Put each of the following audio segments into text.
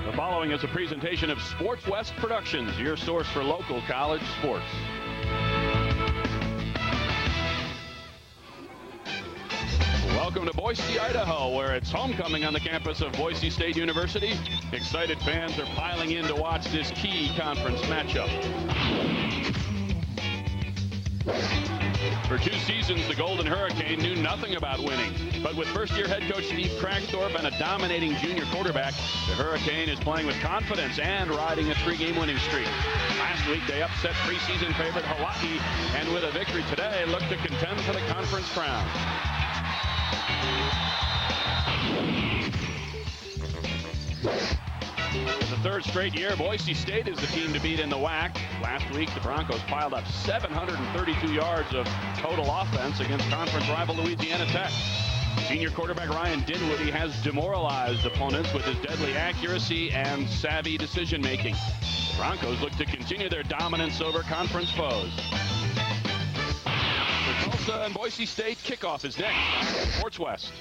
The following is a presentation of Sports West Productions, your source for local college sports. Welcome to Boise, Idaho, where it's homecoming on the campus of Boise State University. Excited fans are piling in to watch this key conference matchup. For 2 seasons, the Golden Hurricane knew nothing about winning. But with first-year head coach Steve Kragthorpe and a dominating junior quarterback, the Hurricane is playing with confidence and riding a 3-game winning streak. Last week, they upset preseason favorite Hawaii, and with a victory today, look to contend for the conference crown. For the 3rd straight year, Boise State is the team to beat in the WAC. Last week, the Broncos piled up 732 yards of total offense against conference rival Louisiana Tech. Senior quarterback Ryan Dinwiddie has demoralized opponents with his deadly accuracy and savvy decision-making. The Broncos look to continue their dominance over conference foes. The Tulsa and Boise State kickoff is next on Sports West.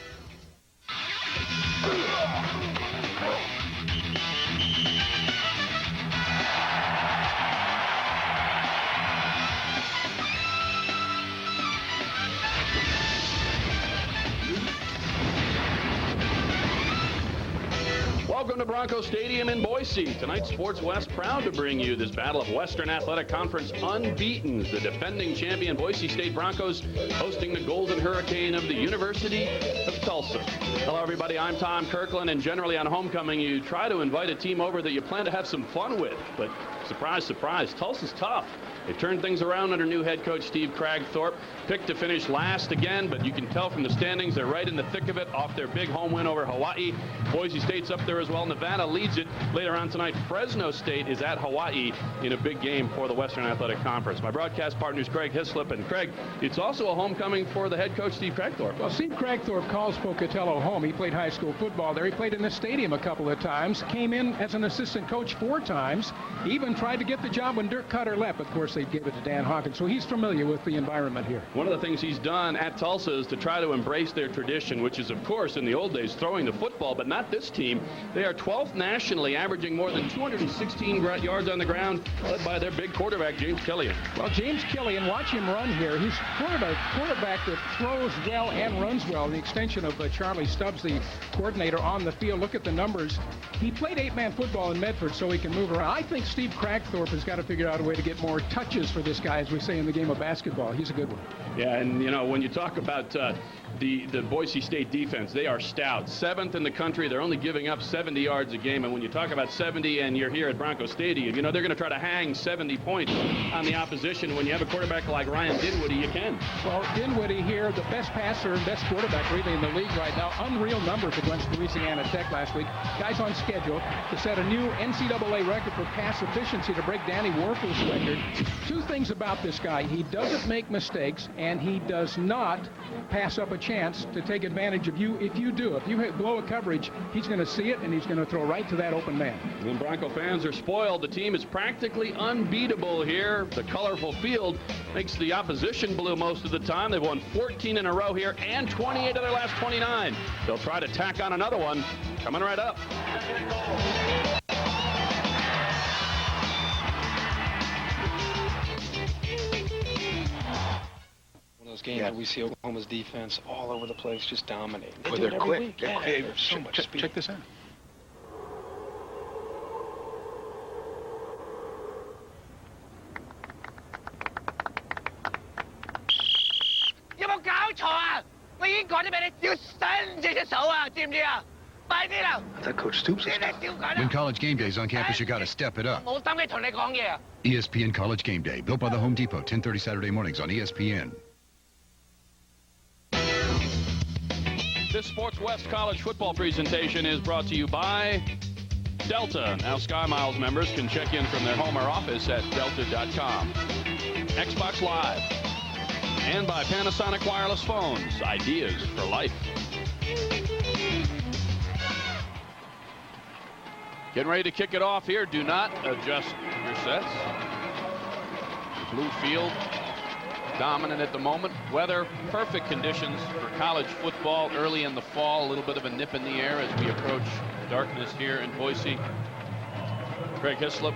Welcome to Bronco Stadium in Boise. Tonight, Sports West proud to bring you this battle of Western Athletic Conference unbeatens. The defending champion Boise State Broncos hosting the Golden Hurricane of the University of Tulsa. Hello, everybody. I'm Tom Kirkland, and generally on homecoming, you try to invite a team over that you plan to have some fun with. But surprise, surprise, Tulsa's tough. They turned things around under new head coach Steve Kragthorpe. Picked to finish last again, but you can tell from the standings they're right in the thick of it off their big home win over Hawaii. Boise State's up there as well. Nevada leads it. Later on tonight, Fresno State is at Hawaii in a big game for the Western Athletic Conference. My broadcast partners, Craig Hislop. And Craig, it's also a homecoming for the head coach Steve Kragthorpe. Well, Steve Kragthorpe calls Pocatello home. He played high school football there. He played in the stadium a couple of times. Came in as an assistant coach 4 times. He even tried to get the job when Dirk Cutter left. Of course, they gave it to Dan Hawkins. So he's familiar with the environment here. One of the things he's done at Tulsa is to try to embrace their tradition, which is, of course, in the old days, throwing the football, but not this team. They are 12th nationally, averaging more than 216 yards on the ground, led by their big quarterback, James Killian. Well, James Killian, watch him run here. He's a quarterback that throws well and runs well. The extension of Charlie Stubbs, the coordinator on the field. Look at the numbers. He played 8-man football in Medford so he can move around. I think Steve Kragthorpe has got to figure out a way to get more touches for this guy, as we say in the game of basketball. He's a good one. Yeah, and, you know, when you talk about the Boise State defense, they are stout. 7th in the country. They're only giving up 70 yards a game. And when you talk about 70 and you're here at Bronco Stadium, you know, they're going to try to hang 70 points on the opposition. When you have a quarterback like Ryan Dinwiddie, you can. Well, Dinwiddie here, the best passer and best quarterback really in the league right now. Unreal numbers against Louisiana Tech last week. Guy's on schedule to set a new NCAA record for pass efficiency to break Danny Warfel's record. 2 things about this guy. He doesn't make mistakes, and he does not pass up a chance to take advantage of you if you do. If you blow a coverage, he's going to see it, and he's going to throw right to that open man. When Bronco fans are spoiled, the team is practically unbeatable here. The colorful field makes the opposition blue most of the time. They've won 14 in a row here and 28 of their last 29. They'll try to tack on another one. Coming right up. Games where we see Oklahoma's defense all over the place, just dominating. Well, they're quick. There's so much speed. Check this out. That Coach Stoops is When College Game Day's on campus, you got to step it up. ESPN College Game Day, built by the Home Depot, 10:30 Saturday mornings on ESPN. This Sports West College football presentation is brought to you by Delta. Now Sky Miles members can check in from their home or office at delta.com. Xbox Live. And by Panasonic Wireless Phones. Ideas for life. Getting ready to kick it off here. Do not adjust your sets. Blue field. Dominant at the moment. Weather, perfect conditions for college football early in the fall. A little bit of a nip in the air as we approach darkness here in Boise. Greg Hislop,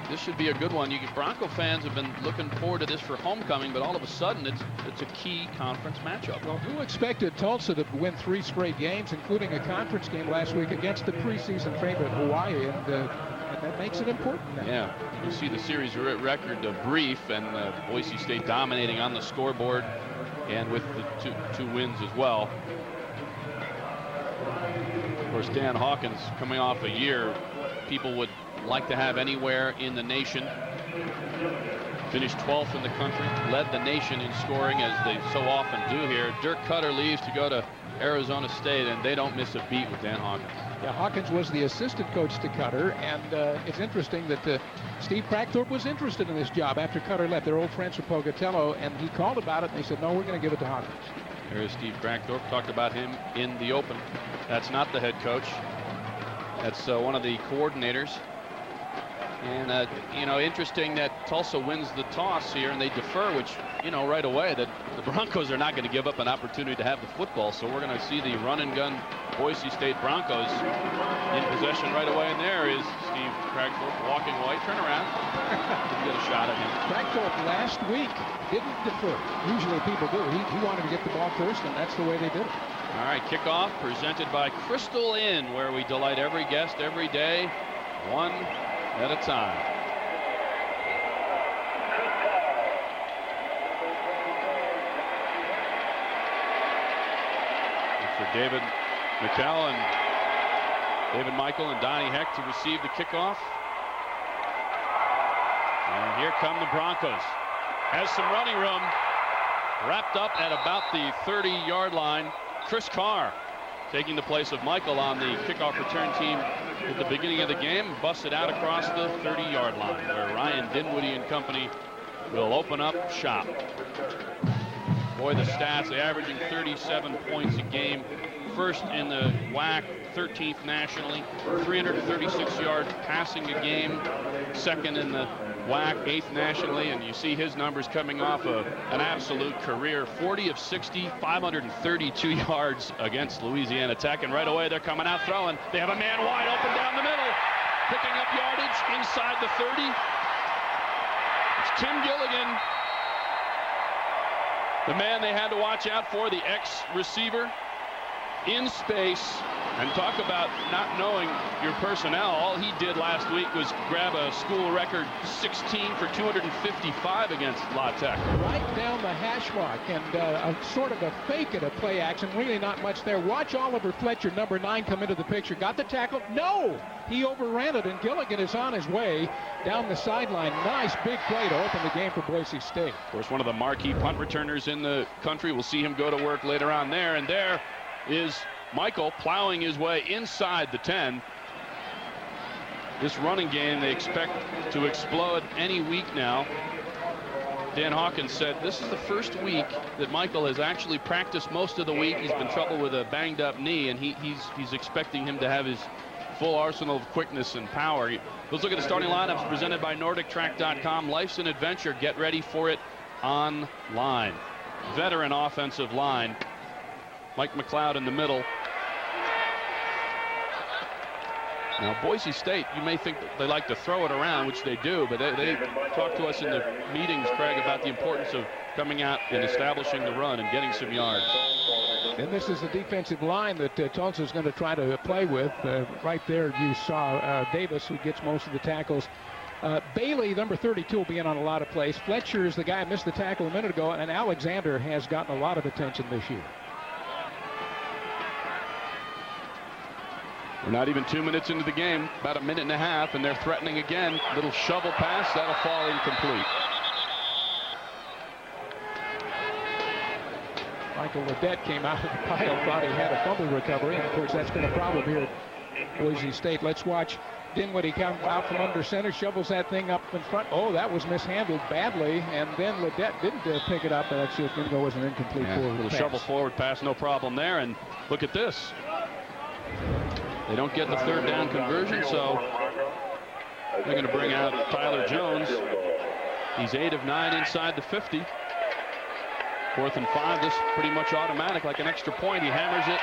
this should be a good one. Bronco fans have been looking forward to this for homecoming, but all of a sudden it's a key conference matchup. Well, who expected Tulsa to win 3 straight games, including a conference game last week against the preseason favorite Hawaii, and that makes it important now. Yeah, you see the series record brief, and Boise State dominating on the scoreboard, and with the two wins as well. Of course, Dan Hawkins coming off a year people would like to have anywhere in the nation. Finished 12th in the country, led the nation in scoring, as they so often do here. Dirk Cutter leaves to go to Arizona State, and they don't miss a beat with Dan Hawkins. Yeah, Hawkins was the assistant coach to Cutter, and it's interesting that Steve Crackthorpe was interested in this job after Cutter left. They're old friends from Pocatello, and he called about it, and they said, no, we're going to give it to Hawkins. There is Steve Crackthorpe. Talked about him in the open. That's not the head coach. That's one of the coordinators. And, you know, interesting that Tulsa wins the toss here and they defer, which, you know, right away that the Broncos are not going to give up an opportunity to have the football. So we're going to see the run and gun Boise State Broncos in possession right away. And there is Steve Crackthorpe walking away. Turn around. Didn't get a shot at him. Crackthorpe last week didn't defer. Usually people do. He wanted to get the ball first, and that's the way they did it. All right, kickoff presented by Crystal Inn, where we delight every guest every day, one at a time. And for David Mikell and David Mikell and Donnie Heck to receive the kickoff. And here come the Broncos. Has some running room. Wrapped up at about the 30-yard line. Chris Carr taking the place of Mikell on the kickoff return team at the beginning of the game, busted out across the 30-yard line, where Ryan Dinwiddie and company will open up shop. Boy, the stats, they averaging 37 points a game. First in the WAC, 13th nationally, 336-yard passing a game. Second in the WAC, 8th nationally, and you see his numbers coming off an absolute career. 40 of 60, 532 yards against Louisiana Tech, and right away they're coming out throwing. They have a man wide open down the middle, picking up yardage inside the 30. It's Tim Gilligan, the man they had to watch out for, the ex-receiver, in space. And talk about not knowing your personnel. All he did last week was grab a school record 16 for 255 against La Tech. Right down the hash mark, and a sort of a fake at a play action. Really not much there. Watch Oliver Fletcher, number 9, come into the picture. Got the tackle. No! He overran it, and Gilligan is on his way down the sideline. Nice big play to open the game for Boise State. Of course, one of the marquee punt returners in the country. We'll see him go to work later on there. And there is Mikell plowing his way inside the 10. This running game they expect to explode any week now. Dan Hawkins said this is the first week that Mikell has actually practiced most of the week. He's been troubled with a banged up knee, and he's expecting him to have his full arsenal of quickness and power. Let's look at the starting lineups presented by NordicTrack.com. Life's an adventure. Get ready for it online. Veteran offensive line. Mike McLeod in the middle. Now, Boise State, you may think that they like to throw it around, which they do, but they talked to us in the meetings, Craig, about the importance of coming out and establishing the run and getting some yards. And this is the defensive line that Tulsa is going to try to play with. Right there you saw Davis, who gets most of the tackles. Bailey, number 32, will be in on a lot of plays. Fletcher is the guy who missed the tackle a minute ago, and Alexander has gotten a lot of attention this year. We're not even 2 minutes into the game, about a minute and a half, and they're threatening again. Little shovel pass, that'll fall incomplete. Michael Ledet came out of the pile, thought he had a fumble recovery, and of course that's been a problem here at Boise State. Let's watch Dinwiddie come out from under center, shovels that thing up in front. Oh, that was mishandled badly, and then Ledet didn't pick it up, and that's just going to go as an incomplete forward little pass. Shovel forward pass, no problem there, and look at this. They don't get the third down conversion, so they're going to bring out Tyler Jones. He's 8 of 9 inside the 50. 4th and 5, this pretty much automatic, like an extra point. He hammers it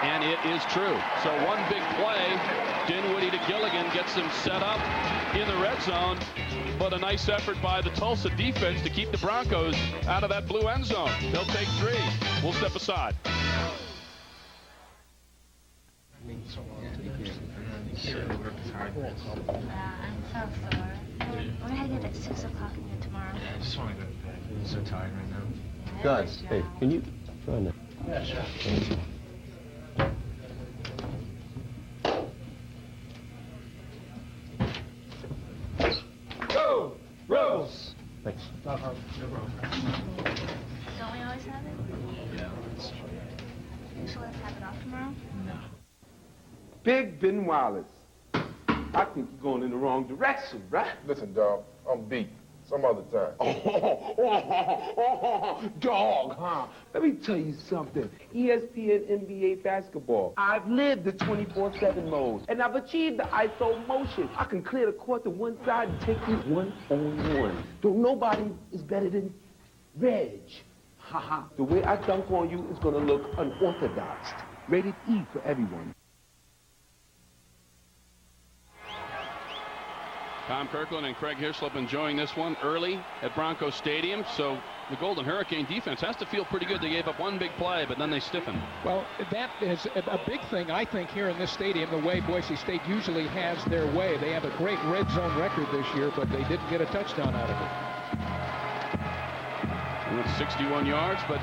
And it is true. So one big play, Dinwiddie to Gilligan gets him set up in the red zone. But a nice effort by the Tulsa defense to keep the Broncos out of that blue end zone. They'll take 3. We'll step aside. I'm so sore. We're headed at 6 o'clock again tomorrow. I just want to go to bed. I'm so tired right now. Guys, hey, can you run that? Yeah, sure. Go! Rose! Thanks. Don't we always have it? Yeah, that's true. So let's have it off tomorrow? No. Big Ben Wallace. I think you're going in the wrong direction, right? Listen, dog, I'm beat. Some other time. Dog, huh? Let me tell you something. ESPN NBA basketball. I've lived the 24/7 mode, and I've achieved the ISO motion. I can clear the court to one side and take you one-on-one. Though nobody is better than Reg. Haha. The way I dunk on you is gonna look unorthodox. Rated E for everyone. Tom Kirkland and Craig Hislop enjoying this one early at Broncos Stadium. So the Golden Hurricane defense has to feel pretty good. They gave up one big play, but then they stiffened. Well, that is a big thing, I think, here in this stadium, the way Boise State usually has their way. They have a great red zone record this year, but they didn't get a touchdown out of it. It went 61 yards, but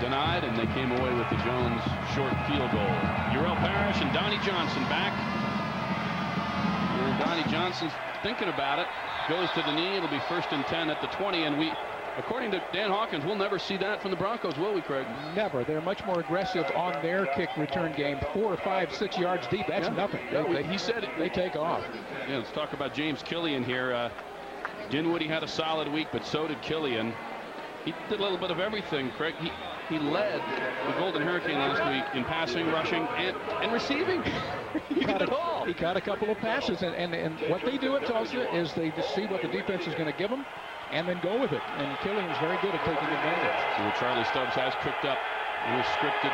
denied, and they came away with the Jones short field goal. Urel Parrish and Donnie Johnson back. And Donnie Johnson's thinking about it, goes to the knee. It'll be 1st and 10 at the 20, and we, according to Dan Hawkins, we'll never see that from the Broncos, will we, Craig? Never. They're much more aggressive on their kick return game. 4 or 5, 6 yards deep. That's nothing. He said it. They take off. Yeah, let's talk about James Killian here. Dinwiddie had a solid week, but so did Killian. He did a little bit of everything, Craig. He led the Golden Hurricane last week in passing, rushing, and receiving. He did it all. He got a couple of passes, and what they do at Tulsa is they just see what the defense is going to give them and then go with it. And Killian's very good at taking advantage. See what Charlie Stubbs has cooked up in this scripted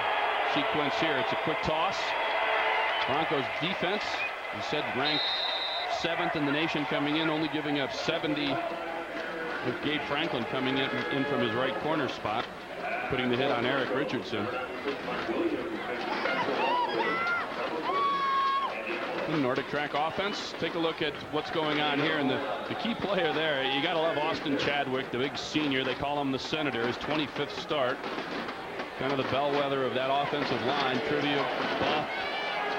sequence here. It's a quick toss. Broncos defense, he said, ranked 7th in the nation coming in, only giving up 70 with Gabe Franklin coming in from his right corner spot, putting the hit on Eric Richardson. The Nordic Track offense, take a look at what's going on here. And the key player there, you got to love Austin Chadwick, the big senior. They call him the Senator, his 25th start. Kind of the bellwether of that offensive line. Trivia buff.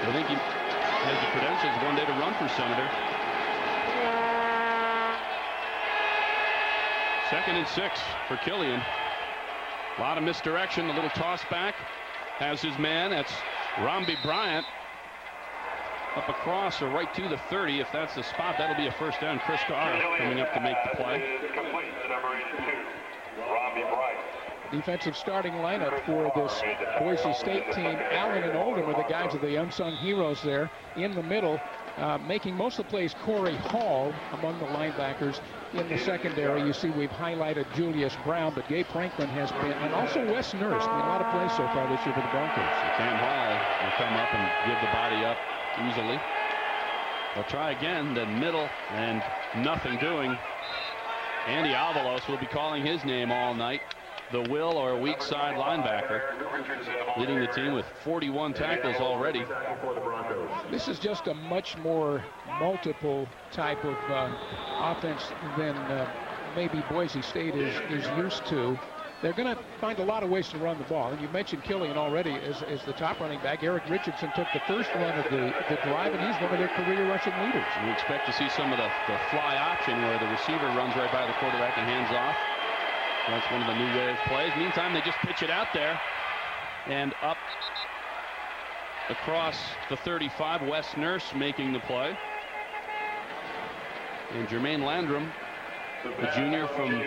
I think he has the credentials one day to run for Senator. 2nd and 6 for Killian. A lot of misdirection. A little toss back. Has his man. That's Romby Bryant. Up across or right to the 30. If that's the spot, that'll be a 1st down. Chris Carr coming up to make the play. Defensive starting lineup for this Boise State team. Allen and Oldham are the guys of the unsung heroes there. In the middle, making most of the plays, Corey Hall among the linebackers. In the secondary, you see we've highlighted Julius Brown, but Gabe Franklin has been, and also Wes Nurse. I mean, a lot of plays so far this year for the Broncos. Cam Hall will come up and give the body up easily. They'll try again, then middle, and nothing doing. Andy Avalos will be calling his name all night. The will or weak side linebacker, leading the team with 41 tackles already. This is just a much more multiple type of offense than maybe Boise State is used to. They're going to find a lot of ways to run the ball. And you mentioned Killian already as the top running back. Eric Richardson took the first run of the drive, and he's one of their career rushing leaders. We expect to see some of the fly option where the receiver runs right by the quarterback and hands off. That's one of the new wave plays. Meantime, they just pitch it out there and up across the 35. Wes Nurse making the play. And Jermaine Landrum, the junior from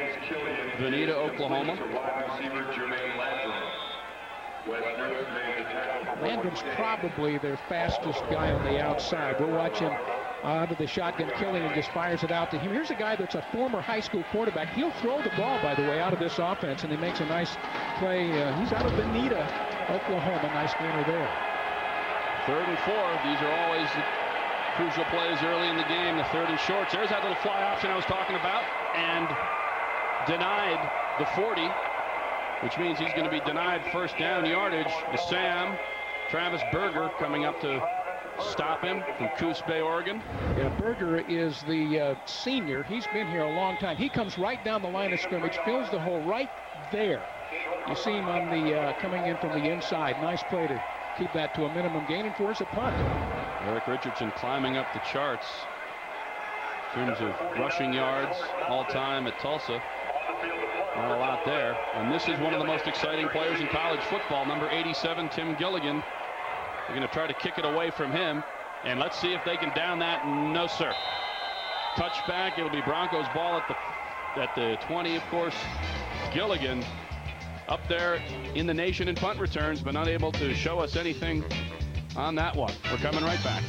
Veneta, Oklahoma. Landrum's probably their fastest guy on the outside. We'll watch him out of the shotgun. Killian just fires it out to him. Here's a guy that's a former high school quarterback. He'll throw the ball, by the way, out of this offense, and he makes a nice play. He's out of Veneta, Oklahoma. Nice corner there. 3rd and 4. These are always the crucial plays early in the game. The 3rd and shorts. There's that little fly option I was talking about, and denied the 40, which means he's going to be denied first down yardage. Sam Travis Berger coming up to stop him from Coos Bay, Oregon. Yeah, Berger is the senior. He's been here a long time. He comes right down the line of scrimmage, fills the hole right there. You see him on the coming in from the inside. Nice play to keep that to a minimum gain and force a punt. Eric Richardson climbing up the charts in terms of rushing yards all time at Tulsa. Not a lot there. And this is one of the most exciting players in college football, number 87, Tim Gilligan. They're going to try to kick it away from him, and let's see if they can down that. No, sir. Touchback. It'll be Broncos ball at the 20, of course. Gilligan up there in the nation in punt returns, but not able to show us anything on that one. We're coming right back.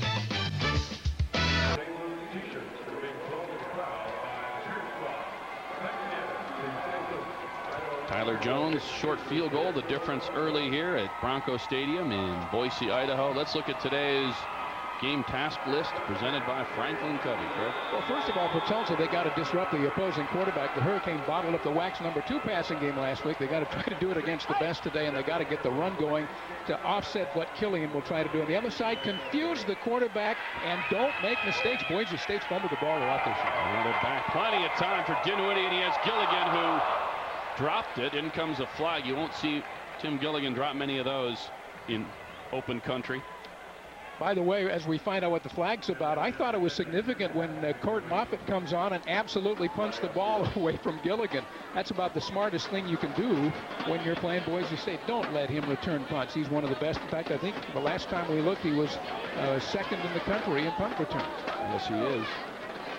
Tyler Jones, short field goal, the difference early here at Broncos Stadium in Boise, Idaho. Let's look at today's game task list presented by Franklin Covey. Well, first of all, for Tulsa, they got to disrupt the opposing quarterback. The Hurricane bottled up the Wax number 2 passing game last week. They got to try to do it against the best today, and they got to get the run going to offset what Killian will try to do. On the other side, confuse the quarterback and don't make mistakes. Boise State's fumbled the ball a lot this year. Another back. Plenty of time for Dinwiddie, and he has Gilligan, who dropped it. In comes a flag. You won't see Tim Gilligan drop many of those in open country. By the way, as we find out what the flag's about, I thought it was significant when Court Moffitt comes on and absolutely punched the ball away from Gilligan. That's about the smartest thing you can do when you're playing Boise State. Don't let him return punts. He's one of the best. In fact, I think the last time we looked, he was second in the country in punt returns. Yes, he is.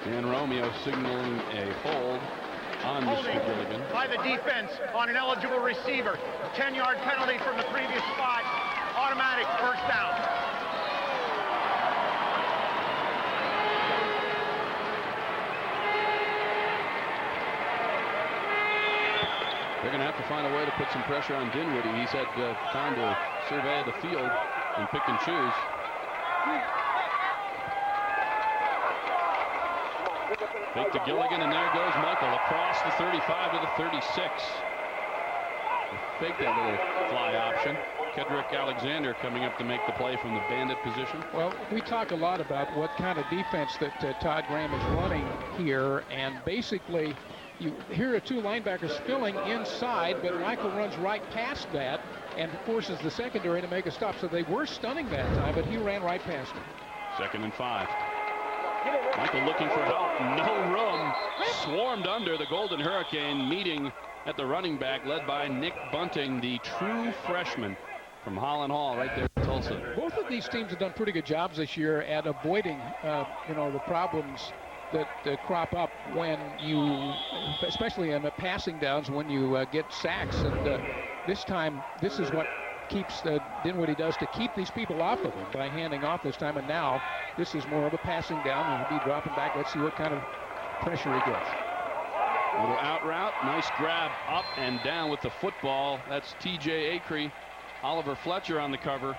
Dan Romeo signaling a hold on Mr. Gilligan. By the defense on an eligible receiver. 10-yard penalty from the previous spot. Automatic first down. They're going to have to find a way to put some pressure on Dinwiddie. He's had time to survey the field and pick and choose. Fake to Gilligan, and there goes Mikell across the 35 to the 36. Fake that little fly option. Kedrick Alexander coming up to make the play from the bandit position. Well, we talk a lot about what kind of defense that Todd Graham is running here, and basically here are 2 linebackers filling inside, but Michael runs right past that and forces the secondary to make a stop. So they were stunning that time, but he ran right past him. 2nd and 5. Michael looking for help. No room. Swarmed under. The Golden Hurricane meeting at the running back, led by Nick Bunting, the true freshman from Holland Hall, right there in Tulsa. Both of these teams have done pretty good jobs this year at avoiding, the problems that crop up when you, especially in the passing downs, when you get sacks. And this time, this is what keeps Dinwiddie does to keep these people off of him by handing off this time. And now this is more of a passing down, and he'll be dropping back. Let's see what kind of pressure he gets. Little out route, nice grab up and down with the football. That's TJ Acree. Oliver Fletcher on the cover.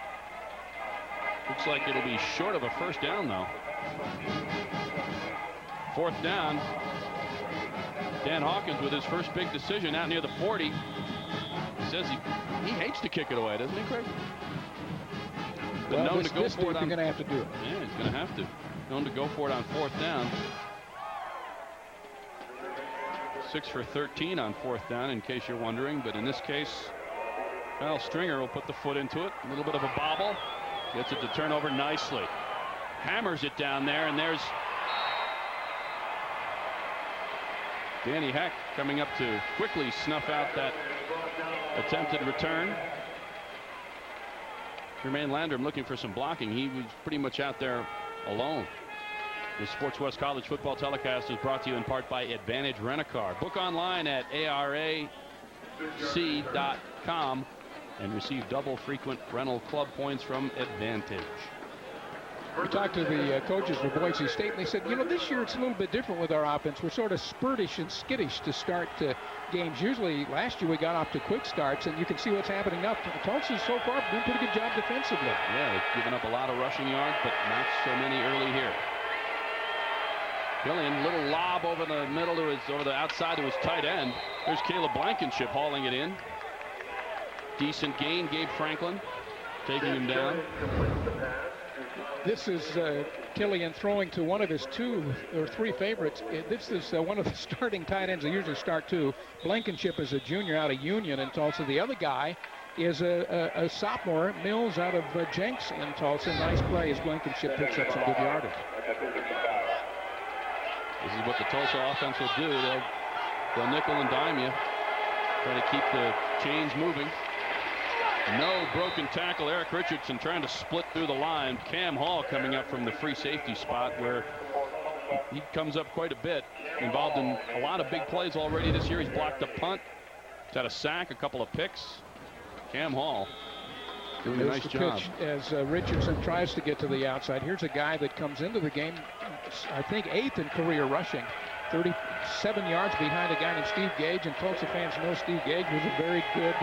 Looks like it'll be short of a first down, though. 4th down. Dan Hawkins with his first big decision out near the 40. He says he hates to kick it away, doesn't he, Craig? But known to go for it. You're going to have to do it. Yeah, he's going to have to. Known to go for it on 4th down. 6 for 13 on 4th down, in case you're wondering. But in this case, Kyle Stringer will put the foot into it. A little bit of a bobble. Gets it to turn over nicely. Hammers it down there, and there's Danny Heck coming up to quickly snuff out that attempted return. Jermaine Landrum looking for some blocking. He was pretty much out there alone. The Sports West College football telecast is brought to you in part by Advantage Rent-A-Car. Book online at arac.com and receive double frequent rental club points from Advantage. We talked to the coaches for Boise State, and they said, you know, this year it's a little bit different with our offense. We're sort of spurtish and skittish to start games. Usually last year we got off to quick starts, and you can see what's happening now. Tulsa's so far doing a pretty good job defensively. Yeah, they've given up a lot of rushing yards, but not so many early here. Gilligan, little lob over the middle to over the outside to his tight end. There's Caleb Blankenship hauling it in. Decent gain, Gabe Franklin taking him down. This is Killian throwing to one of his 2 or 3 favorites. This is one of the starting tight ends. They usually start 2. Blankenship is a junior out of Union in Tulsa. The other guy is a sophomore, Mills, out of Jenks in Tulsa. Nice play as Blankenship picks up some good yardage. This is what the Tulsa offense will do. They'll nickel and dime you, try to keep the chains moving. No broken tackle. Eric Richardson trying to split through the line. Cam Hall coming up from the free safety spot where he comes up quite a bit. Involved in a lot of big plays already this year. He's blocked a punt. He's had a sack, a couple of picks. Cam Hall doing a nice job. Pitch as Richardson tries to get to the outside. Here's a guy that comes into the game, I think 8th in career rushing. 37 yards behind a guy named Steve Gage, and Tulsa fans know Steve Gage was a very good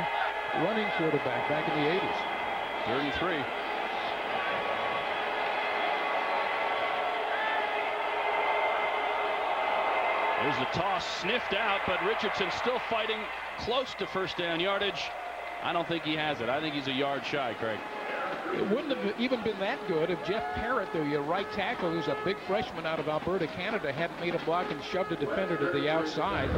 running quarterback back in the 80s. 3rd and 3. There's the toss, sniffed out, but Richardson still fighting close to first down yardage. I don't think he has it. I think he's a yard shy, Craig. It wouldn't have even been that good if Jeff Parrott, the right tackle, who's a big freshman out of Alberta, Canada, hadn't made a block and shoved a defender to the outside.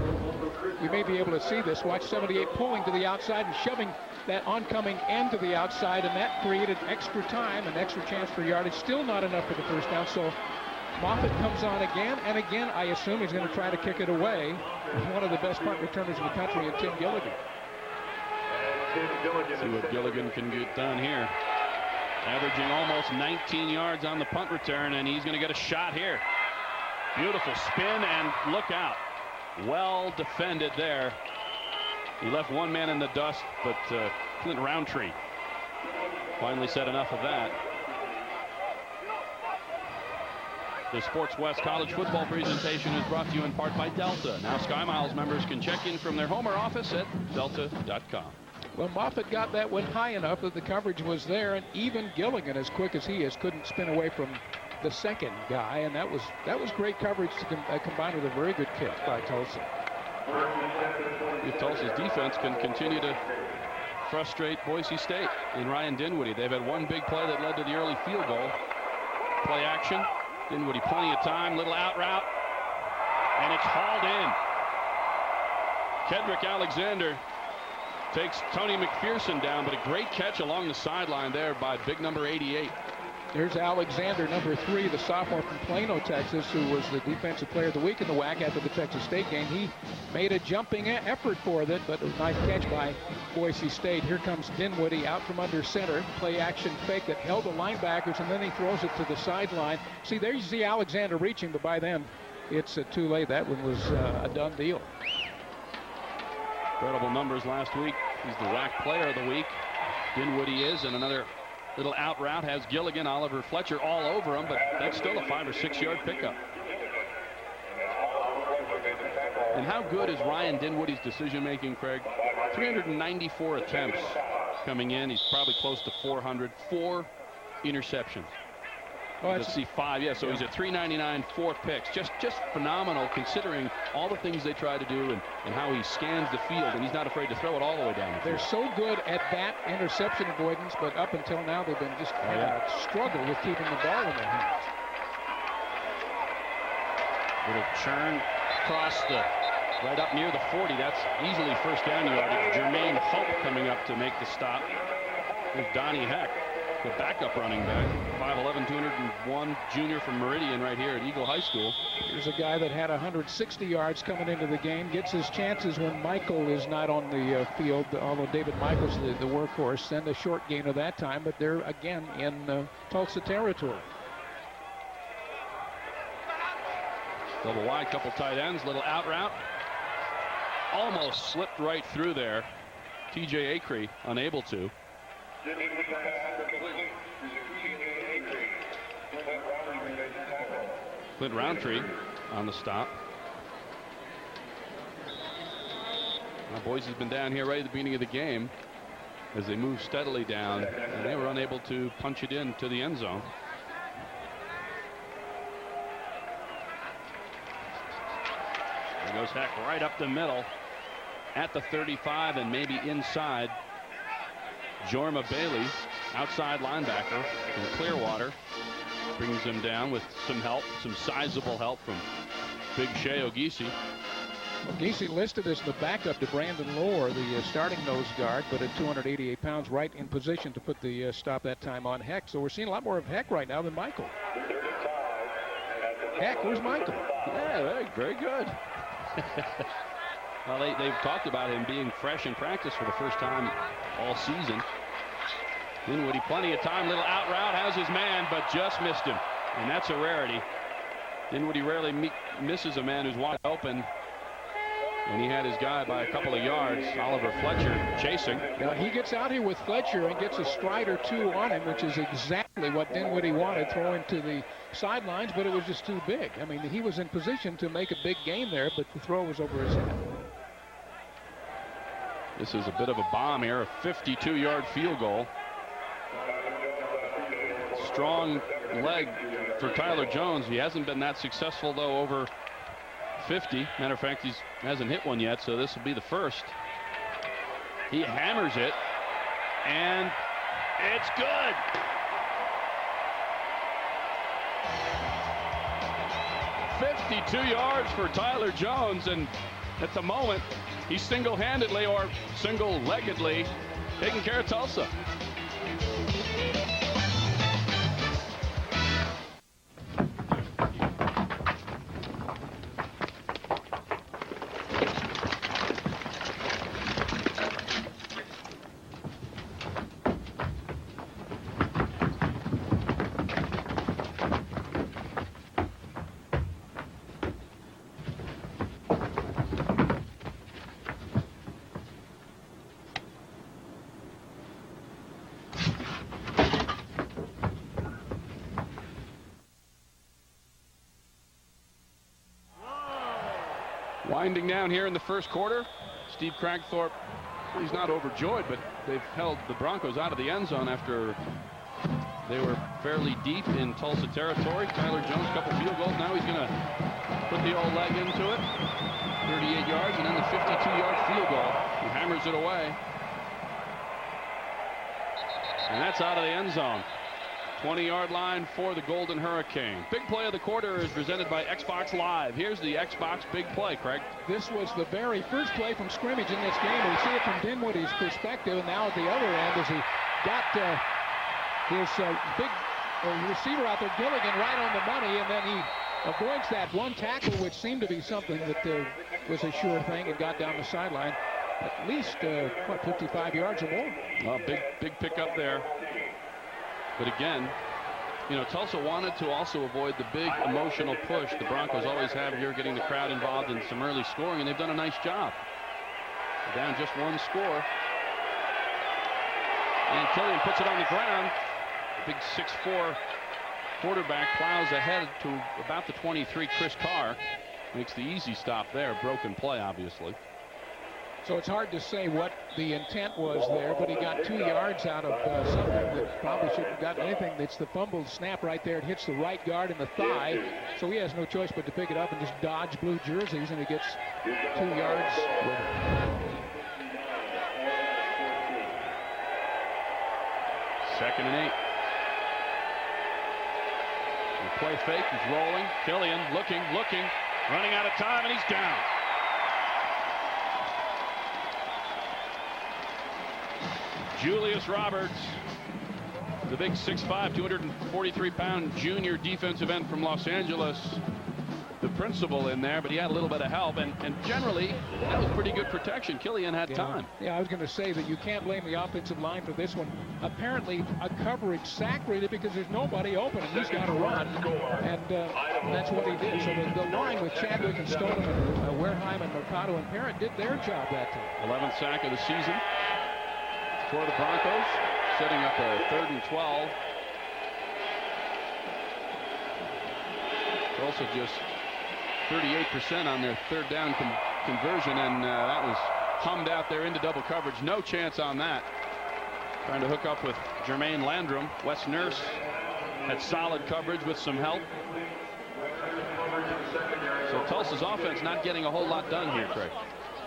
We may be able to see this. Watch 78 pulling to the outside and shoving that oncoming end to the outside, and that created extra time, an extra chance for yardage. Still not enough for the first down, so Moffitt comes on again, and again, I assume he's going to try to kick it away with one of the best punt returners in the country, in Tim Gilligan. See what Gilligan can get done here. Averaging almost 19 yards on the punt return, and he's going to get a shot here. Beautiful spin, and look out. Well defended there. He left one man in the dust, but Clint Roundtree finally said enough of that. The Sports West College football presentation is brought to you in part by Delta. Now Sky Miles members can check in from their home or office at delta.com. Well, Moffitt got that one high enough that the coverage was there, and even Gilligan, as quick as he is, couldn't spin away from the second guy, and that was great coverage to combine with a very good kick by Tulsa. If Tulsa's defense can continue to frustrate Boise State in Ryan Dinwiddie. They've had one big play that led to the early field goal. Play action. Dinwiddie plenty of time, little out route, and it's hauled in. Kedrick Alexander takes Tony McPherson down, but a great catch along the sideline there by big number 88. There's Alexander, number 3, the sophomore from Plano, Texas, who was the defensive player of the week in the WAC after the Texas State game. He made a jumping effort for it, but a nice catch by Boise State. Here comes Dinwiddie out from under center. Play action fake that held the linebackers, and then he throws it to the sideline. See, there you see Alexander reaching, but by then it's too late. That one was a done deal. Incredible numbers last week. He's the WAC player of the week. Dinwiddie is, and another little out route has Gilligan, Oliver Fletcher all over him, but that's still a 5 or 6 yard pickup. And how good is Ryan Dinwiddie's decision making, Craig? 394 attempts coming in. He's probably close to 400. 4 interceptions. Let's see, 5. Yeah, so he's at 399, 4 picks. Just phenomenal considering all the things they try to do and how he scans the field, and he's not afraid to throw it all the way down the field. They're so good at that interception avoidance, but up until now they've been just having a struggle with keeping the ball in their hands. Little churn across right up near the 40. That's easily first down yardage. Jermaine Hope coming up to make the stop. There's Donnie Heck, the backup running back, 5'11", 201 junior from Meridian right here at Eagle High School. Here's a guy that had 160 yards coming into the game, gets his chances when Mikell is not on the field, although David Michael's the workhorse, and a short gain of that time, but they're again in Tulsa territory. Double wide, couple tight ends, little out route. Almost slipped right through there. TJ Acree unable to. Clint Roundtree on the stop. Now, Boise's been down here right at the beginning of the game as they move steadily down, and they were unable to punch it in to the end zone. There goes Heck right up the middle at the 35 and maybe inside. Jorma Bailey, outside linebacker from Clearwater, brings him down with some help, some sizable help from Big Shea Ogisi. Well, Ogisi listed as the backup to Brandon Lohr, the starting nose guard, but at 288 pounds, right in position to put the stop that time on Heck. So we're seeing a lot more of Heck right now than Mikell. Heck, where's Mikell? Yeah, very good. Well, they've talked about him being fresh in practice for the first time all season. Dinwiddie, plenty of time, little out route, has his man, but just missed him. And that's a rarity. Dinwiddie rarely misses a man who's wide open. And he had his guy by a couple of yards. Oliver Fletcher chasing. Now he gets out here with Fletcher and gets a stride or two on him, which is exactly what Dinwiddie wanted, throwing to the sidelines, but it was just too big. I mean, he was in position to make a big gain there, but the throw was over his head. This is a bit of a bomb here, a 52-yard field goal. Strong leg for Tyler Jones. He hasn't been that successful, though, over 50. Matter of fact, he hasn't hit one yet, so this will be the first. He hammers it, and it's good. "52 yards for Tyler Jones, and at the moment, he's single-handedly or single-leggedly taking care of Tulsa. Winding down here in the first quarter, Steve Cragthorpe, he's not overjoyed, but they've held the Broncos out of the end zone after they were fairly deep in Tulsa territory. Tyler Jones, couple field goals. Now he's going to put the old leg into it. 38 yards, and then the 52-yard field goal. He hammers it away. And that's out of the end zone. 20-yard line for the Golden Hurricane. Big play of the quarter is presented by Xbox Live. Here's the Xbox big play, Craig. This was the very first play from scrimmage in this game. We see it from Dinwiddie's perspective, and now at the other end as he got his big receiver out there, Gilligan, right on the money, and then he avoids that one tackle, which seemed to be something that was a sure thing, and got down the sideline at least, 55 yards or more. Well, big pickup there. But again, you know, Tulsa wanted to also avoid the big emotional push the Broncos always have here, getting the crowd involved in some early scoring, and they've done a nice job. They're down just one score. And Killian puts it on the ground. Big 6'4" quarterback plows ahead to about the 23. Chris Carr makes the easy stop there. Broken play, obviously. So it's hard to say what the intent was there, but he got 2 yards out of something that probably shouldn't have gotten anything. It's the fumbled snap right there. It hits the right guard in the thigh, so he has no choice but to pick it up and just dodge blue jerseys, and he gets 2 yards with it. Second and 8. The play fake, he's rolling. Killian looking, running out of time, and he's down. Julius Roberts, the big 6'5", 243-pound junior defensive end from Los Angeles, the principal in there, but he had a little bit of help, and generally that was pretty good protection. Killian had time. Yeah, I was going to say that you can't blame the offensive line for this one. Apparently a coverage sack really, because there's nobody open and he's got to run, and that's what he did. So the line with Chadwick and Stone and Wareheim and Mercado and Parent did their job that time. 11th sack of the season for the Broncos, setting up a 3rd and 12. Also just 38% on their third down conversion, and that was hummed out there into double coverage. No chance on that. Trying to hook up with Jermaine Landrum. Wes Nurse had solid coverage with some help. So Tulsa's offense not getting a whole lot done here, Craig.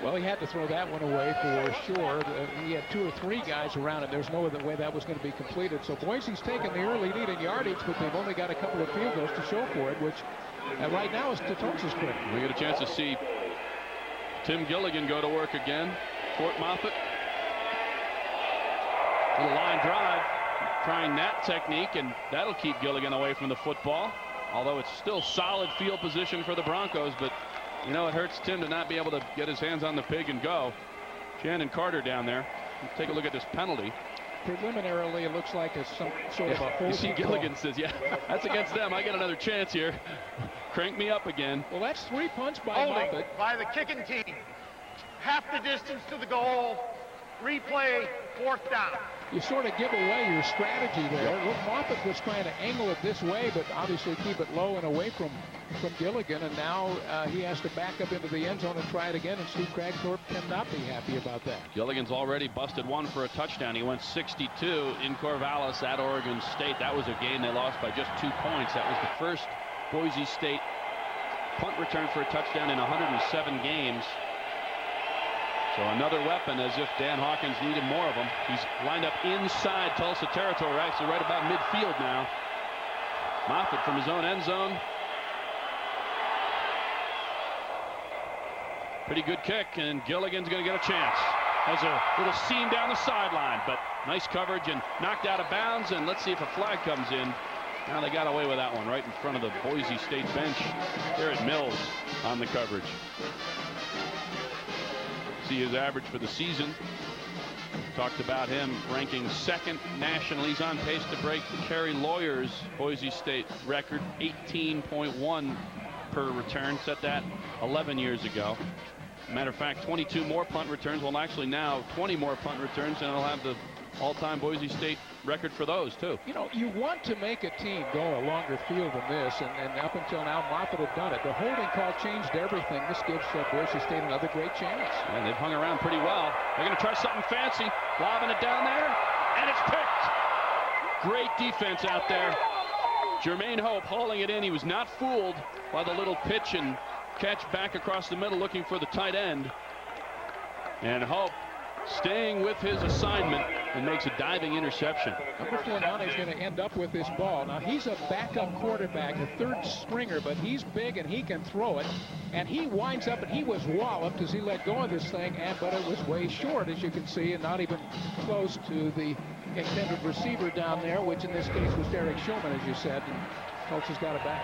Well, he had to throw that one away for sure. He had 2 or 3 guys around him. There's no other way that was going to be completed. So Boise's taken the early lead in yardage, but they've only got a couple of field goals to show for it, which right now is to Tulsa's credit. We get a chance to see Tim Gilligan go to work again. Fort Moffitt. Little line drive, trying that technique, and that'll keep Gilligan away from the football. Although it's still solid field position for the Broncos, but you know, it hurts Tim to not be able to get his hands on the pig and go. Shannon Carter down there. Let's take a look at this penalty. Preliminarily, it looks like it's some sort of a hold. You see Gilligan says, yeah, that's against them. I get another chance here. Crank me up again. Well, that's 3 punts by Holding Moffitt. by the kicking team. Half the distance to the goal. Replay, 4th down. You sort of give away your strategy there. Look, Moffitt was trying to angle it this way, but obviously keep it low and away from Gilligan, and now he has to back up into the end zone and try it again, and Steve Cragthorpe cannot be happy about that. Gilligan's already busted one for a touchdown. He went 62 in Corvallis at Oregon State. That was a game they lost by just 2 points. That was the first Boise State punt return for a touchdown in 107 games. So another weapon, as if Dan Hawkins needed more of them. He's lined up inside Tulsa territory, actually right about midfield now. Moffitt from his own end zone. Pretty good kick, and Gilligan's going to get a chance. Has a little seam down the sideline, but nice coverage and knocked out of bounds, and let's see if a flag comes in. Now they got away with that one right in front of the Boise State bench. Garrett Mills on the coverage. See his average for the season. Talked about him ranking 2nd nationally. He's on pace to break Kerry Lawyer's Boise State record, 18.1 per return. Set that 11 years ago. Matter of fact, 22 more punt returns. Well, actually now 20 more punt returns, and he'll have the all-time Boise State record for those too. You know, you want to make a team go a longer field than this, and up until now Moffitt had done it. The holding call changed everything. This gives Boise State another great chance. And they've hung around pretty well. They're going to try something fancy, lobbing it down there, and it's picked. Great defense out there. Jermaine Hope hauling it in. He was not fooled by the little pitch and catch back across the middle looking for the tight end. And Hope staying with his assignment and makes a diving interception. Number 4 is going to end up with this ball. Now he's a backup quarterback, a 3rd stringer, but he's big and he can throw it. And he winds up, and he was walloped as he let go of this thing, but it was way short, as you can see, and not even close to the intended receiver down there, which in this case was Derek Shulman, as you said. And Tulsa's got it back.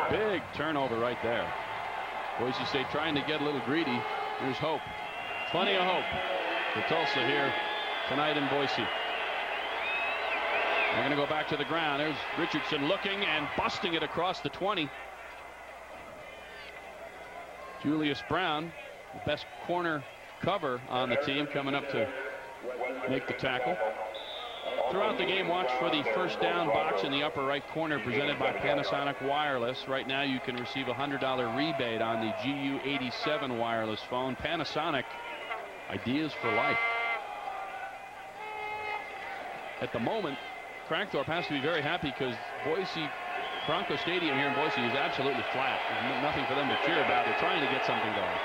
Big turnover right there. Boise State trying to get a little greedy. Here's Hope. Plenty of hope for Tulsa here tonight in Boise. They're going to go back to the ground. There's Richardson looking and busting it across the 20. Julius Brown, the best corner cover on the team, coming up to make the tackle. Throughout the game, watch for the first down box in the upper right corner presented by Panasonic Wireless. Right now you can receive a $100 rebate on the GU87 wireless phone. Panasonic, ideas for life. At the moment, Cragthorpe has to be very happy because Bronco Stadium here in Boise is absolutely flat. There's nothing for them to cheer about. They're trying to get something going.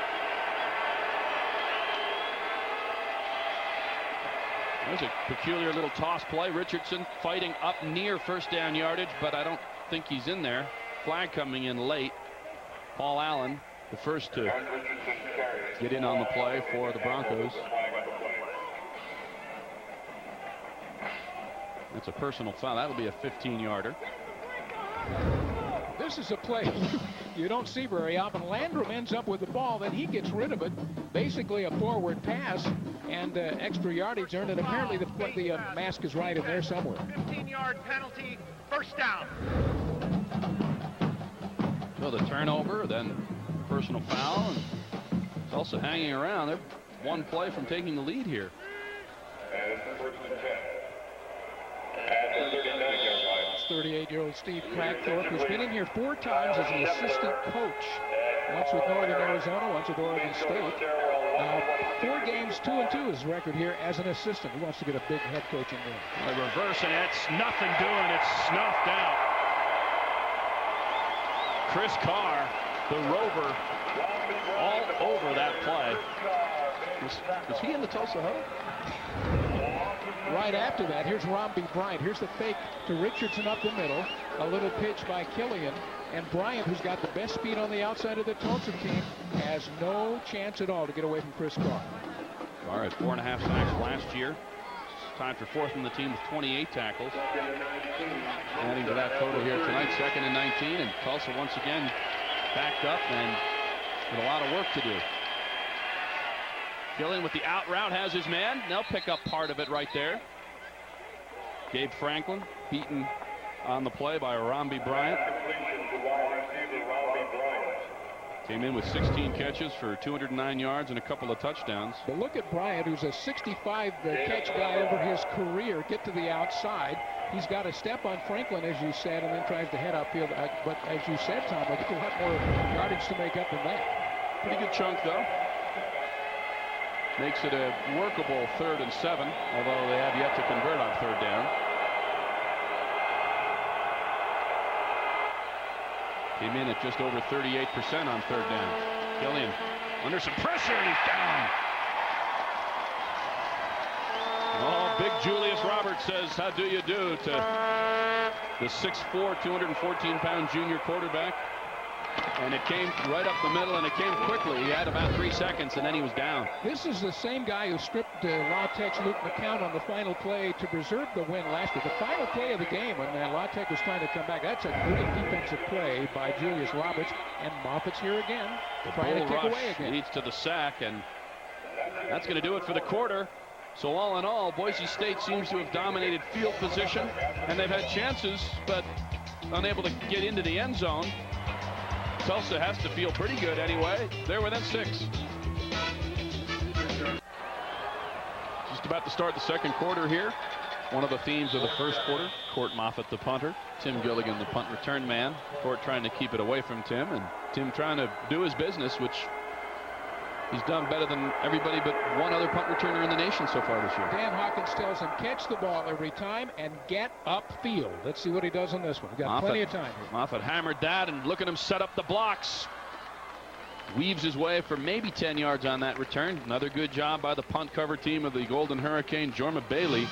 There's a peculiar little toss play. Richardson fighting up near first down yardage, but I don't think he's in there. Flag coming in late. Paul Allen, the first to get in on the play for the Broncos. That's a personal foul. That'll be a 15-yarder. This is a play you don't see very often. Landrum ends up with the ball, then he gets rid of it. Basically a forward pass, and extra yardage earned, and apparently the mask is right in there somewhere. 15-yard penalty, first down. So the turnover, then personal foul, and it's also hanging around. They're one play from taking the lead here. And it's the first and 10. At the 39-yard line. 38-year-old Steve Cragthorpe, who's been in here 4 times as an assistant coach. Once with Northern Arizona, once with Oregon State. 4 games, 2-2 is his record here as an assistant. He wants to get a big head coaching win. The reverse, and it's nothing doing. It's snuffed out. Chris Carr, the Rover, all over that play. Was he in the Tulsa huddle? Right after that, here's Romby Bryant. Here's the fake to Richardson up the middle. A little pitch by Killian. And Bryant, who's got the best speed on the outside of the Tulsa team, has no chance at all to get away from Chris Carr. Carr had 4.5 sacks last year. Tied for 4th in the team with 28 tackles. Adding to that total here tonight, 2nd and 19. And Tulsa once again backed up and with a lot of work to do. Killian with the out route has his man. They'll pick up part of it right there. Gabe Franklin beaten on the play by Romby Bryant. Came in with 16 catches for 209 yards and a couple of touchdowns. But look at Bryant, who's a 65 catch guy over his career, get to the outside. He's got a step on Franklin, as you said, and then tries to head upfield. But as you said, Tom, I think a lot more yardage to make up than that. Pretty good chunk, though. Makes it a workable 3rd and 7, although they have yet to convert on 3rd down. Came in at just over 38% on 3rd down. Killian under some pressure, and he's down. Oh, big Julius Roberts says, how do you do, to the 6'4", 214-pound junior quarterback. And it came right up the middle, and it came quickly. He had about 3 seconds, and then he was down. This is the same guy who stripped La Tech's Luke McCown on the final play to preserve the win last week. The final play of the game when La Tech was trying to come back. That's a great defensive play by Julius Roberts. And Moffitt's here again, trying to kick away again. Leads to the sack, and that's going to do it for the quarter. So all in all, Boise State seems to have dominated field position, and they've had chances, but unable to get into the end zone. Tulsa has to feel pretty good anyway. They're within 6. Just about to start the 2nd quarter here. One of the themes of the 1st quarter, Court Moffitt, the punter. Tim Gilligan, the punt return man. Court trying to keep it away from Tim, and Tim trying to do his business, which he's done better than everybody but one other punt returner in the nation so far this year. Dan Hawkins tells him, catch the ball every time and get upfield. Let's see what he does on this one. We've got plenty of time here. Moffitt hammered that, and look at him set up the blocks. Weaves his way for maybe 10 yards on that return. Another good job by the punt cover team of the Golden Hurricane. Jorma Bailey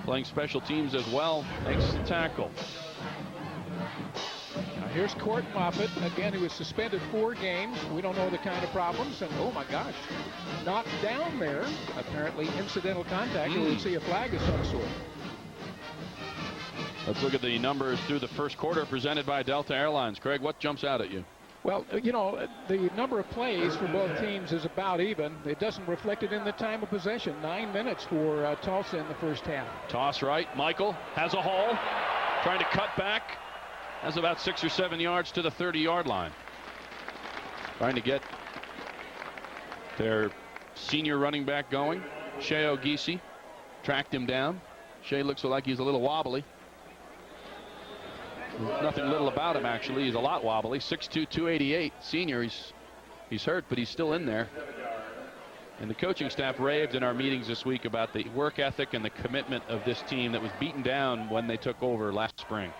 playing special teams as well. Makes the tackle. Here's Court Moffitt, again, who was suspended 4 games. We don't know the kind of problems. And, oh, my gosh, knocked down there. Apparently incidental contact. We'll see a flag of some sort. Let's look at the numbers through the 1st quarter presented by Delta Airlines. Craig, what jumps out at you? Well, you know, the number of plays for both teams is about even. It doesn't reflect it in the time of possession. 9 minutes for Tulsa in the 1st half. Toss right. Mikell has a hole. Trying to cut back. Has about 6 or 7 yards to the 30-yard line. Trying to get their senior running back going. Shea Ogiesi tracked him down. Shea looks like he's a little wobbly. Nothing little about him, actually. He's a lot wobbly. 6'2", 288. Senior. He's hurt, but he's still in there. And the coaching staff raved in our meetings this week about the work ethic and the commitment of this team that was beaten down when they took over last spring.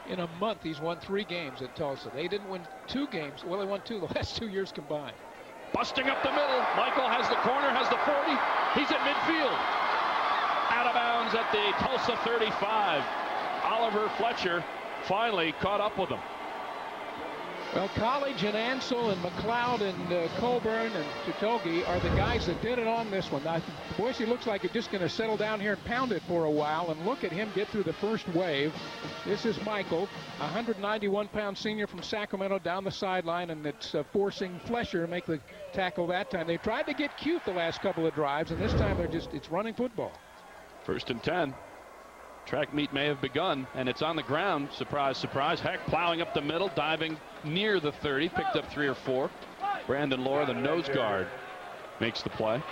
In a month, he's won 3 games at Tulsa. They didn't win 2 games. Well, they won 2 the last 2 years combined. Busting up the middle. Mikell has the corner, has the 40. He's at midfield. Out of bounds at the Tulsa 35. Oliver Fletcher finally caught up with him. Well, College and Ansel and McLeod and Colburn and Tutogi are the guys that did it on this one. Now, Boise looks like it's just going to settle down here and pound it for a while, and look at him get through the first wave. This is Mikell, a 191-pound senior from Sacramento down the sideline, and it's forcing Fletcher to make the tackle that time. They tried to get cute the last couple of drives, and this time it's running football. 1st and 10. Track meet may have begun, and it's on the ground. Surprise, surprise. Heck plowing up the middle, diving near the 30, picked up 3 or 4. Brandon Lohr, the nose guard, makes the play.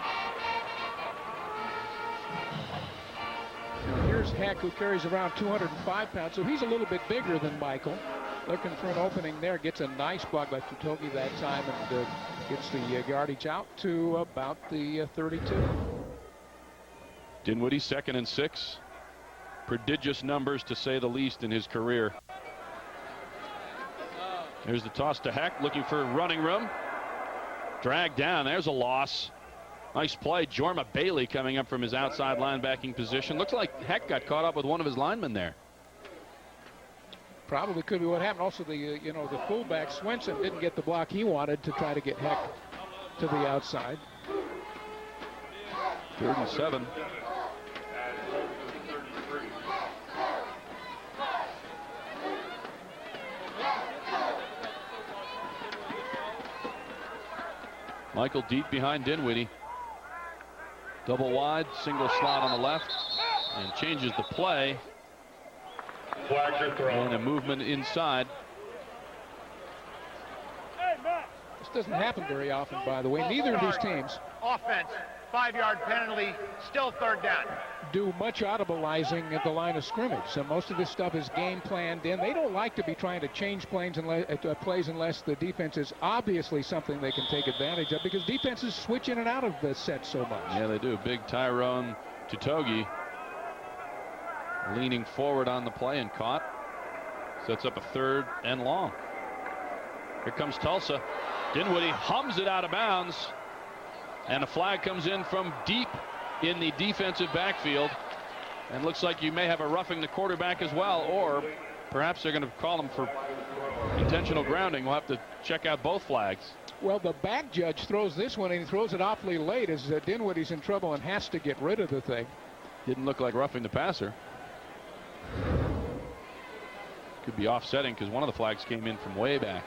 Now here's Here's Heck, who carries around 205 pounds, so he's a little bit bigger than Mikell. Looking for an opening there. Gets a nice block by Tutogi that time and gets the yardage out to about the 32. Dinwiddie, 2nd and 6. Prodigious numbers, to say the least, in his career. There's the toss to Heck, looking for running room. Dragged down. There's a loss. Nice play. Jorma Bailey coming up from his outside linebacking position. Looks like Heck got caught up with one of his linemen there. Probably could be what happened. Also, the the fullback Swenson didn't get the block he wanted to try to get Heck to the outside. 37. Mikell deep behind Dinwiddie. Double wide, single slot on the left, and changes the play. And a movement inside. This doesn't happen very often, by the way. Neither of these teams. Offense, 5-yard penalty, still 3rd down. Do much audibilizing at the line of scrimmage. So most of this stuff is game planned in. They don't like to be trying to change plays unless the defense is obviously something they can take advantage of, because defenses switch in and out of the set so much. Yeah, they do. Big Tyrone Tutogi leaning forward on the play and caught. Sets up a 3rd and long. Here comes Tulsa. Dinwiddie hums it out of bounds. And a flag comes in from deep in the defensive backfield. And looks like you may have a roughing the quarterback as well, or perhaps they're going to call him for intentional grounding. We'll have to check out both flags. Well, the back judge throws this one, and he throws it awfully late as Dinwiddie's in trouble and has to get rid of the thing. Didn't look like roughing the passer. Could be offsetting because one of the flags came in from way back.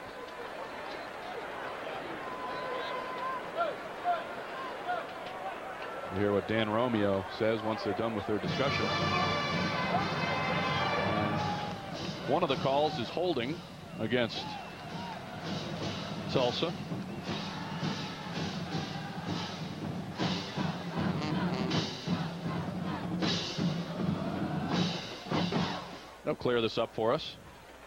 You hear what Dan Romeo says once they're done with their discussion. And one of the calls is holding against Tulsa. They'll clear this up for us.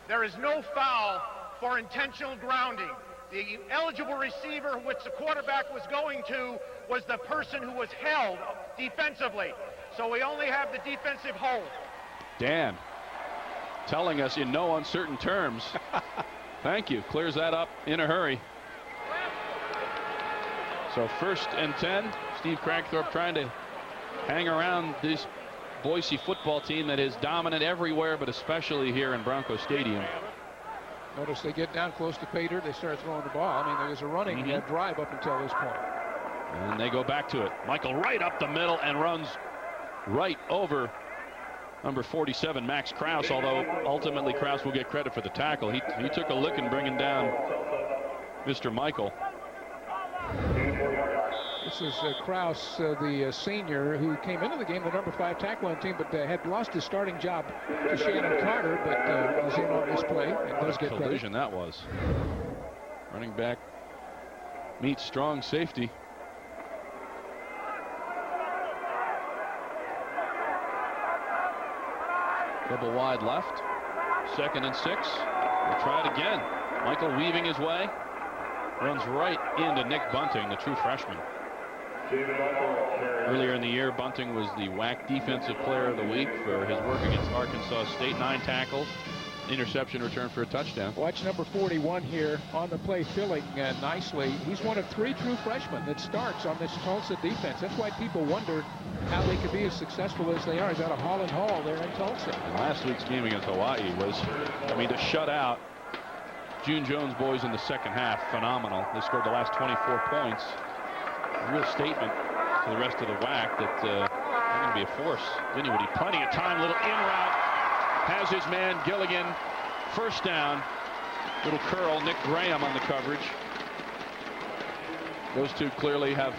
There is no foul for intentional grounding. The eligible receiver which the quarterback was going to was the person who was held defensively. So we only have the defensive hold. Dan telling us in no uncertain terms. Thank you. Clears that up in a hurry. So 1st and 10. Steve Cragthorpe trying to hang around this Boise football team that is dominant everywhere, but especially here in Bronco Stadium. Notice they get down close to Pater, they start throwing the ball. I mean, there was a running drive up until this point. And they go back to it. Mikell right up the middle and runs right over number 47, Max Kraus, although ultimately Kraus will get credit for the tackle. He took a lick in bringing down Mr. Mikell. This is Kraus, the senior, who came into the game, the number 5 tackle on the team, but had lost his starting job to Shannon Carter, but was in on this play and does get credit. Collision that was. Running back meets strong safety. Double wide left. 2nd and 6. We'll try it again. Mikell weaving his way. Runs right into Nick Bunting, the true freshman. Earlier in the year, Bunting was the WAC Defensive Player of the Week for his work against Arkansas State. 9 tackles, interception return for a touchdown. Watch number 41 here on the play, filling nicely. He's one of 3 true freshmen that starts on this Tulsa defense. That's why people wonder how they could be as successful as they are. He's out of Holland Hall there in Tulsa. And last week's game against Hawaii was, to shut out June Jones boys in the second half, phenomenal. They scored the last 24 points. A real statement to the rest of the WAC that they're going to be a force. Dinwiddie, plenty of time, little in route, has his man Gilligan, 1st down. Little curl, Nick Graham on the coverage. Those two clearly have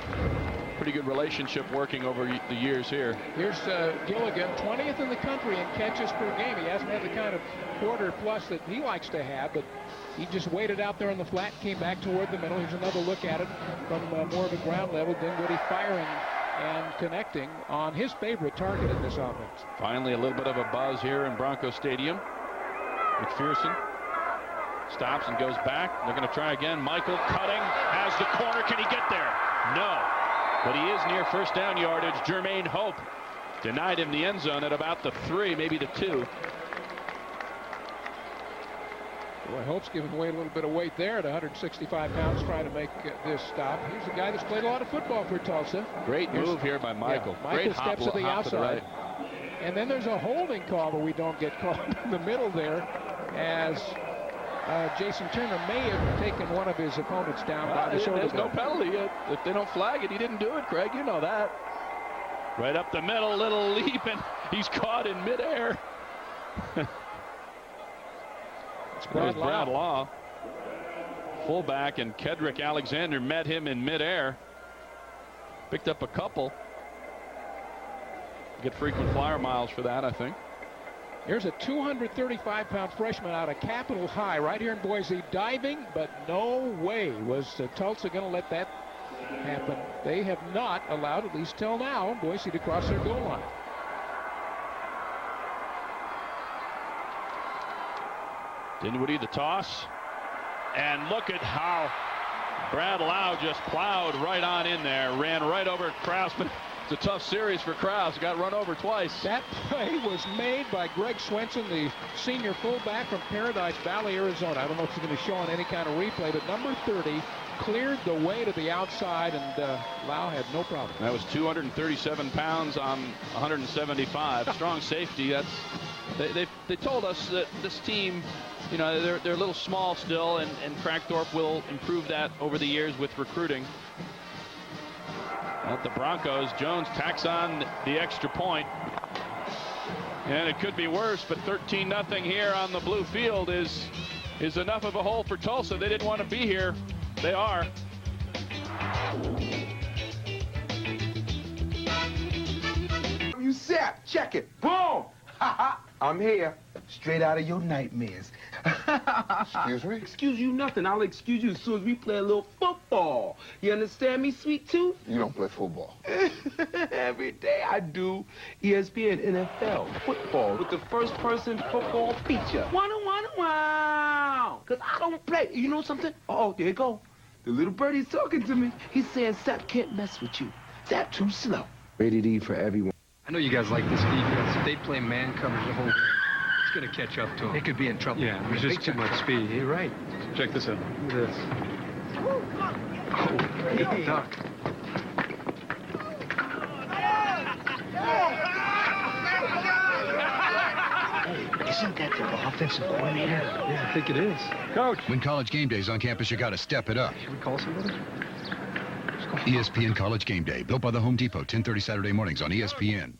pretty good relationship working over the years here. Here's Gilligan, 20th in the country in catches per game. He hasn't had the kind of quarter plus that he likes to have, but he just waited out there in the flat, came back toward the middle. Here's another look at it from more of a ground level. Dinwiddie firing and connecting on his favorite target in this offense. Finally, a little bit of a buzz here in Bronco Stadium. McPherson stops and goes back. They're going to try again. Mikell cutting, has the corner. Can he get there? No. But he is near first down yardage. Jermaine Hope denied him the end zone at about the 3, maybe the 2. Boy, Hope's giving away a little bit of weight there at 165 pounds trying to make this stop. He's a guy that's played a lot of football for Tulsa. Great move here by Mikell. Yeah, Great Mikell steps to the outside. And then there's a holding call that we don't get called in the middle there, as Jason Turner may have taken one of his opponents down by the shoulder. There's no penalty yet. If they don't flag it, he didn't do it, Craig. You know that. Right up the middle, little leap, and he's caught in midair. Brad Law, fullback, and Kedrick Alexander met him in midair. Picked up a couple. Get frequent flyer miles for that, I think. Here's a 235-pound freshman out of Capitol High right here in Boise, diving, but no way was Tulsa going to let that happen. They have not allowed, at least till now, Boise to cross their goal line. Dinwiddie the toss, and look at how Brad Lau just plowed right on in there, ran right over Krause, but it's a tough series for Krause. Got run over twice. That play was made by Greg Swenson, the senior fullback from Paradise Valley, Arizona. I don't know if it's going to show on any kind of replay, but number 30 cleared the way to the outside, and Lau had no problem. That was 237 pounds on 175. Strong safety. That's they told us that this team, you know, they're a little small still, and Crackthorpe will improve that over the years with recruiting. At the Broncos, Jones tacks on the extra point. And it could be worse, but 13-0 here on the blue field is enough of a hole for Tulsa. They didn't want to be here. They are. You set. Check it. Boom. I'm here. Straight out of your nightmares. Excuse me? Excuse you nothing. I'll excuse you as soon as we play a little football. You understand me, sweet tooth? You don't play football. Every day I do. ESPN, NFL, football, with the first-person football feature. Wow. Because I don't play. You know something? Oh, there you go. The little birdie's talking to me. He's saying Sap can't mess with you. Sap too slow. Rated E for everyone. I know you guys like this defense. If they play man coverage the whole game, it's going to catch up to them. They could be in trouble. Yeah, there's just too much speed. You're right. Check this out. Look at this. Oh, great duck. Hey, isn't that the offensive coordinator? Yeah, I think it is. Coach. When College Game Day's on campus, you got to step it up. Should we call somebody? ESPN College Game Day, built by the Home Depot, 10:30 Saturday mornings on ESPN.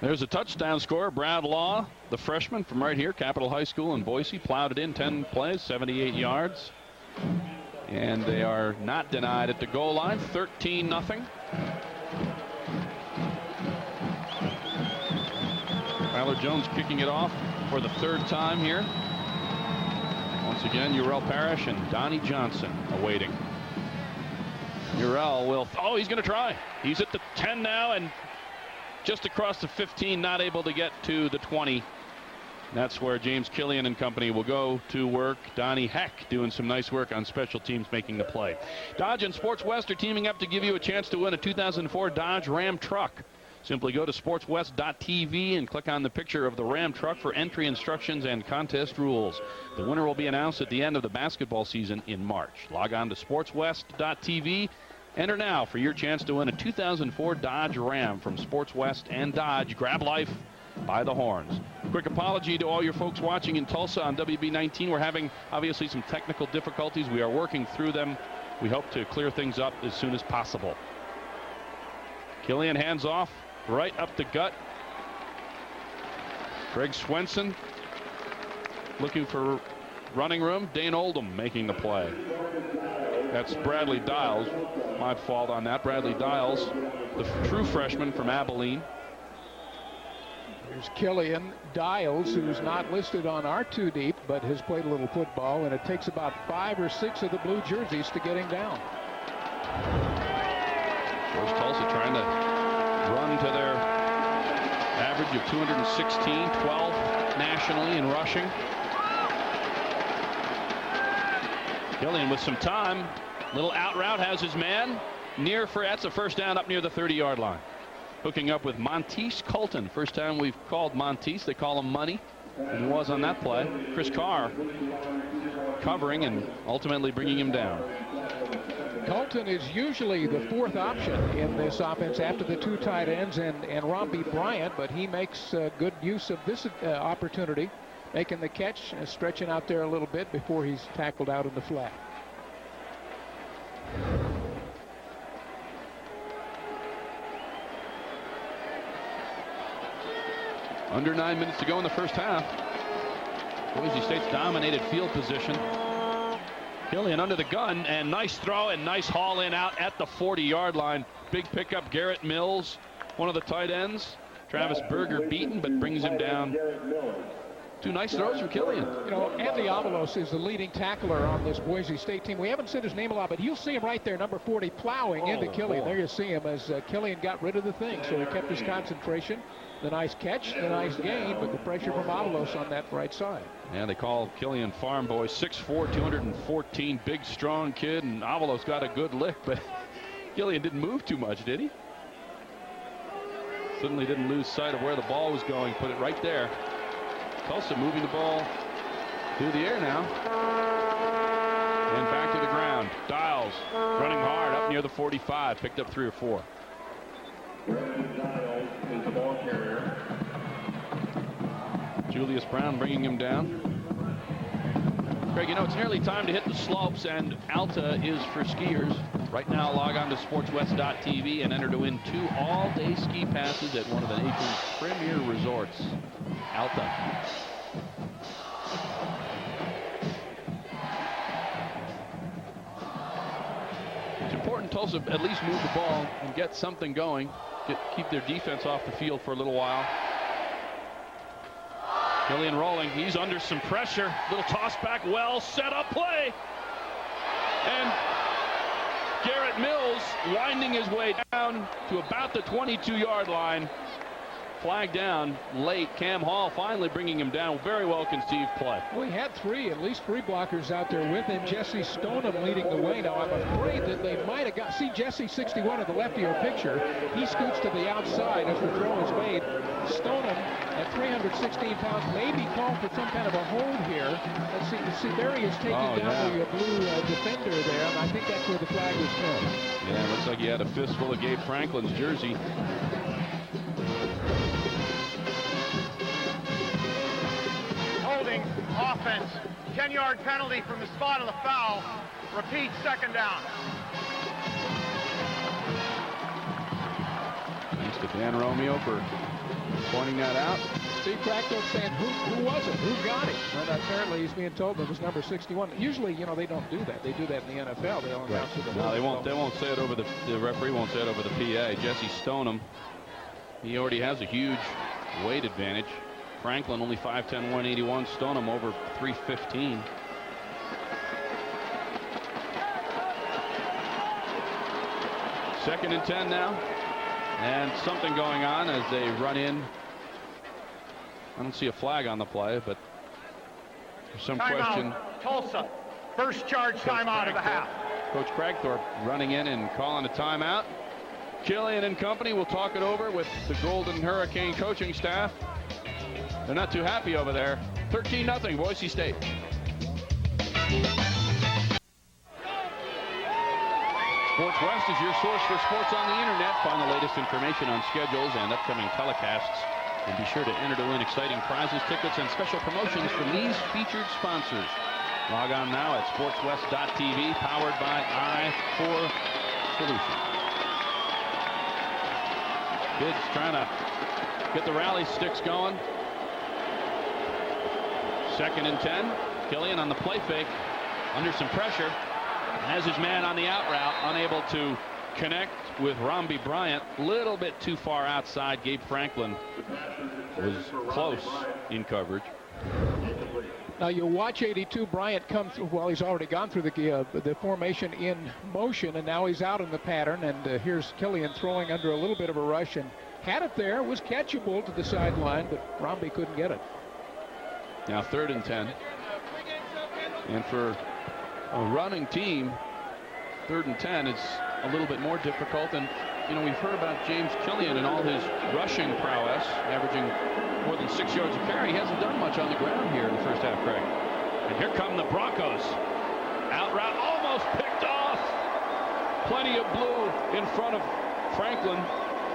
There's a touchdown scorer. Brad Law, the freshman from right here, Capitol High School in Boise, plowed it in 10 plays, 78 yards. And they are not denied at the goal line, 13-0. Tyler Jones kicking it off for the 3rd time here. Once again, Urel Parrish and Donnie Johnson awaiting. Urel will, oh, he's going to try. He's at the 10 now and just across the 15, not able to get to the 20. That's where James Killian and company will go to work. Donnie Heck doing some nice work on special teams, making the play. Dodge and Sports West are teaming up to give you a chance to win a 2004 Dodge Ram truck. Simply go to sportswest.tv and click on the picture of the Ram truck for entry instructions and contest rules. The winner will be announced at the end of the basketball season in March. Log on to sportswest.tv. Enter now for your chance to win a 2004 Dodge Ram from Sports West and Dodge. Grab life by the horns. Quick apology to all your folks watching in Tulsa on WB19. We're having obviously some technical difficulties. We are working through them. We hope to clear things up as soon as possible. Killian hands off right up the gut. Greg Swenson looking for running room. Dane Oldham making the play. That's Bradley Dials. My fault on that. Bradley Dials, the true freshman from Abilene. There's Killian Dials, who's not listed on our 2 deep, but has played a little football, and it takes about 5 or 6 of the blue jerseys to get him down. Of course, Tulsa trying to run to their average of 216, 12th nationally in rushing. Killian with some time. Little out route, has his man near for, that's a first down up near the 30-yard line. Hooking up with Monteese Colton. First time we've called Monteese. They call him Money. And he was on that play. Chris Carr covering and ultimately bringing him down. Colton is usually the fourth option in this offense after the two tight ends and Romby Bryant, but he makes good use of this opportunity, making the catch, stretching out there a little bit before he's tackled out in the flat. Under 9 minutes to go in the first half. Boise State's dominated field position. Killian under the gun, and nice throw and nice haul in out at the 40-yard line. Big pickup, Garrett Mills, one of the tight ends. Travis Berger beaten, but brings him down. Two nice throws from Killian. You know, Andy Avalos is the leading tackler on this Boise State team. We haven't said his name a lot, but you'll see him right there, number 40, plowing into Killian. There you see him as Killian got rid of the thing, so he kept his concentration. The nice catch, the nice gain, but the pressure from Avalos on that right side. Yeah, they call Killian Farm Boy, 6'4", 214, big, strong kid, and Avalos got a good lick, but Killian didn't move too much, did he? Certainly didn't lose sight of where the ball was going, put it right there. Tulsa moving the ball through the air now. And back to the ground. Dials running hard up near the 45, picked up 3 or 4. Julius Brown bringing him down. Craig, you know, it's nearly time to hit the slopes, and Alta is for skiers. Right now, log on to sportswest.tv and enter to win 2 all-day ski passes at one of the nation's premier resorts. Alta. It's important Tulsa at least move the ball and get something going. Keep their defense off the field for a little while. Killian rolling. He's under some pressure. Little toss back. Well set up play. And Garrett Mills winding his way down to about the 22-yard line. Flag down late. Cam Hall finally bringing him down. Very well conceived play. We had at least three blockers out there with him. Jesse Stoneham leading the way. Now I'm afraid that they might have got, see Jesse 61 at the left of your picture. He scoots to the outside as the throw is made. Stoneham at 316 pounds may be called for some kind of a hold here. Let's see there he is taking down the blue defender there, and I think that's where the flag was thrown. Yeah, looks like he had a fistful of Gabe Franklin's jersey. Holding, offense, 10-yard penalty from the spot of the foul. Repeat, second down. Thanks to Dan Romeo for pointing that out. Steve Crackthorpe saying, who was it? Who got it? And apparently he's being told it was number 61. Usually, you know, they don't do that. They do that in the NFL. They'll announce it. No, they won't. They won't say it over the referee won't say it over the PA. Jesse Stoneham, he already has a huge weight advantage. Franklin only 5'10", 181. Stoneham over 315. Second and 10 now, and something going on as they run in. I don't see a flag on the play, but there's some question. Tulsa, first charge timeout of the half. Coach Cragthorpe running in and calling a timeout. Killian and company will talk it over with the Golden Hurricane coaching staff. They're not too happy over there. 13-0 Boise State. Sports West is your source for sports on the internet. Find the latest information on schedules and upcoming telecasts. And be sure to enter to win exciting prizes, tickets, and special promotions from these featured sponsors. Log on now at sportswest.tv, powered by I4 Solutions. Kids trying to get the rally sticks going. Second and 10. Killian on the play fake, under some pressure. Has his man on the out route, unable to connect with Romby Bryant. A little bit too far outside. Gabe Franklin was close in coverage. Now you watch 82 Bryant come through. Well, he's already gone through the formation in motion, and now he's out in the pattern. And here's Killian throwing under a little bit of a rush, and had it there, was catchable to the sideline, but Romby couldn't get it. Now 3rd and 10. And for a running team, 3rd and 10 is a little bit more difficult. And you know, we've heard about James Killian and all his rushing prowess, averaging more than 6 yards a carry. He hasn't done much on the ground here in the first half, Craig. And here come the Broncos. Out route, almost picked off. Plenty of blue in front of Franklin.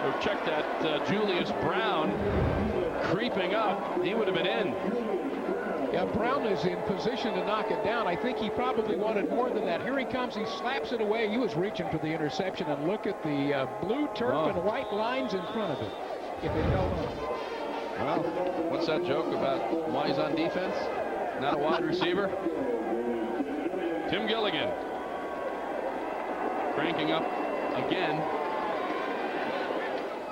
Or check that, Julius Brown creeping up. He would have been in. Yeah, Brown is in position to knock it down. I think he probably wanted more than that. Here he comes. He slaps it away. He was reaching for the interception. And look at the blue turf and white lines in front of it. If it held on. Well, what's that joke about why he's on defense? Not a wide receiver? Tim Gilligan. Cranking up again.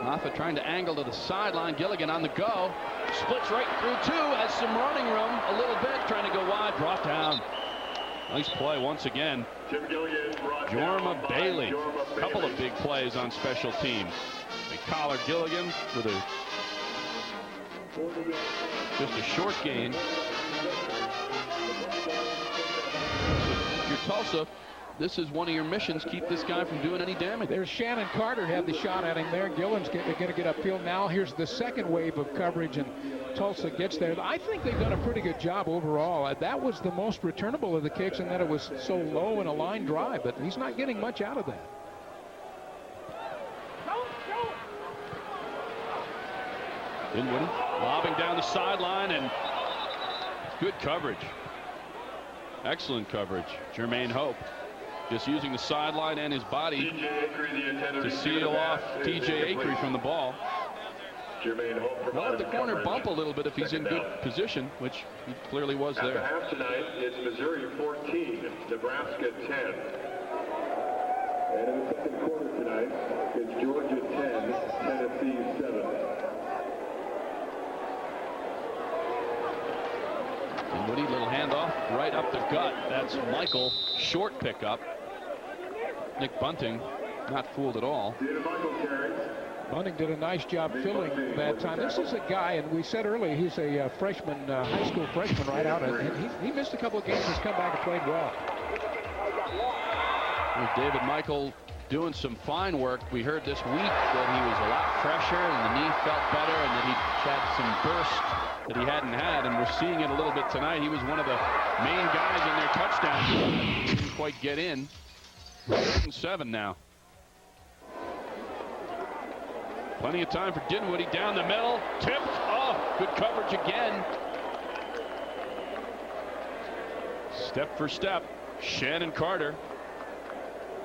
Moffitt trying to angle to the sideline. Gilligan on the go. Splits right through 2. Has some running room a little bit. Trying to go wide. Brought down. Nice play once again. Jorma Bailey. A couple of big plays on special teams. They collar Gilligan with just a short gain. If you're Tulsa, this is one of your missions. Keep this guy from doing any damage. There's Shannon Carter had the shot at him there. Gillen's going to get upfield now. Here's the second wave of coverage, and Tulsa gets there. I think they've done a pretty good job overall. That was the most returnable of the kicks, and that it was so low in a line drive, but he's not getting much out of that. Dinwiddie lobbing down the sideline, and good coverage. Excellent coverage. Jermaine Hope just using the sideline and his body to seal off T.J. Acree from the ball. They'll let the corner bump a little bit if he's in good position, which he clearly was there. At the half tonight, it's Missouri 14, Nebraska 10. And in the second quarter tonight, it's Georgia 10, Tennessee 7. Dinwiddie, little handoff right up the gut. That's Mikell. Short pickup. Nick Bunting not fooled at all. Bunting did a nice job filling that time. This is a guy, and we said earlier, he's a freshman, high school freshman right out. And he missed a couple of games. He's come back and played well. There's David Mikell doing some fine work. We heard this week that he was a lot fresher and the knee felt better and that he had some burst that he hadn't had, and we're seeing it a little bit tonight. He was one of the main guys in their touchdown. Didn't quite get in. 7 now. Plenty of time for Dinwiddie down the middle. Tipped. Oh, good coverage again. Step for step. Shannon Carter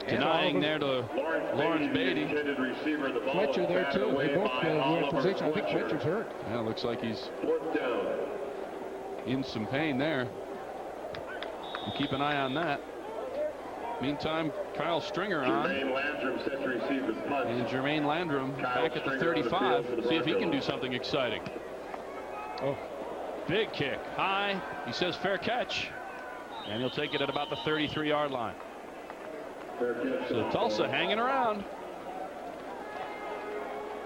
denying there to Lawrence Beatty. Fletcher there too. They both were in position. I think Fletcher's hurt. Yeah, looks like he's in some pain there. We'll keep an eye on that. Meantime, Kyle Stringer on. And Jermaine Landrum back at the 35. See if he can do something exciting. Oh, big kick. High. He says fair catch. And he'll take it at about the 33-yard line. So Tulsa hanging around.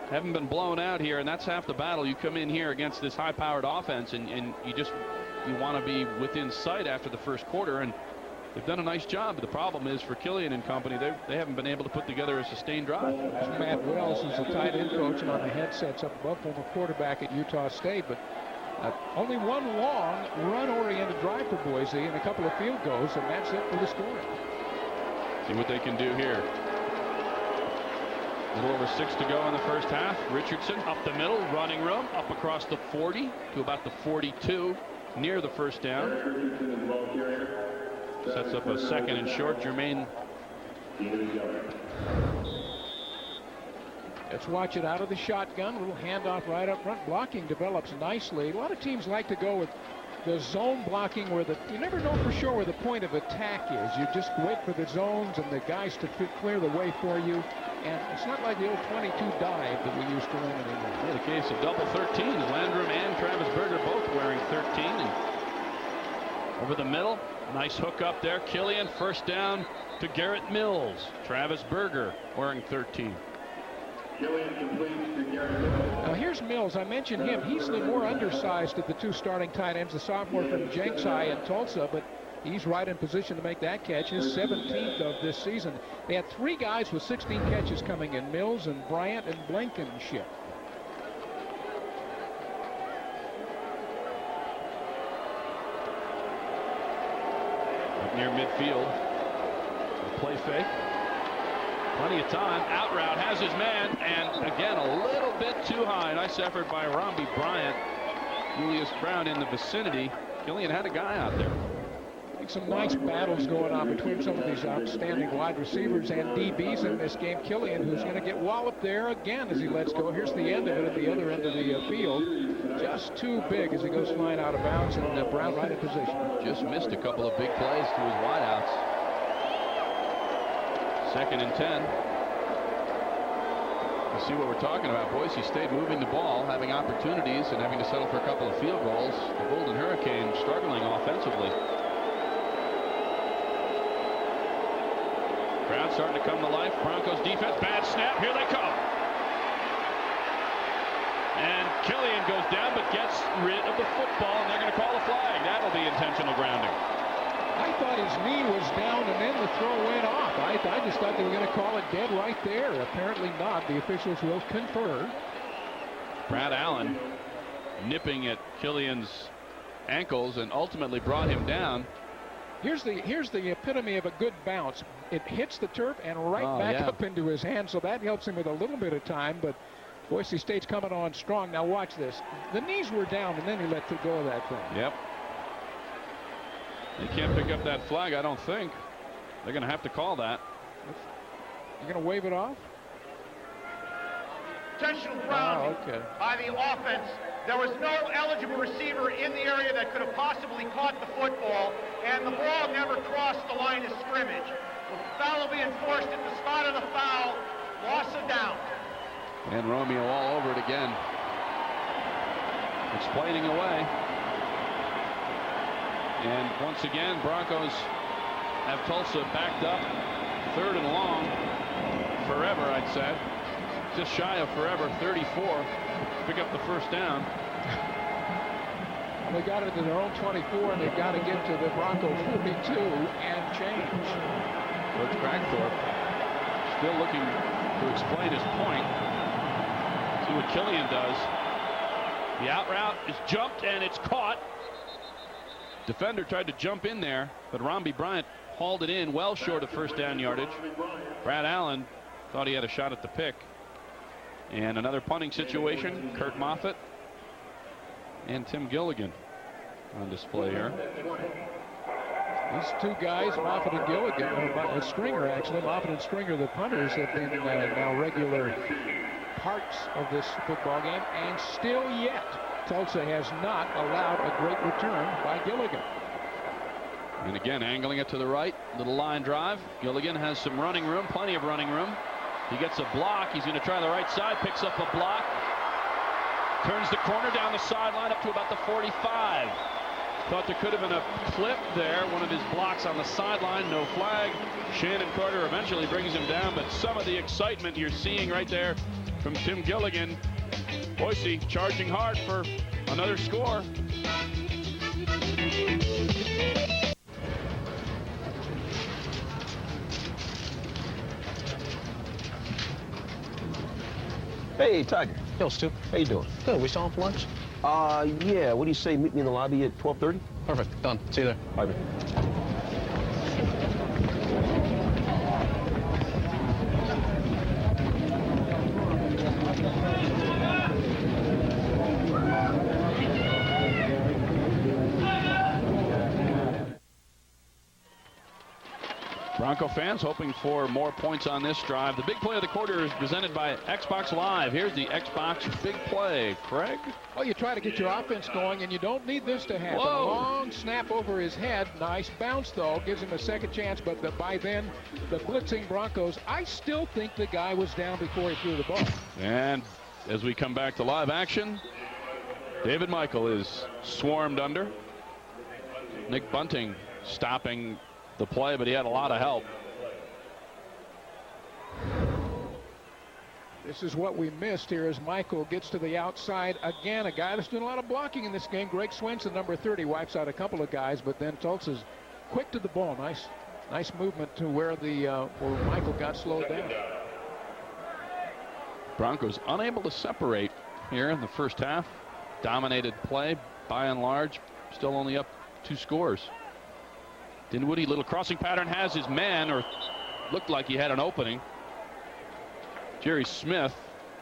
Haven't been blown out here, and that's half the battle. You come in here against this high-powered offense, and you want to be within sight after the first quarter, and they've done a nice job. But the problem is for Killian and company, they haven't been able to put together a sustained drive. Matt Wells is the tight end coach, and on the headsets up above, former quarterback at Utah State, but only one long run-oriented drive for Boise and a couple of field goals, and that's it for the scoring. See what they can do here. A little over 6 to go in the first half. Richardson up the middle, running room, up across the 40 to about the 42, near the first down. Sets up a second and short. Jermaine. Let's watch it out of the shotgun. A little handoff right up front. Blocking develops nicely. A lot of teams like to go with the zone blocking where you never know for sure where the point of attack is. You just wait for the zones and the guys to clear the way for you. And it's not like the old 22 dive that we used to run anymore. In the case of double 13, Landrum and Travis Berger both wearing 13. And Over the middle. Nice hook up there. Killian, first down to Garrett Mills. Travis Berger wearing 13. Now here's Mills. I mentioned him. He's the more undersized of the two starting tight ends, the sophomore from Jenksai in Tulsa, but he's right in position to make that catch, his 17th of this season. They had 3 guys with 16 catches coming in, Mills and Bryant and Blankenship. Up near midfield. Play fake. Plenty of time. Out route, has his man, and again a little bit too high. Nice effort by Romby Bryant. Julius Brown in the vicinity. Killian had a guy out there. Some nice battles going on between some of these outstanding wide receivers and DBs in this game. Killian, who's going to get walloped there again as he lets go. Here's the end of it at the other end of the field. Just too big as he goes flying out of bounds, and Brown right in position. Just missed a couple of big plays to his wideouts. 2nd and 10. You see what we're talking about. Boise State moving the ball, having opportunities, and having to settle for a couple of field goals. The Golden Hurricanes struggling offensively. Crowd starting to come to life. Broncos defense, bad snap. Here they come. And Killian goes down but gets rid of the football, and they're going to call a flag. That'll be intentional grounding. I thought his knee was down and then the throw went off. I just thought they were going to call it dead right there. Apparently not. The officials will confer. Brad Allen nipping at Killian's ankles and ultimately brought him down. Here's the epitome of a good bounce. It hits the turf and back up into his hand, so that helps him with a little bit of time, but Boise State's coming on strong. Now watch this. The knees were down, and then he let go of that thing. Yep. They can't pick up that flag, I don't think. They're going to have to call that. You're going to wave it off? Intentional grounding by the offense. There was no eligible receiver in the area that could have possibly caught the football, and the ball never crossed the line of scrimmage. The foul will be enforced at the spot of the foul. Loss of down. And Romeo all over it again. Explaining away. And once again, Broncos have Tulsa backed up. 3rd and long. Forever, I'd say. Just shy of forever. 34. Pick up the first down. They got it to their own 24, and they've got to get to the Bronco 42 and change. Coach Cragthorpe still looking to explain his point. See what Killian does. The out route is jumped, and it's caught. Defender tried to jump in there, but Romby Bryant hauled it in well short of first down yardage. Brad Allen thought he had a shot at the pick. And another punting situation. Kurt Moffitt and Tim Gilligan on display here. These two guys, Moffitt and Gilligan, or Stringer actually, Moffitt and Stringer, the punters, have been now regular parts of this football game, and still yet Tulsa has not allowed a great return by Gilligan. And again, angling it to the right, little line drive. Gilligan has some running room, plenty of running room. He gets a block. He's going to try the right side, picks up a block, turns the corner down the sideline up to about the 45. Thought there could have been a clip there. One of his blocks on the sideline, no flag. Shannon Carter eventually brings him down, but some of the excitement you're seeing right there from Tim Gilligan. Boise charging hard for another score. Hey, Tiger. Yo, Stu. How you doing? Good. We still on for lunch? Yeah. What do you say? Meet me in the lobby at 12:30? Perfect. Done. See you there. Bye, man. Bronco fans hoping for more points on this drive. The big play of the quarter is presented by Xbox Live. Here's the Xbox big play. Craig? Well, you try to get your offense going, and you don't need this to happen. Whoa. Long snap over his head. Nice bounce, though. Gives him a second chance, but by then, the blitzing Broncos, I still think the guy was down before he threw the ball. And as we come back to live action, David Mikell is swarmed under. Nick Bunting stopping the play, but he had a lot of help. This is what we missed here as Mikell gets to the outside again. A guy that's doing a lot of blocking in this game. Greg Swenson, number 30, wipes out a couple of guys, but then Tulsa's quick to the ball. Nice movement to where Mikell got slowed down. Broncos unable to separate here in the first half. Dominated play by and large. Still only up 2 scores. Dinwiddie, little crossing pattern, has his man, or looked like he had an opening. Jerry Smith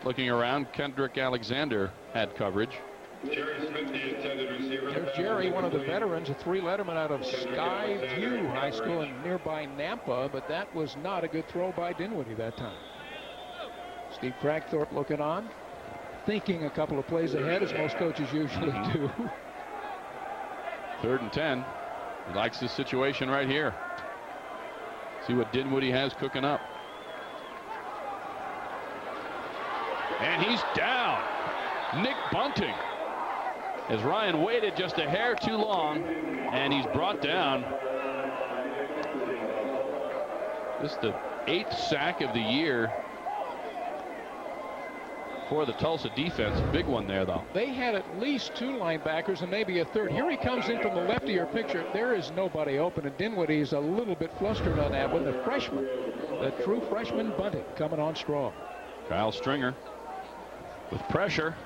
looking around. Kendrick Alexander had coverage. Jerry Smith, the intended receiver. There's Jerry, one of the veterans, a 3 letterman out of Skyview High School in nearby Nampa, but that was not a good throw by Dinwiddie that time. Steve Cragthorpe looking on, thinking a couple of plays ahead, as most coaches usually do. 3rd and 10. He likes this situation right here. See what Dinwiddie has cooking up. And he's down. Nick Bunting. As Ryan waited just a hair too long, and he's brought down. This is the 8th sack of the year for the Tulsa defense. Big one there, though. They had at least 2 linebackers and maybe a 3rd. Here he comes in from the left of your picture. There is nobody open, and Dinwiddie's a little bit flustered on that one. The freshman, the true freshman Bunting, coming on strong. Kyle Stringer with pressure.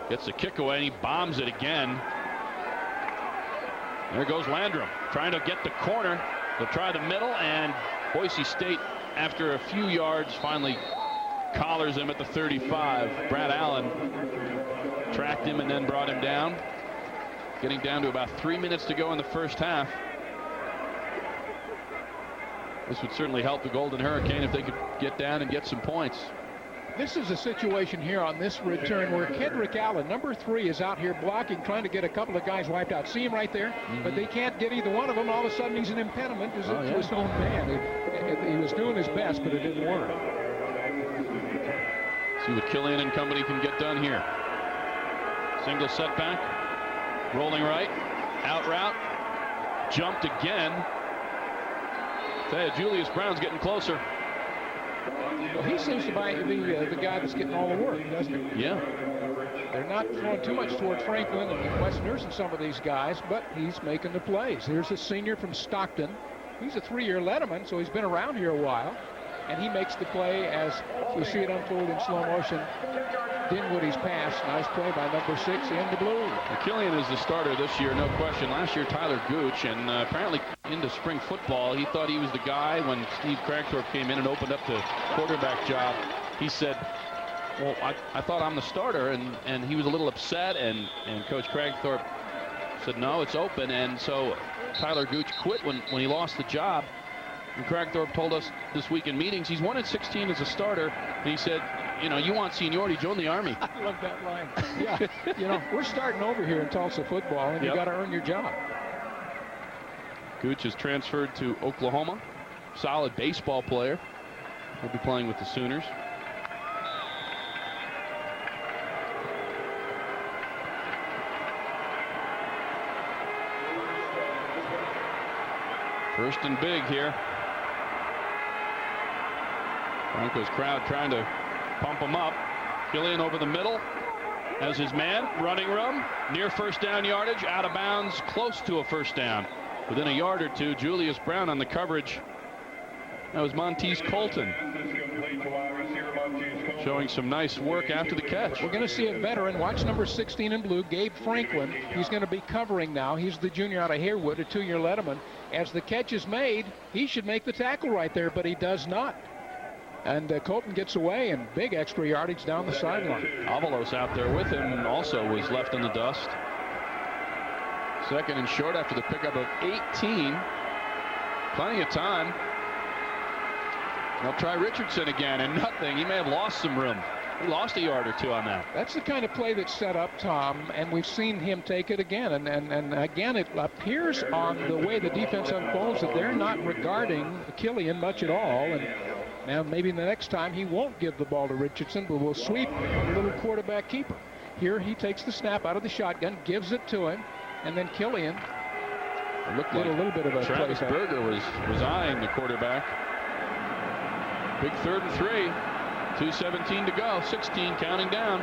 Gets the kick away, and he bombs it again. There goes Landrum trying to get the corner. They'll try the middle, and Boise State, after a few yards, finally collars him at the 35. Brad Allen tracked him and then brought him down. Getting down to about 3 minutes to go in the first half. This would certainly help the Golden Hurricane if they could get down and get some points. This is a situation here on this return where Kendrick Allen, number 3, is out here blocking, trying to get a couple of guys wiped out. See him right there? But they can't get either one of them. All of a sudden, he's an impediment to his own man. He was doing his best, but it didn't work. See what Killian and company can get done here. Single setback. Rolling right. Out route. Jumped again. Tell you, Julius Brown's getting closer. Well, he seems to be the guy that's getting all the work, doesn't he? Yeah. They're not throwing too much toward Franklin and Westerners and some of these guys, but he's making the plays. Here's a senior from Stockton. He's a 3-year letterman, so he's been around here a while. And he makes the play as we see it unfold in slow motion. Dinwiddie's pass. Nice play by number 6 in the blue. Killian is the starter this year, no question. Last year, Tyler Gooch, and apparently into spring football, he thought he was the guy when Steve Cragthorpe came in and opened up the quarterback job. He said, well, I thought I'm the starter, and he was a little upset, and Coach Cragthorpe said, no, it's open. And so Tyler Gooch quit when he lost the job. And Cragthorpe told us this week in meetings he's 1-16 as a starter, and he said, you know, you want seniority, join the Army. I love that line. Yeah, you know, we're starting over here in Tulsa football, and you got to earn your job. Gooch is transferred to Oklahoma. Solid baseball player. He'll be playing with the Sooners. First and big here. Broncos crowd trying to pump him up. Killian over the middle has his man. Running room. Near first down yardage. Out of bounds. Close to a first down. Within a yard or two. Julius Brown on the coverage. That was Montez Colton. Showing some nice work after the catch. We're going to see a veteran. Watch number 16 in blue, Gabe Franklin. He's going to be covering now. He's the junior out of Harewood, a 2-year letterman. As the catch is made, he should make the tackle right there, but he does not. And Colton gets away, and big extra yardage down the sideline. Avalos out there with him and also was left in the dust. Second and short after the pickup of 18. Plenty of time. They'll try Richardson again, and nothing. He may have lost some room. He lost a yard or two on that. That's the kind of play that's set up, Tom, and we've seen him take it again. And again, it appears on the way the defense unfolds that they're not regarding Killian much at all. And now maybe the next time he won't give the ball to Richardson, but will sweep a little quarterback keeper. Here he takes the snap out of the shotgun, gives it to him, and then Killian It looked like a little bit of a Travis Berger was eyeing the quarterback. Big 3rd and 3. 2:17 to go. 16 counting down.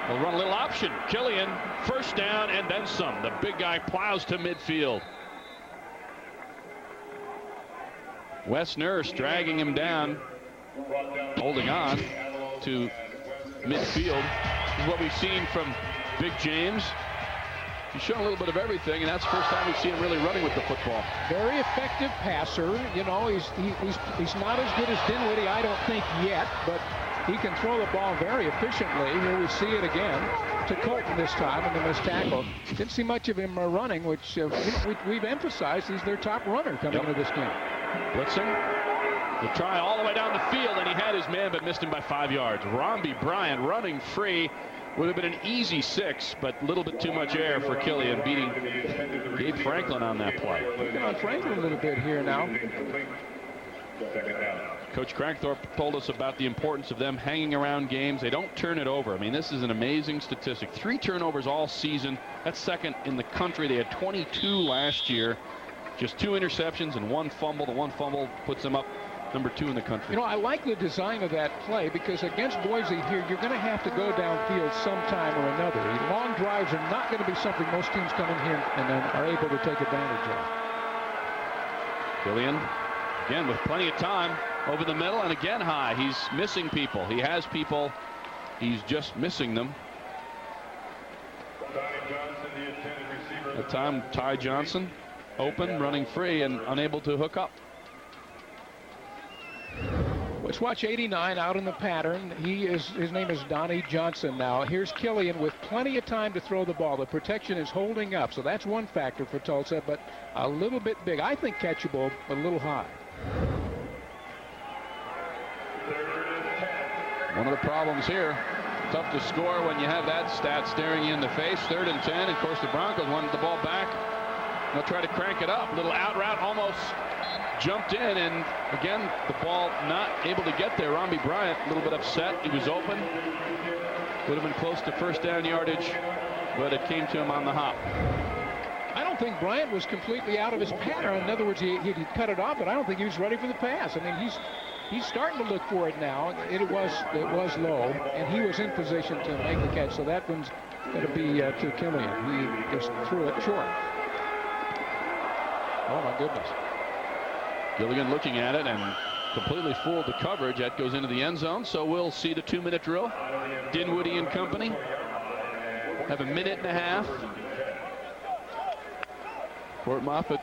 They'll run a little option. Killian, first down and then some. The big guy plows to midfield. Wes Nurse dragging him down, holding on to midfield. This is what we've seen from Big James. He's shown a little bit of everything, and that's the first time we've seen him really running with the football. Very effective passer. You know, he's not as good as Dinwiddie, I don't think, yet, but he can throw the ball very efficiently. Here we see it again to Colton this time in the missed tackle. Didn't see much of him running, which we've emphasized he's their top runner coming into this game. Blitzing. The try all the way down the field, and he had his man but missed him by 5 yards. Romby Bryant running free. Would have been an easy 6, but a little bit too much air for Killian, beating Gabe Franklin on that play. Looking on Franklin a little bit here now. Coach Crankthorpe told us about the importance of them hanging around games. They don't turn it over. I mean, this is an amazing statistic. 3 turnovers all season. That's second in the country. They had 22 last year. Just 2 interceptions and 1 fumble. The 1 fumble puts them up number 2 in the country. You know, I like the design of that play because against Boise here, you're going to have to go downfield sometime or another. Long drives are not going to be something most teams come in here and then are able to take advantage of. Killian, again, with plenty of time over the middle and again high. He's missing people. He has people. He's just missing them. That time, Ty Johnson open, running free, and unable to hook up. Let's watch 89 out in the pattern. His name is Donnie Johnson now. Here's Killian with plenty of time to throw the ball. The protection is holding up, so that's one factor for Tulsa, but a little bit big. I think catchable, but a little high. One of the problems here, tough to score when you have that stat staring you in the face. 3rd and 10. Of course, the Broncos wanted the ball back. They'll try to crank it up. Little out route, almost jumped in, and again, the ball not able to get there. Romby Bryant a little bit upset. He was open. Would have been close to first down yardage, but it came to him on the hop. I don't think Bryant was completely out of his pattern. In other words, he cut it off, but I don't think he was ready for the pass. I mean, he's starting to look for it now. It was low, and he was in position to make the catch, so that one's going to be to Killian. He just threw it short. Oh, my goodness. Gilligan looking at it and completely fooled the coverage. That goes into the end zone, so we'll see the 2-minute drill. Dinwiddie and company have a minute and a half. Court Moffitt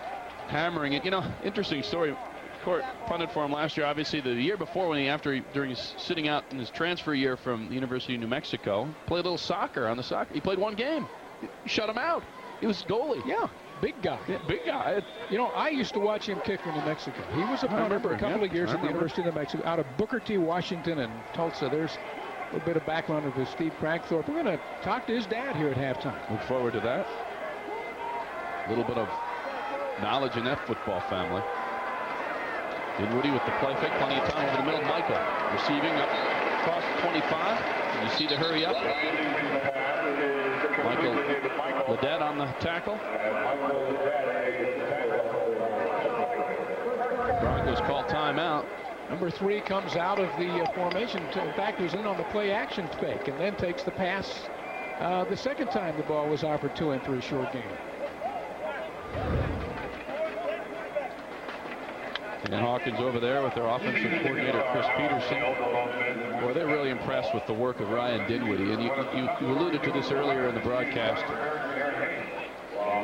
hammering it. You know, interesting story. Court punted for him last year. Obviously, the year before, during his sitting out in his transfer year from the University of New Mexico, played a little soccer on the soccer. He played 1 game. He shut him out. He was goalie. Yeah. Big guy. Yeah, big guy. You know, I used to watch him kick for New Mexico. He was a punter for a couple of years at the University of New Mexico, out of Booker T. Washington and Tulsa. There's a little bit of background of Steve Crankthorpe. We're going to talk to his dad here at halftime. Look forward to that. A little bit of knowledge in that football family. Dinwiddie with the play fake, plenty of time over the middle. Mikell receiving up across 25. And you see the hurry up. Mikell Ledet on the tackle. Broncos call timeout. Number 3 comes out of the formation. In fact, was in on the play action fake and then takes the pass the second time the ball was offered to him for a short game. And Hawkins over there with their offensive coordinator, Chris Peterson. Boy, they're really impressed with the work of Ryan Dinwiddie. And you alluded to this earlier in the broadcast.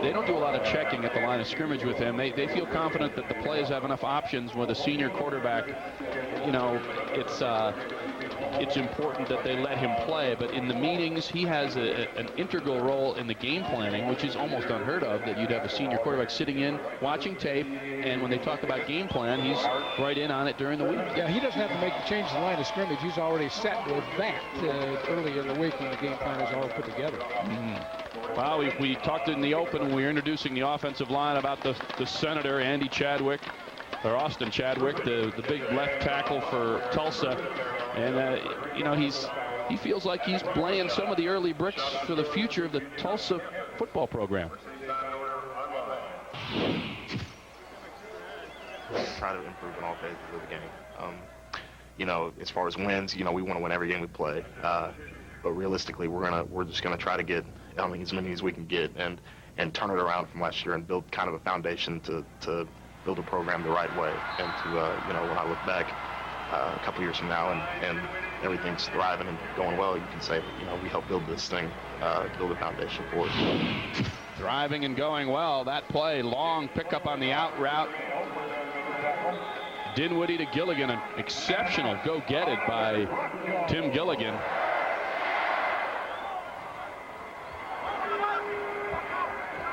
They don't do a lot of checking at the line of scrimmage with him. They feel confident that the players have enough options with a senior quarterback. You know, it's important that they let him play, but in the meetings, he has an integral role in the game planning, which is almost unheard of, that you'd have a senior quarterback sitting in, watching tape, and when they talk about game plan, he's right in on it during the week. Yeah, he doesn't have to make the change in the line of scrimmage. He's already set with that early in the week when the game plan is all put together. Well, we talked in the open when we were introducing the offensive line about the Senator, Andy Chadwick, or Austin Chadwick, the big left tackle for Tulsa. And, you know, he feels like he's laying some of the early bricks for the future of the Tulsa football program. try to improve in all phases of the game. You know, as far as wins, you know, we want to win every game we play. But realistically, we're just gonna try to get, I mean, as many as we can get, and turn it around from last year and build kind of a foundation to build a program the right way. And to you know, when I look back a couple years from now and everything's thriving and going well, you can say, you know, we helped build this thing, build a foundation for it. Thriving and going well. That play, long pickup on the out route. Dinwiddie to Gilligan, an exceptional go-get-it by Tim Gilligan.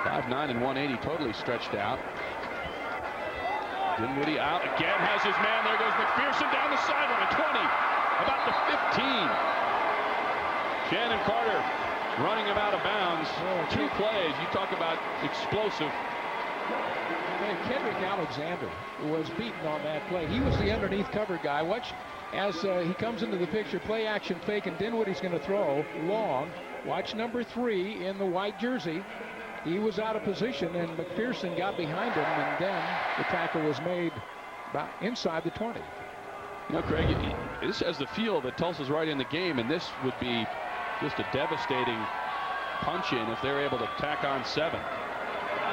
.59 and 180, totally stretched out. Dinwiddie out again, has his man. There goes McPherson down the sideline. 20, about the 15. Shannon Carter running him out of bounds. 2 plays. You talk about explosive. Kendrick Alexander was beaten on that play. He was the underneath cover guy. Watch as he comes into the picture. Play action fake, and Dinwiddie's going to throw long. Watch number 3 in the white jersey. He was out of position, and McPherson got behind him, and then the tackle was made about inside the 20. You know, Craig, this has the feel that Tulsa's right in the game, and this would be just a devastating punch-in if they're able to tack on 7.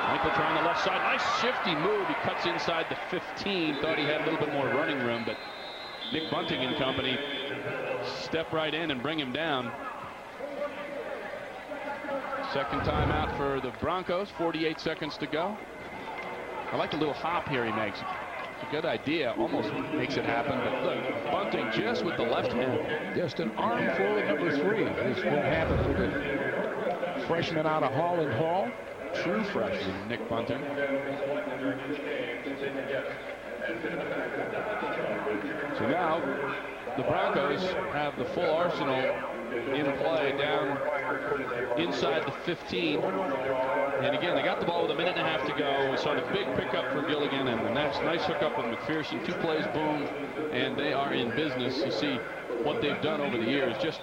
Michael trying the left side. Nice shifty move. He cuts inside the 15. Thought he had a little bit more running room, but Nick Bunting and company step right in and bring him down. Second timeout for the Broncos. 48 seconds to go. I like the little hop here he makes. It's a good idea. Almost makes it happen. But look, Bunting just with the left hand. Just an armful of number 3 is what happened for the freshman out of Holland Hall. True freshman, Nick Bunting. So now the Broncos have the full arsenal in play down inside the 15. And again, they got the ball with a minute and a half to go. We saw the big pickup for Gilligan and the next nice hookup with McPherson. 2 plays, boom, and they are in business. You see what they've done over the years. Just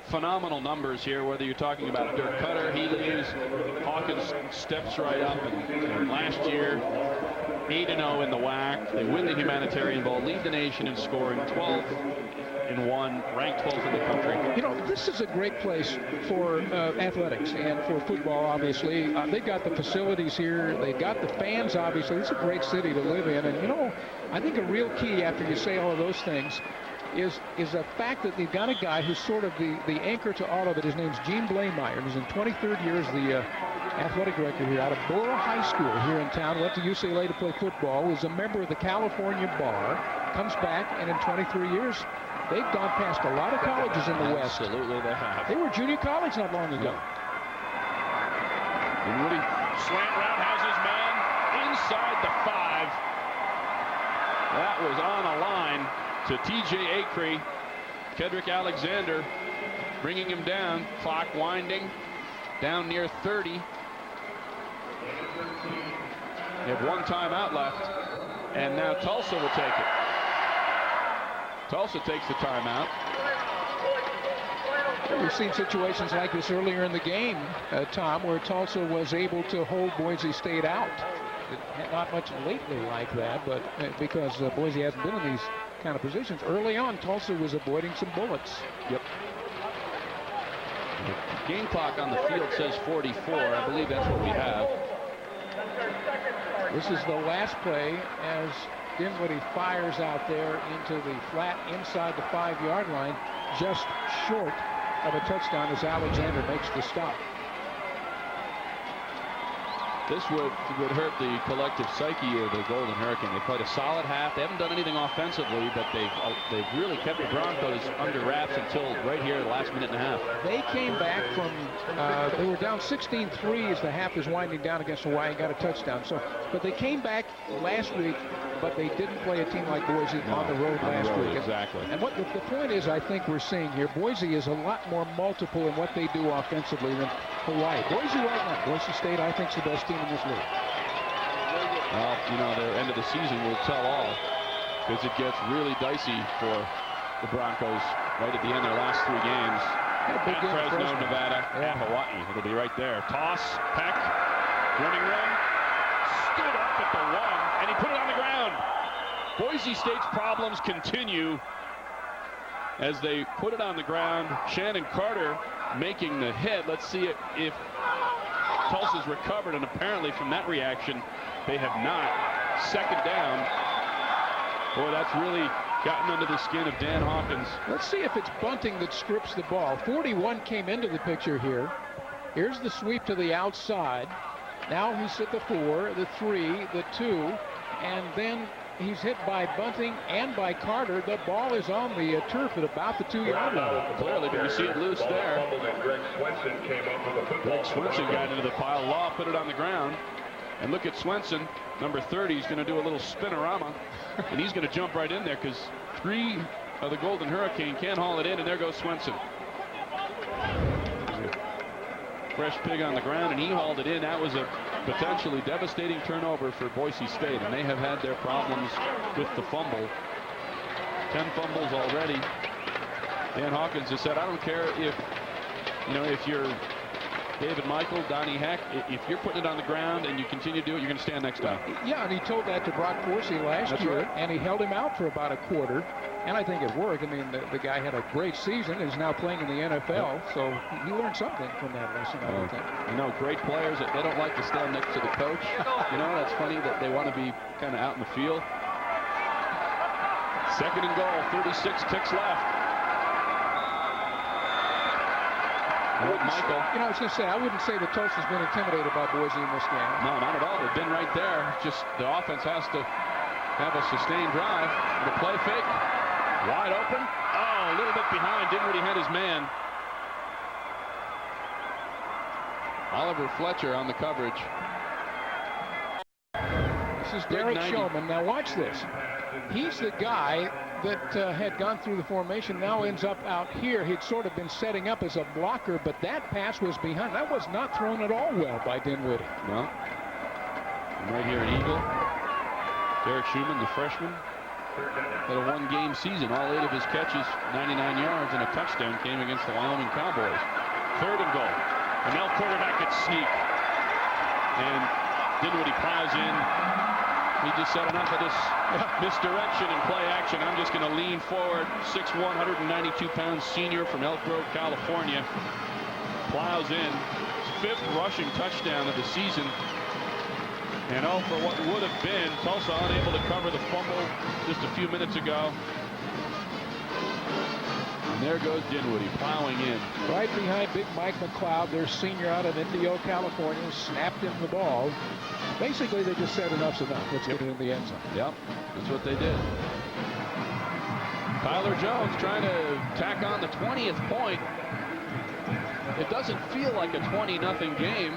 phenomenal numbers here, whether you're talking about Dirk Cutter, he leaves, Hawkins steps right up, and last year 8-0 in the WAC. They win the Humanitarian Bowl, lead the nation in scoring, 12-1, ranked 12th in the country. You know, this is a great place for athletics and for football, obviously. They've got the facilities here. They've got the fans, obviously. It's a great city to live in. And, you know, I think a real key after you say all of those things is the fact that they've got a guy who's sort of the anchor to all of it. His name's Gene Blameyer. He's in 23rd year as the athletic director here out of Borough High School here in town. Went to UCLA to play football. Was a member of the California Bar. Comes back, and in 23 years, they've gone past a lot of colleges in the West. Absolutely, they have. They were junior college not long ago. Dinwiddie, slant route, has his man inside the 5. That was on a line to T.J. Acree. Kendrick Alexander bringing him down. Clock winding down near 30. They have 1 timeout left, and now Tulsa will take it. Tulsa takes the timeout. We've seen situations like this earlier in the game, Tom, where Tulsa was able to hold Boise State out. Not much lately like that, but because Boise hasn't been in these kind of positions. Early on, Tulsa was avoiding some bullets. Yep. The game clock on the field says 44. I believe that's what we have. This is the last play as Dinwiddie fires out there into the flat inside the 5-yard line, just short of a touchdown as Alexander makes the stop. This would hurt the collective psyche of the Golden Hurricane. They played a solid half. They haven't done anything offensively, but they've really kept the Broncos under wraps until right here, the last minute and a half. They came back from, they were down 16-3 as the half is winding down against Hawaii and got a touchdown. So, but they came back last week, but they didn't play a team like Boise on the road last week. Exactly. And what the point is, I think we're seeing here, Boise is a lot more multiple in what they do offensively than Hawaii. Boise right now, Boise State, I think, is the best team in this league. Well, you know, the end of the season will tell all, because it gets really dicey for the Broncos right at the end of their last 3 games. At Fresno, Nevada, and Hawaii. It'll be right there. Toss, Peck, running room, stood up at the 1, and he put it on the ground. Boise State's problems continue as they put it on the ground. Shannon Carter making the hit. Let's see if Tulsa's recovered, and apparently from that reaction, they have not. Second down. Boy, that's really gotten under the skin of Dan Hawkins. Let's see if it's Bunting that strips the ball. 41 came into the picture here. Here's the sweep to the outside. Now he's at the 4, the 3, the 2, and then he's hit by Bunting and by Carter. The ball is on the turf at about the 2-yard line. Clearly, but you see it loose there. Greg Swenson got into the pile. Law put it on the ground. And look at Swenson, number 30. He's going to do a little spinorama, and he's going to jump right in there because 3 of the Golden Hurricane can't haul it in, and there goes Swenson. Fresh pig on the ground, and he hauled it in. That was a potentially devastating turnover for Boise State, and they have had their problems with the fumble. 10 fumbles already. Dan Hawkins has said, I don't care if you're David Mikell, Donnie Heck, if you're putting it on the ground and you continue to do it, you're going to stand next time. Yeah, and he told that to Brock Forsey last year, right. And he held him out for about a quarter, and I think it worked. I mean, the guy had a great season, is now playing in the NFL, so he learned something from that lesson, I would think. Great players, they don't like to stand next to the coach. That's funny that they want to be kind of out in the field. Second and goal, 36 ticks left. Mikell. I was going to say, I wouldn't say that Tulsa's been intimidated by Boise in this game. No, not at all. They've been right there. Just the offense has to have a sustained drive. The play fake. Wide open. Oh, a little bit behind. Dinwiddie had his man. Oliver Fletcher on the coverage. This is Derek Shulman. Now watch this. He's the guy that had gone through the formation, now ends up out here. He'd sort of been setting up as a blocker, but that pass was behind. That was not thrown at all well by Dinwiddie. No. And right here, an Eagle. Derek Schumann, the freshman, had a one-game season. All 8 of his catches, 99 yards, and a touchdown came against the Wyoming Cowboys. Third and goal. And now quarterback could sneak. And Dinwiddie plows in. He just said enough of this misdirection and play action. I'm just going to lean forward. 6'1", 192-pound senior from Elk Grove, California. Plows in. His 5th rushing touchdown of the season. And for what would have been Tulsa unable to cover the fumble just a few minutes ago. And there goes Dinwiddie plowing in. Right behind Big Mike McLeod, their senior out of Indio, California, snapped him the ball. Basically, they just said enough's enough. Let's get it in the end zone. Yep, that's what they did. Tyler Jones trying to tack on the 20th point. It doesn't feel like a 20-0 game.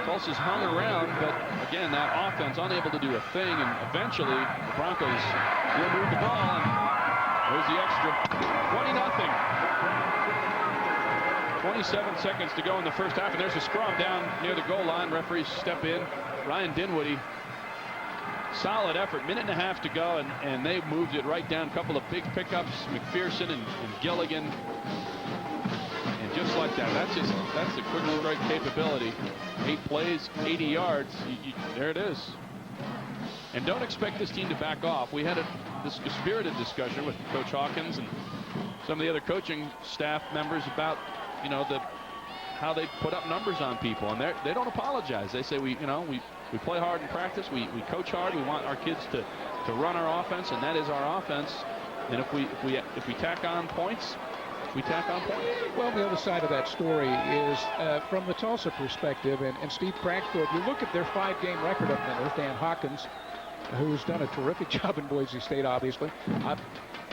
Tulsa's hung around, but again, that offense unable to do a thing, and eventually the Broncos will move the ball, and there's the extra. 20-0. 27 seconds to go in the first half, and there's a scrum down near the goal line. Referees step in. Ryan Dinwiddie, solid effort. Minute and a half to go, and they moved it right down. A couple of big pickups, McPherson and Gilligan. And just like that, that's the quick strike capability. 8 plays, 80 yards. There it is. And don't expect this team to back off. We had a spirited discussion with Coach Hawkins and some of the other coaching staff members about how they put up numbers on people, and they don't apologize. They say we play hard in practice, we coach hard, we want our kids to run our offense, and that is our offense. And if we tack on points, we tack on points. Well, the other side of that story is from the Tulsa perspective, and Steve Crackthorpe. You look at their 5-game record up there with Dan Hawkins, who's done a terrific job in Boise State, obviously.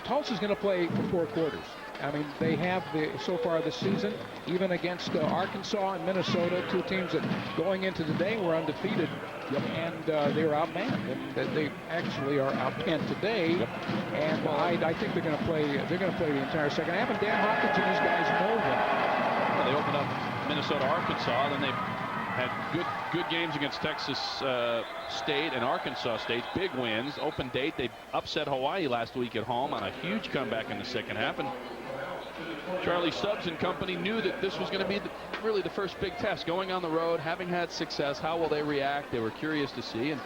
Tulsa's going to play for 4 quarters. I mean, they have so far this season, even against Arkansas and Minnesota, 2 teams that going into today were undefeated, and they were outmanned. And they actually are outpanned today. And I think they're going to play. They're going to play the entire second half. And Dan Hawkins and his guys know that. Well, they opened up Minnesota, Arkansas, then they had good games against Texas State and Arkansas State. Big wins. Open date. They upset Hawaii last week at home on a huge comeback in the second half. And Charlie Stubbs and company knew that this was going to be really the first big test. Going on the road, having had success, how will they react? They were curious to see. And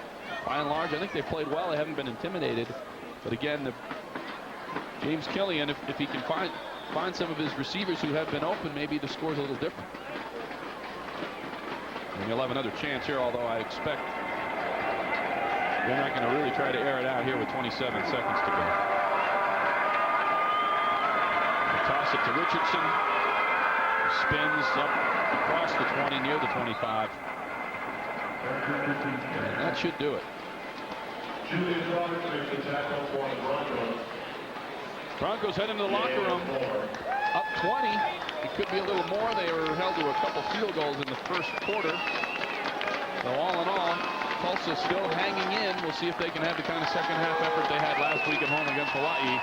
by and large, I think they've played well. They haven't been intimidated. But again, James Killian, if he can find some of his receivers who have been open, maybe the score's a little different. And he'll have another chance here, although I expect they're not going to really try to air it out here with 27 seconds to go. They'll toss it to Richardson. Spins up across the 20, near the 25. And that should do it. Broncos head into the locker room up 20. It could be a little more. They were held to a couple field goals in the first quarter. So all in all, Tulsa still hanging in. We'll see if they can have the kind of second half effort they had last week at home against Hawaii.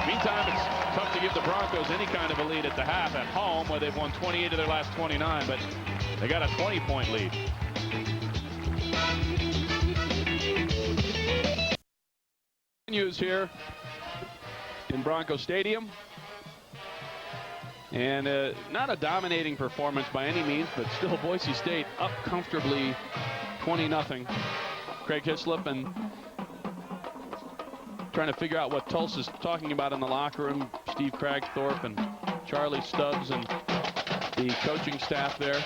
Meantime, it's tough to give the Broncos any kind of a lead at the half at home, where they've won 28 of their last 29, but they got a 20-point lead. Continues here in Bronco Stadium. And not a dominating performance by any means, but still Boise State up comfortably 20-0. Craig Hislop and trying to figure out what Tulsa's talking about in the locker room. Steve Cragthorpe and Charlie Stubbs and the coaching staff there.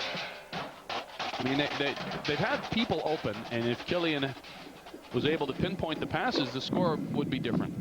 I mean, they've had people open, and if Killian was able to pinpoint the passes, the score would be different.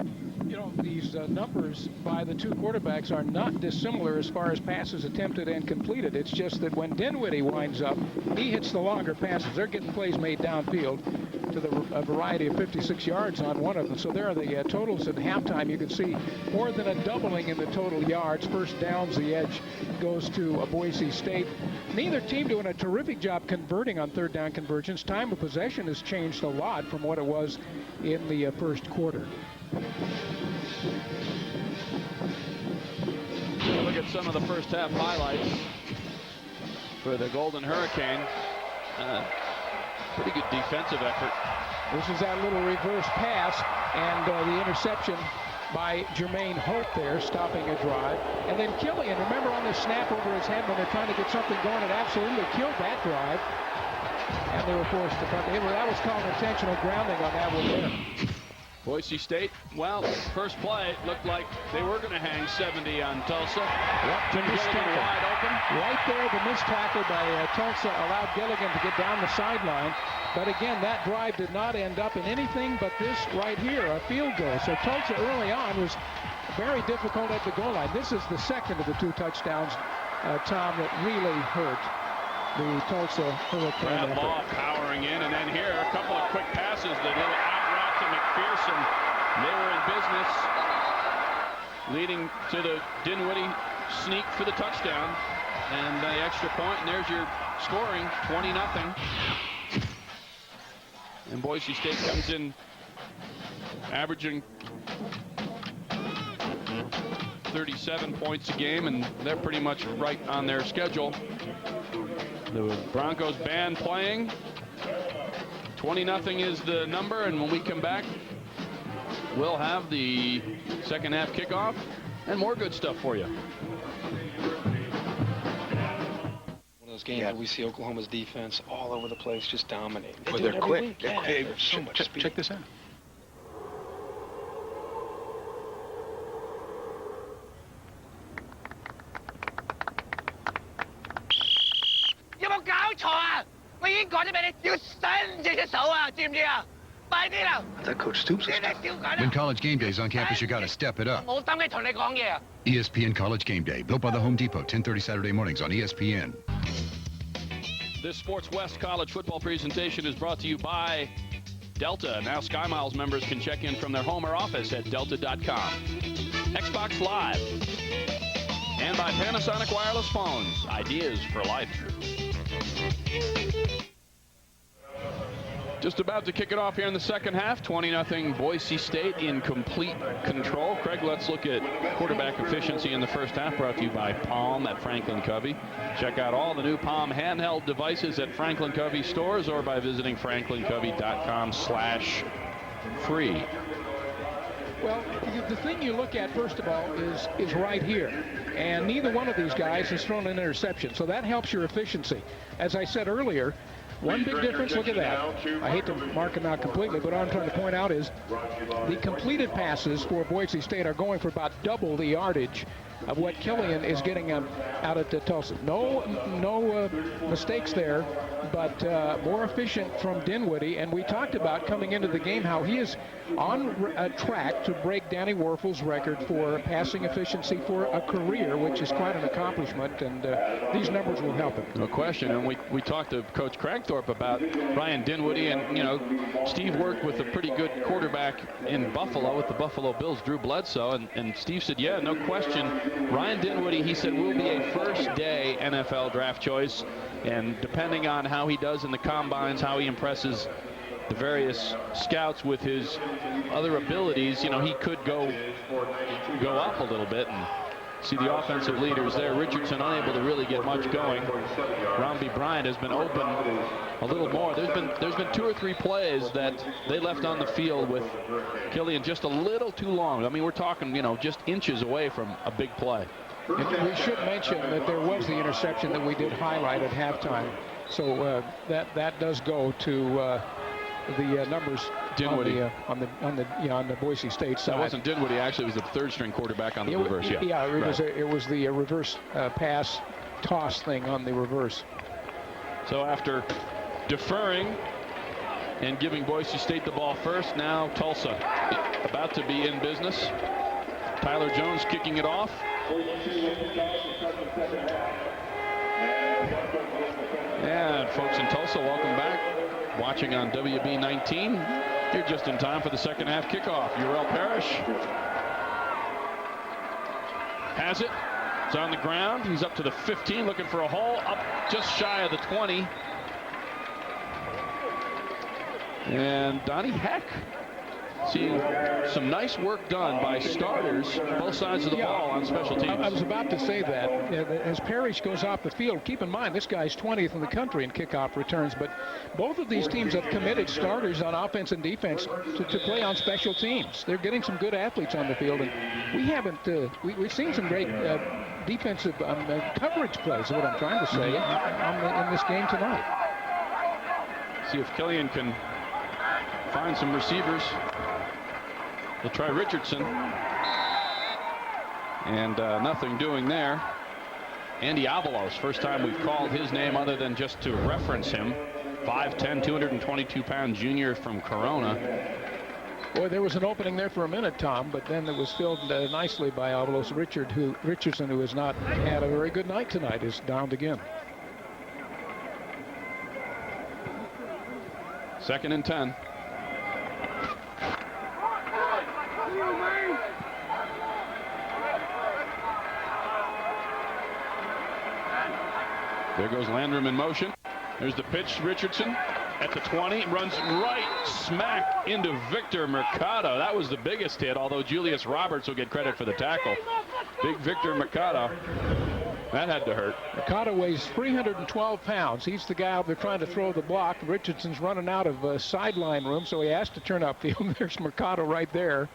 You know, these numbers by the two quarterbacks are not dissimilar as far as passes attempted and completed. It's just that when Dinwiddie winds up, he hits the longer passes. They're getting plays made downfield to a variety of 56 yards on one of them. So there are the totals at halftime. You can see more than a doubling in the total yards. First downs, the edge goes to Boise State. Neither team doing a terrific job converting on third down conversions. Time of possession has changed a lot from what it was in the first quarter. Look at some of the first half highlights for the Golden Hurricane. Pretty good defensive effort. This is that little reverse pass and the interception by Jermaine Hope there, stopping a drive. And then Killian, remember on the snap over his head when they're trying to get something going, it absolutely killed that drive. And they were forced to punt. That was called intentional grounding on that one there. Boise State, well, first play looked like they were going to hang 70 on Tulsa. Yep, wide open. Right there, the missed tackle by Tulsa allowed Gilligan to get down the sideline. But again, that drive did not end up in anything but this right here, a field goal. So Tulsa early on was very difficult at the goal line. This is the second of the two touchdowns, Tom, that really hurt the Tulsa Hurricane. Brad Law powering in, and then here, a couple of quick passes, the little out route to McPherson. They were in business, leading to the Dinwiddie sneak for the touchdown. And the extra point, and there's your scoring, 20-0. And Boise State comes in averaging 37 points a game, and they're pretty much right on their schedule. The Broncos band playing. 20-0 is the number, and when we come back, we'll have the second half kickoff and more good stuff for you. Those games where we see Oklahoma's defense all over the place, just dominate. But they're quick. They're quick. There's so much speed. Check this out. That Coach Stoops is When College Game Day's on campus, you gotta step it up. ESPN College Game Day, built by the Home Depot, 10:30 Saturday mornings on ESPN. This Sports West College football presentation is brought to you by Delta. Now SkyMiles members can check in from their home or office at delta.com. Xbox Live. And by Panasonic Wireless Phones. Ideas for life. Just about to kick it off here in the second half. 20-0 Boise State in complete control. Craig, let's look at quarterback efficiency in the first half, brought to you by Palm at Franklin Covey. Check out all the new Palm handheld devices at Franklin Covey stores or by visiting franklincovey.com/free. Well, the thing you look at, first of all, is right here. And neither one of these guys has thrown an interception, so that helps your efficiency. As I said earlier, One big difference, look at that. I hate to mark him out completely, but all I'm trying to point out is the completed passes for Boise State are going for about double the yardage of what Killian is getting out at Tulsa. No mistakes there, but more efficient from Dinwiddie. And we talked about coming into the game how he is on track to break Danny Werfel's record for passing efficiency for a career, which is quite an accomplishment, and these numbers will help him. No question. And we talked to Coach Cragthorpe about Ryan Dinwiddie, and, you know, Steve worked with a pretty good quarterback in Buffalo with the Buffalo Bills, Drew Bledsoe, and Steve said, yeah, no question, Ryan Dinwiddie, he said, will be a first-day NFL draft choice, and depending on how he does in the combines, how he impresses the various scouts with his other abilities, you know, he could go up a little bit. And see the offensive leaders there. Richardson unable to really get much going. Romby Bryant has been open a little more. There's been 2 or 3 plays that they left on the field with Killian just a little too long. I mean, we're talking, you know, just inches away from a big play. And we should mention that there was the interception that we did highlight at halftime. So that does go to the numbers Dinwiddie on the Boise State side. That wasn't Dinwiddie, actually. It was the third-string quarterback on the reverse. Yeah, it was the reverse pass toss thing on the reverse. So after deferring and giving Boise State the ball first, now Tulsa about to be in business. Tyler Jones kicking it off. And folks in Tulsa, welcome back. Watching on WB 19. Here just in time for the second half kickoff. Urel Parrish has it. It's on the ground. He's up to the 15, looking for a hole. Up just shy of the 20. And Donnie Heck seeing some nice work done by starters, both sides of the ball on special teams. I was about to say that. As Parrish goes off the field, keep in mind, this guy's 20th in the country in kickoff returns, but both of these teams have committed starters on offense and defense to play on special teams. They're getting some good athletes on the field, and we haven't, we've seen some great defensive coverage plays, is what I'm trying to say, in this game tonight. See if Killian can find some receivers. They'll try Richardson. And nothing doing there. Andy Avalos, first time we've called his name other than just to reference him. 5'10", 222-pound junior from Corona. Boy, there was an opening there for a minute, Tom, but then it was filled nicely by Avalos. Richardson, who has not had a very good night tonight, is downed again. 2nd and 10. There goes Landrum in motion. There's the pitch. Richardson at the 20. Runs right smack into Victor Mercado. That was the biggest hit, although Julius Roberts will get credit for the tackle. Big Victor Mercado. That had to hurt. Mercado weighs 312 pounds. He's the guy out there trying to throw the block. Richardson's running out of sideline room, so he has to turn upfield. There's Mercado right there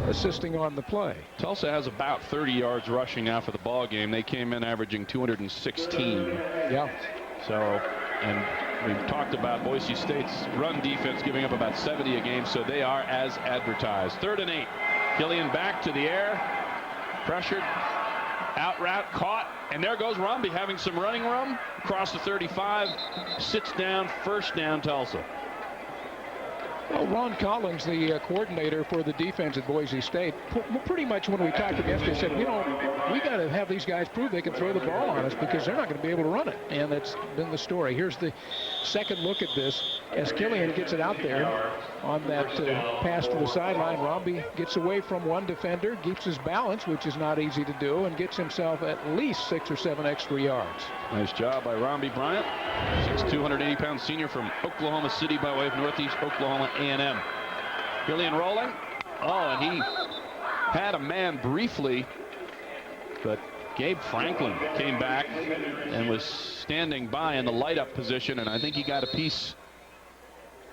assisting on the play. Tulsa has about 30 yards rushing now for the ball game. They came in averaging 216. Yeah. So, and we've talked about Boise State's run defense giving up about 70 a game, so they are as advertised. 3rd and 8. Killian back to the air. Pressured. Out route, caught, and there goes Romby having some running room. Across the 35, sits down, first down, Tulsa. Well, Ron Collins, the coordinator for the defense at Boise State, pretty much when we talked to him yesterday, said, you know, we got to have these guys prove they can throw the ball on us because they're not going to be able to run it. And that's been the story. Here's the second look at this as Killian gets it out there on that pass to the sideline. Romby gets away from one defender, keeps his balance, which is not easy to do, and gets himself at least 6 or 7 extra yards. Nice job by Romby Bryant, 280-pound senior from Oklahoma City by way of Northeast Oklahoma A&M. Killian rolling. Oh, and he had a man briefly, but Gabe Franklin came back and was standing by in the light-up position, and I think he got a piece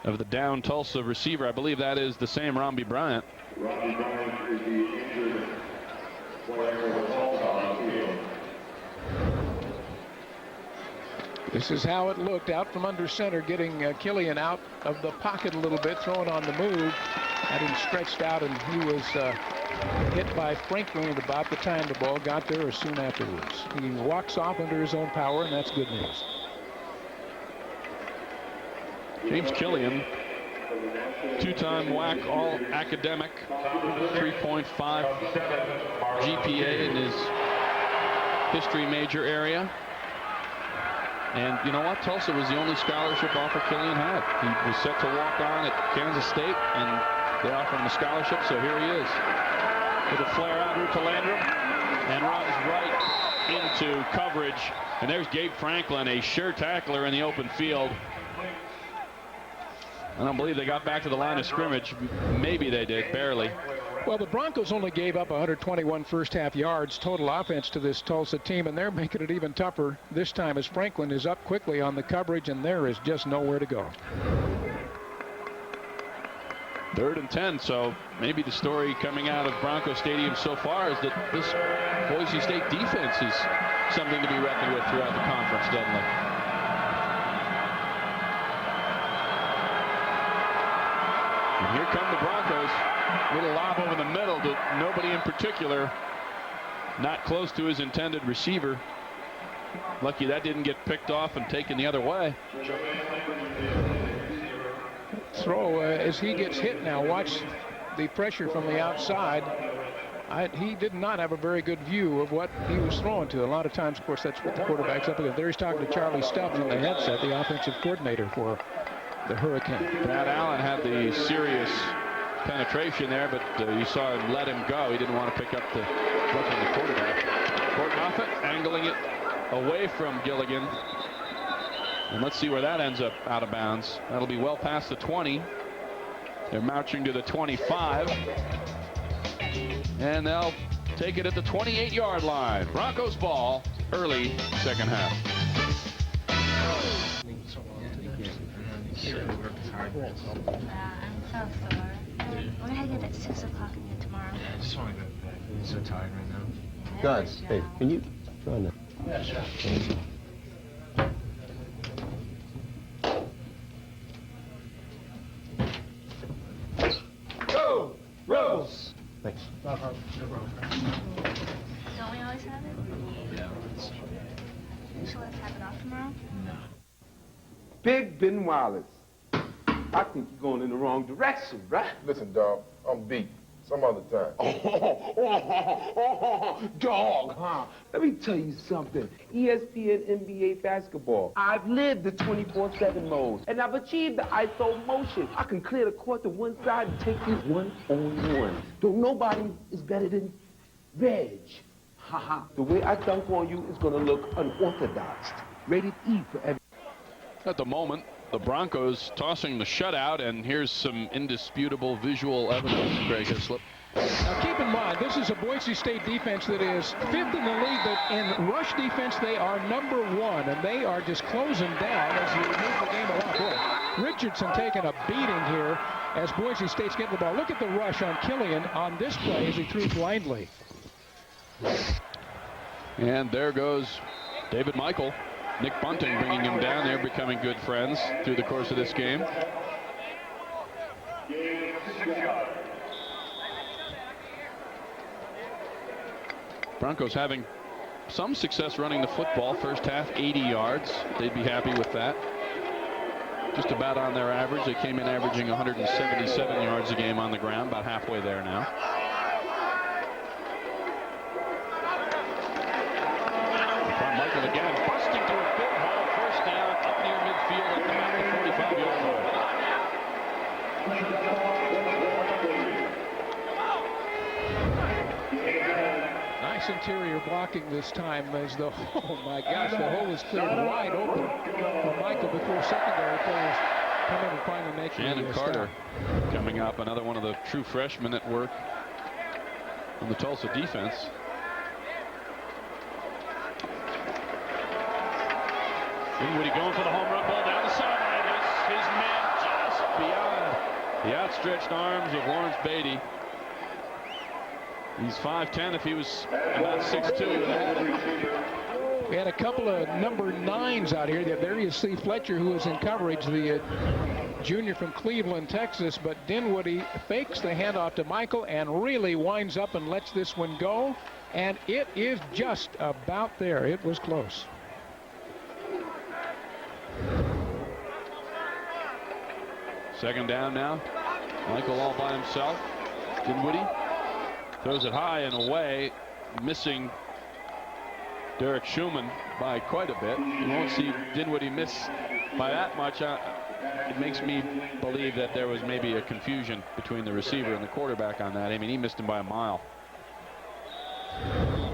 of the down Tulsa receiver. I believe that is the same Romby Bryant. Romby Bryant is the injured player with Tulsa on the field. This is how it looked out from under center, getting Killian out of the pocket a little bit, throwing on the move. Had him stretched out, and he was hit by Franklin at about the time the ball got there or soon afterwards. He walks off under his own power, and that's good news. James Killian, two-time WAC All-Academic, 3.5 GPA in his history major area. And you know what? Tulsa was the only scholarship offer Killian had. He was set to walk on at Kansas State, and they offered him a scholarship, so here he is. With a flare out route to Landrum, and runs right into coverage. And there's Gabe Franklin, a sure tackler in the open field. I don't believe they got back to the line of scrimmage. Maybe they did, barely. Well, the Broncos only gave up 121 first-half yards total offense to this Tulsa team, and they're making it even tougher this time as Franklin is up quickly on the coverage, and there is just nowhere to go. 3rd and 10, so maybe the story coming out of Bronco Stadium so far is that this Boise State defense is something to be reckoned with throughout the conference, doesn't it? And here come the Broncos. Little lob over the middle to nobody in particular. Not close to his intended receiver. Lucky that didn't get picked off and taken the other way. Throw as he gets hit now. Watch the pressure from the outside. He did not have a very good view of what he was throwing to. A lot of times, of course, that's what the quarterback's up against. There he's talking to Charlie Stubbs on the headset, the offensive coordinator for the Hurricane. Brad Allen had the serious penetration there, but you saw him let him go. He didn't want to pick up the look on the quarterback. Gordon Offit angling it away from Gilligan. And let's see where that ends up out of bounds. That'll be well past the 20. They're marching to the 25. And they'll take it at the 28-yard line. Broncos ball, early second half. I'm so sore. We're gonna get at 6 o'clock again tomorrow. I just want to go to bed. I'm so tired right now. Guys, hey, can you try that? Yeah, sure. Go, Rebels! Thanks. Don't we always have it? Yeah, that's true. So let's have it off tomorrow? No. Big Ben Wallace. I think you're going in the wrong direction, right? Listen, dog, I'm beat. Some other time. Dog, huh? Let me tell you something. ESPN NBA basketball. I've lived the 24/7 mode, and I've achieved the ISO motion. I can clear the court to one side and take you one-on-one. Though nobody is better than Reg. Haha. The way I dunk on you is going to look unorthodox. Rated E for every... At the moment, the Broncos tossing the shutout, and here's some indisputable visual evidence. Greg Hislop. Now keep in mind, this is a Boise State defense that is 5th in the league, but in rush defense they are #1, and they are just closing down as you move the game along. Boy, Richardson taking a beating here as Boise State's getting the ball. Look at the rush on Killian on this play as he threw blindly. And there goes David Mikell. Nick Bunting bringing him down. They're becoming good friends through the course of this game. Broncos having some success running the football. First half, 80 yards. They'd be happy with that. Just about on their average. They came in averaging 177 yards a game on the ground, about halfway there now. Mikell again, busting through a big hole. First down, up near midfield at the 45-yard line. Nice interior blocking this time as the, oh my gosh, the hole is cleared wide open for Mikell before secondary players come in and finally make Shannon Carter coming up, another one of the true freshmen at work on the Tulsa defense. Dinwiddie going for the home run ball down the sideline. His man just beyond the outstretched arms of Lawrence Beatty. He's 5'10". If he was about 6'2", We had a couple of number 9s out here. There you see Fletcher, who is in coverage, the junior from Cleveland, Texas. But Dinwiddie fakes the handoff to Mikell and really winds up and lets this one go. And it is just about there. It was close. Second down now. Mikell all by himself. Dinwiddie throws it high and away, missing Derek Schumann by quite a bit. You won't see Dinwiddie miss by that much. It makes me believe that there was maybe a confusion between the receiver and the quarterback on that. I mean, he missed him by a mile.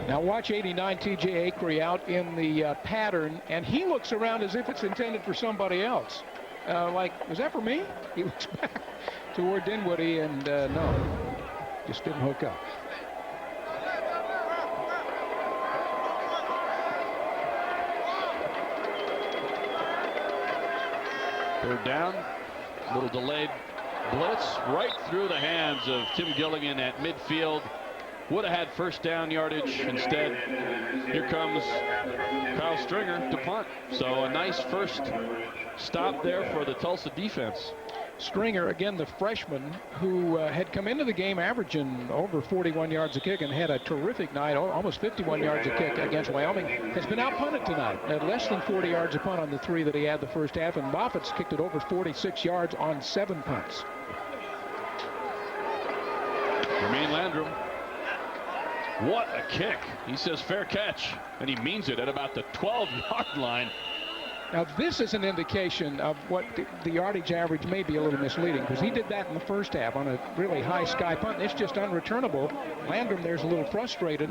Now watch 89 T.J. Acree out in the pattern, and he looks around as if it's intended for somebody else. Like, was that for me? He looks back toward Dinwiddie, and no, just didn't hook up. Third down, a little delayed blitz right through the hands of Tim Gilligan at midfield. Would have had first down yardage. Instead, here comes Kyle Stringer to punt. So a nice first stop there for the Tulsa defense. Stringer, again, the freshman who had come into the game averaging over 41 yards a kick and had a terrific night, almost 51 yards a kick against Wyoming, has been out-punted tonight. At less than 40 yards a punt on the 3 that he had the first half, and Moffitt's kicked it over 46 yards on 7 punts. Jermaine Landrum. What a kick. He says fair catch, and he means it at about the 12-yard line. Now, this is an indication of what the yardage average may be a little misleading, because he did that in the first half on a really high sky punt. It's just unreturnable. Landrum there's a little frustrated,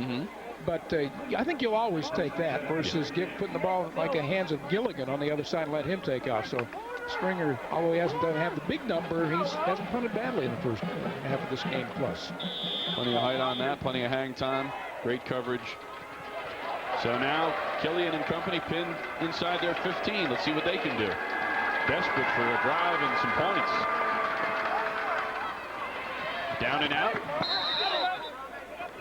but I think you'll always take that versus putting the ball like the hands of Gilligan on the other side and let him take off. So Stringer, although he hasn't have the big number, he hasn't punted badly in the first half of this game plus. Plenty of height on that, plenty of hang time, great coverage. So now Killian and company pinned inside their 15. Let's see what they can do. Desperate for a drive and some points. Down and out.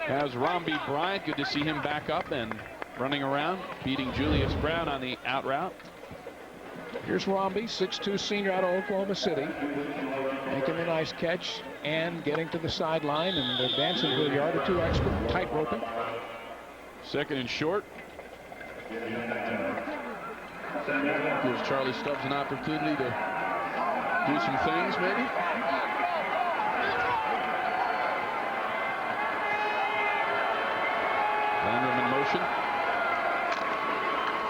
Has Romby Bryant. Good to see him back up and running around, beating Julius Brown on the out route. Here's Romby, 6'2" senior out of Oklahoma City, making a nice catch and getting to the sideline and advancing to a yard or two extra, tight roping. Second and short. Gives Charlie Stubbs an opportunity to do some things, maybe. Landrum in motion.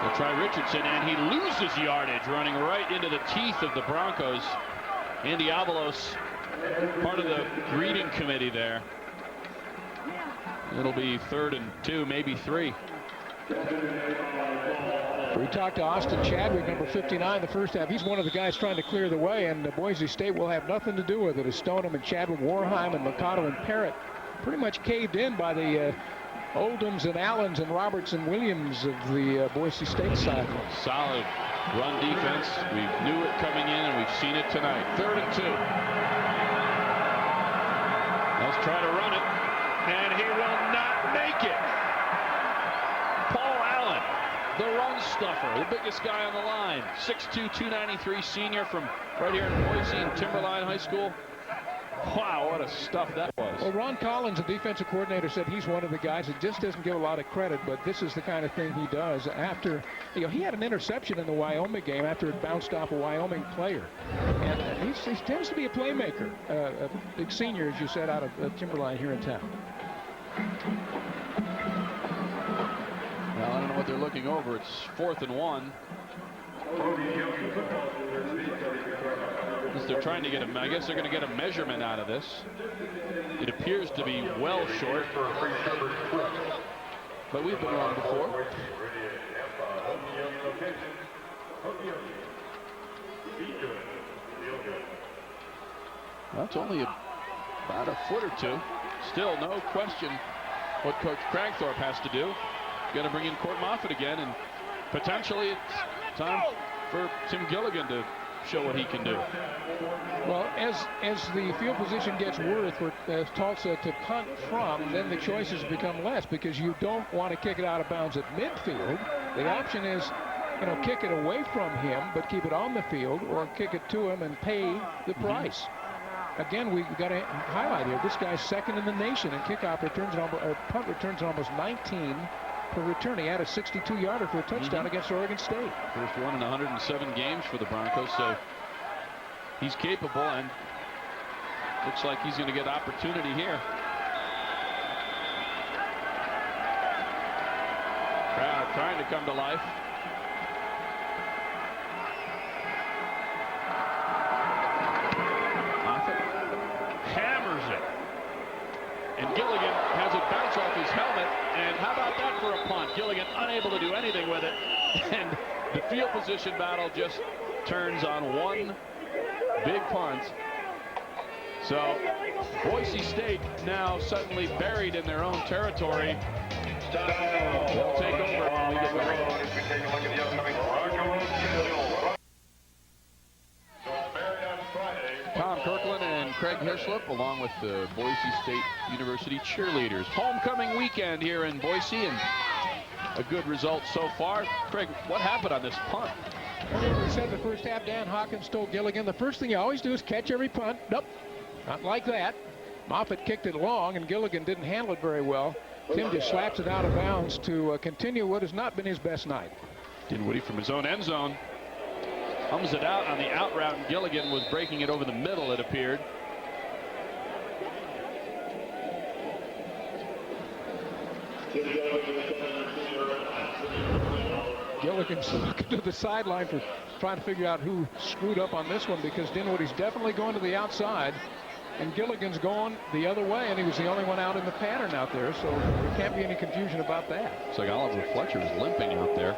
They'll try Richardson, and he loses yardage running right into the teeth of the Broncos. Andy Avalos, part of the greeting committee there. It'll be 3rd and 2, maybe 3. We talked to Austin Chadwick, number 59, the first half. He's one of the guys trying to clear the way, and Boise State will have nothing to do with it as Stoneham and Chadwick, Warheim and Mikado and Parrott pretty much caved in by the Oldhams and Allens and Roberts and Williams of the Boise State side. Solid run defense. We knew it coming in, and we've seen it tonight. 3rd and 2. Let's try to run it. And he will not make it. Paul Allen, the run stuffer, the biggest guy on the line. 6'2", 293 senior from right here in Boise and Timberline High School. Wow, what a stuff that was. Well, Ron Collins, the defensive coordinator, said he's one of the guys that just doesn't give a lot of credit, but this is the kind of thing he does. After, he had an interception in the Wyoming game after it bounced off a Wyoming player. And he tends to be a playmaker, a big senior, as you said, out of Timberline here in town. Well, I don't know what they're looking over. It's 4th and 1. They're trying to get him. I guess they're going to get a measurement out of this. It appears to be well short, but we've been wrong before. Well, it's only about a foot or two. Still no question what Coach Cragthorpe has to do. Got to bring in Court Moffitt again, and potentially it's time for Tim Gilligan to show what he can do. Well, as the field position gets worse for Tulsa to punt from, then the choices become less, because you don't want to kick it out of bounds at midfield. The option is, kick it away from him, but keep it on the field, or kick it to him and pay the price. Again, we got to highlight here, this guy's second in the nation in kickoff returns, or punt returns, almost 19 per return. He had a 62-yarder for a touchdown against Oregon State. First one in 107 games for the Broncos, so he's capable, and looks like he's going to get opportunity here. Crowd trying to come to life. And Gilligan has it bounce off his helmet, and how about that for a punt? Gilligan unable to do anything with it, and the field position battle just turns on one big punt. So Boise State now suddenly buried in their own territory. They'll take over when we get back. Tom Kirkland and Craig Hislop, along with the Boise State University cheerleaders. Homecoming weekend here in Boise, and a good result so far. Craig, what happened on this punt? We said the first half, Dan Hawkins told Gilligan, the first thing you always do is catch every punt. Nope, not like that. Moffitt kicked it long, and Gilligan didn't handle it very well. Tim just slaps it out of bounds to continue what has not been his best night. Dinwiddie from his own end zone hums it out on the out route, and Gilligan was breaking it over the middle, it appeared. Gilligan's looking to the sideline for trying to figure out who screwed up on this one, because Dinwiddie's definitely going to the outside, and Gilligan's going the other way, and he was the only one out in the pattern out there, so there can't be any confusion about that. It's like Oliver Fletcher is limping out there.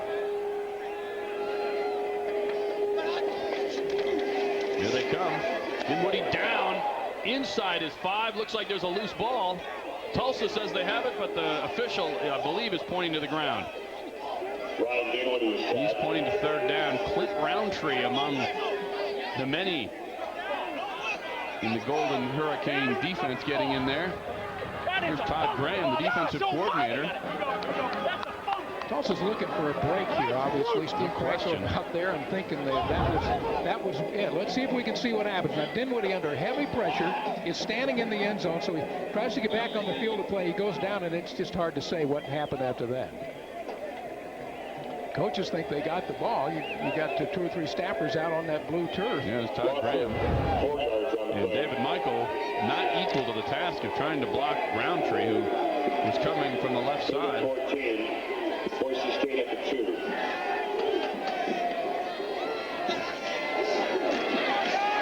Here they come. Dinwiddie down inside his 5. Looks like there's a loose ball. Tulsa says they have it, but the official, I believe, is pointing to the ground. He's pointing to third down. Clint Roundtree among the many in the Golden Hurricane defense getting in there. Here's Todd Graham, the defensive coordinator. Tulsa's looking for a break here, obviously. Steve Crackle out there and thinking that was it. Let's see if we can see what happens. Now, Dinwiddie, under heavy pressure, is standing in the end zone, so he tries to get back on the field to play. He goes down, and it's just hard to say what happened after that. Coaches think they got the ball. You got 2 or 3 staffers out on that blue turf. Yeah, it's Todd Graham. And David Mikell not equal to the task of trying to block Roundtree, who was coming from the left side. Boise State at the 2.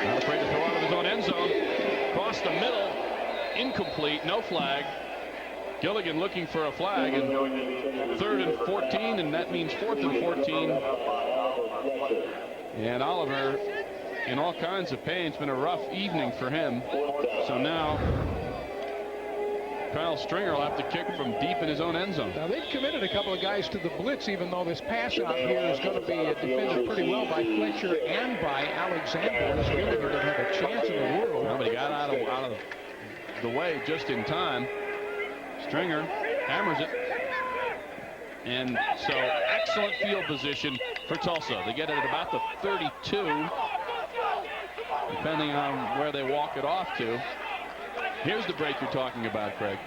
Not afraid to throw out of his own end zone. Across the middle, incomplete, no flag. Gilligan looking for a flag, and 3rd and 14, and that means 4th and 14. And Oliver in all kinds of pain. It's been a rough evening for him. So now Kyle Stringer will have to kick from deep in his own end zone. Now, they've committed a couple of guys to the blitz, even though this pass out here is going to be defended pretty well by Fletcher and by Alexander. This Gilligan doesn't have a chance in the world. Well, but he got out of the way just in time. Stringer hammers it. And so excellent field position for Tulsa. They get it at about the 32, depending on where they walk it off to. Here's the break you're talking about, Craig.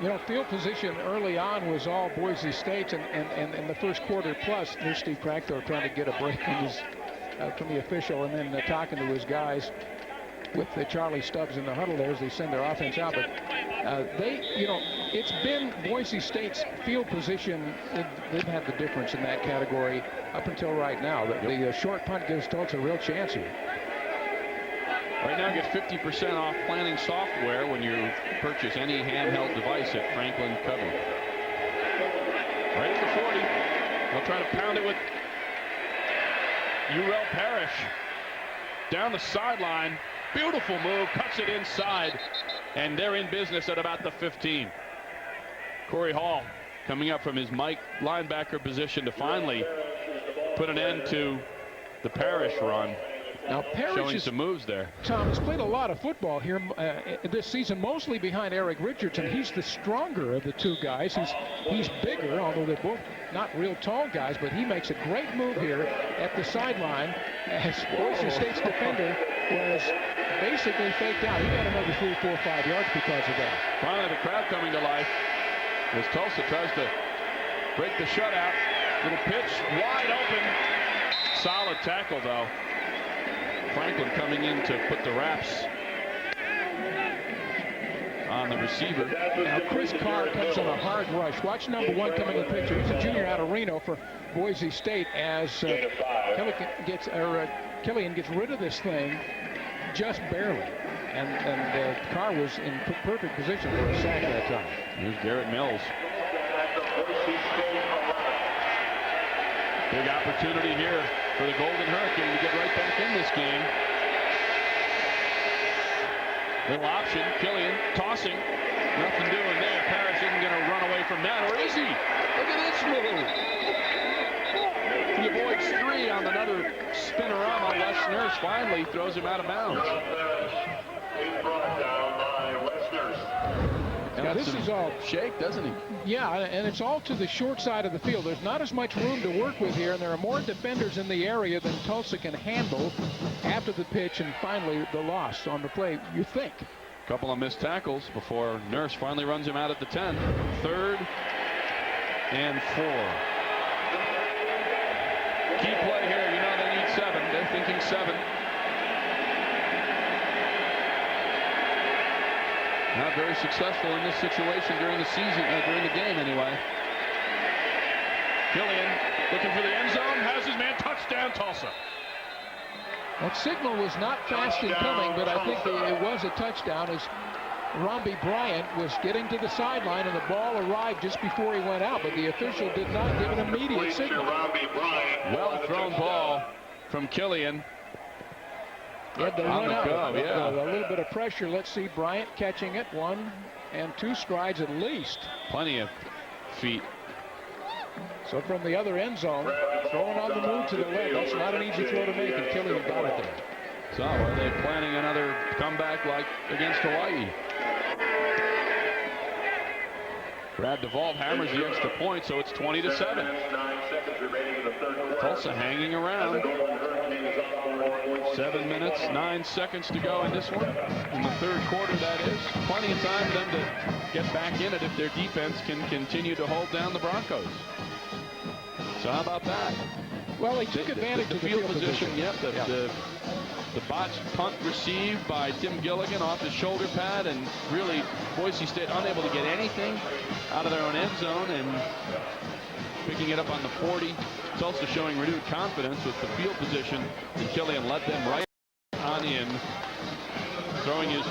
You know, field position early on was all Boise State's, and in the first quarter plus, here's Steve Crackthorpe trying to get a break from the official, and then talking to his guys with Charlie Stubbs in the huddle there as they send their offense out. But it's been Boise State's field position. They've had the difference in that category up until right now. The short punt gives Tulsa a real chance here. Right now, get 50% off planning software when you purchase any handheld device at Franklin Covey. Right at the 40. They'll try to pound it with Urel Parrish down the sideline. Beautiful move, cuts it inside, and they're in business at about the 15. Corey Hall coming up from his Mike linebacker position to finally put an end to the Parrish run. Now, Parrish showing some moves there. Tom has played a lot of football here this season, mostly behind Eric Richardson. He's the stronger of the two guys. He's bigger, although they're both not real tall guys, but he makes a great move here at the sideline as Boise State's defender was basically faked out. He got another 3, 4, 5 yards because of that. Finally, the crowd coming to life as Tulsa tries to break the shutout. Little pitch, wide open. Solid tackle, though. Franklin coming in to put the wraps on the receiver. Now Chris Carr comes on a hard rush. Watch number 1 coming in the picture. He's a junior out of Reno for Boise State as Killian gets rid of this thing just barely. And Carr was in perfect position for a sack that time. Here's Garrett Mills. Big opportunity here for the Golden Hurricane to get right back in this game. Little option, Killian tossing. Nothing doing there. Parrish isn't going to run away from that, or is he? Look at this move. He avoids 3 on another spin-a-rama. Les Nurse finally throws him out of bounds. Now this is all shake, doesn't he? Yeah, and it's all to the short side of the field. There's not as much room to work with here, and there are more defenders in the area than Tulsa can handle after the pitch and finally the loss on the play, you think. A couple of missed tackles before Nurse finally runs him out at the 10. 3rd and 4. Key play here. You know they need 7. They're thinking 7. Not very successful in this situation during the season, during the game anyway. Killian looking for the end zone, has his man, touchdown Tulsa. That signal was not fast in coming, but I think it was a touchdown as Romby Bryant was getting to the sideline and the ball arrived just before he went out, but the official did not give an immediate signal. Well thrown ball from Killian. He had to run out. Yeah. A little bit of pressure. Let's see Bryant catching it. 1 and 2 strides at least. Plenty of feet. So from the other end zone, throwing on the move to the left. That's not an easy throw to make, and Killian got it there. So are they planning another comeback like against Hawaii? Brad DeVault hammers the extra point, so it's 20-7. Tulsa hanging around. 7 minutes, 9 seconds to go in this one. In the 3rd quarter, that is. Plenty of time for them to get back in it if their defense can continue to hold down the Broncos. So how about that? Well, they took advantage of the field position. Yep, the botched punt received by Tim Gilligan off his shoulder pad, and really Boise State unable to get anything out of their own end zone, and picking it up on the 40. Tulsa showing renewed confidence with the field position, and Killian led them right on in, throwing his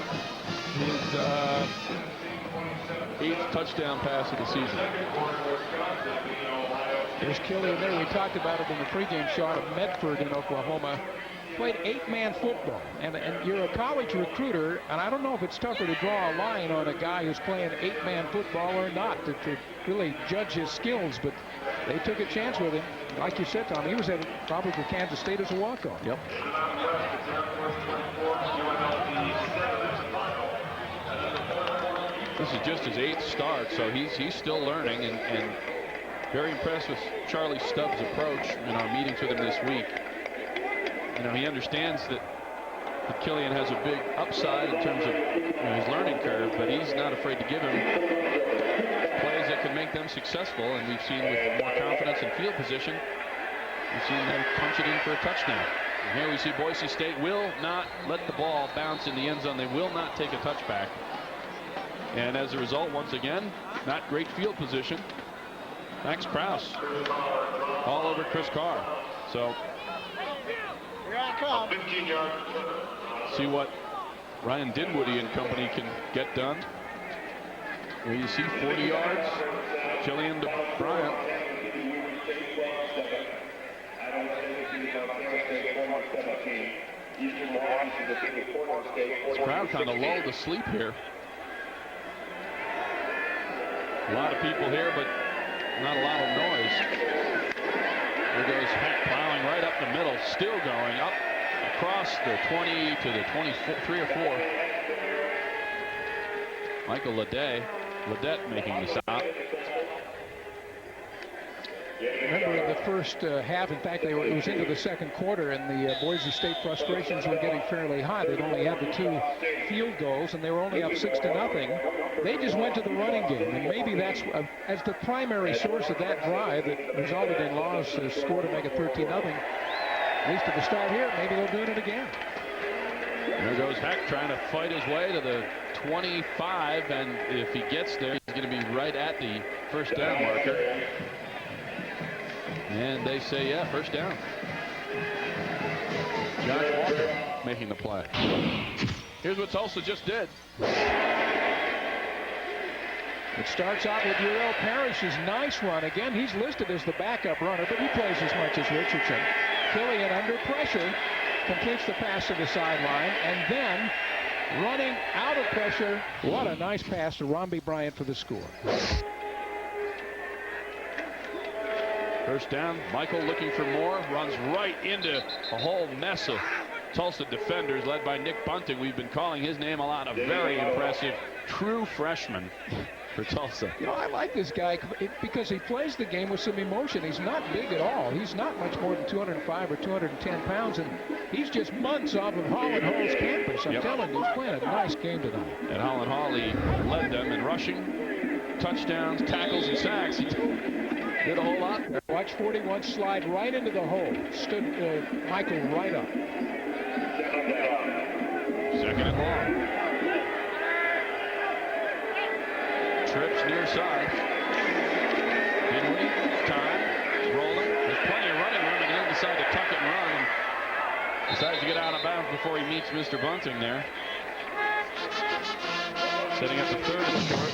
8th touchdown pass of the season. There's Killian there. We talked about it in the pregame shot of Medford in Oklahoma. Played 8-man football, and you're a college recruiter, and I don't know if it's tougher to draw a line on a guy who's playing 8-man football or not to really judge his skills, but they took a chance with him. Like you said, Tom, he was at probably for Kansas State as a walk-on. Yep. This is just his 8th start, so he's still learning, and very impressed with Charlie Stubbs' approach in our meetings with him this week. You know, he understands that Killian has a big upside in terms of his learning curve, but he's not afraid to give him plays that can make them successful, and we've seen with more confidence in field position, we've seen them punch it in for a touchdown. And here we see Boise State will not let the ball bounce in the end zone. They will not take a touchback. And as a result, once again, not great field position. Max Krause all over Chris Carr. So here I come. See what Ryan Dinwiddie and company can get done. Here you see 40 yards. Killian to Bryant. This crowd kind of lulled to sleep here. A lot of people here, but not a lot of noise. There goes Heck plowing right up the middle, still going up across the 20 to the 23 or 4. Michael Ledette making the stop. Remember in the first half, in fact, it was into the second quarter, and the Boise State frustrations were getting fairly high. They'd only had the 2 field goals, and they were only up 6-0. They just went to the running game, and maybe that's as the primary source of that drive that resulted in Law's score to make it 13-0. At least at the start here, maybe they'll do it again. There goes Heck trying to fight his way to the 25, and if he gets there, he's going to be right at the first down marker. And they say, yeah, first down. Josh Walker making the play. Here's what Tulsa just did. It starts out with Uriel Parrish's nice run. Again, he's listed as the backup runner, but he plays as much as Richardson. Killian under pressure completes the pass to the sideline, and then running out of pressure, what a nice pass to Romby Bryant for the score. First down, Michael looking for more, runs right into a whole mess of Tulsa defenders led by Nick Bunting. We've been calling his name a lot. A very impressive true freshman for Tulsa. You know, I like this guy because he plays the game with some emotion. He's not big at all. He's not much more than 205 or 210 pounds, and he's just months off of Holland Hall's campus. I'm telling you, he's playing a nice game tonight. At Holland Hall, he led them in rushing, touchdowns, tackles, and sacks. He did a whole lot. Watch 41 slide right into the hole. Stood Michael right up. Second and long. Trips near side. Dinwiddie, time, rolling. There's plenty of running room, and he'll decide to tuck it and run. And decides to get out of bounds before he meets Mr. Bunting there. Setting up the third and short.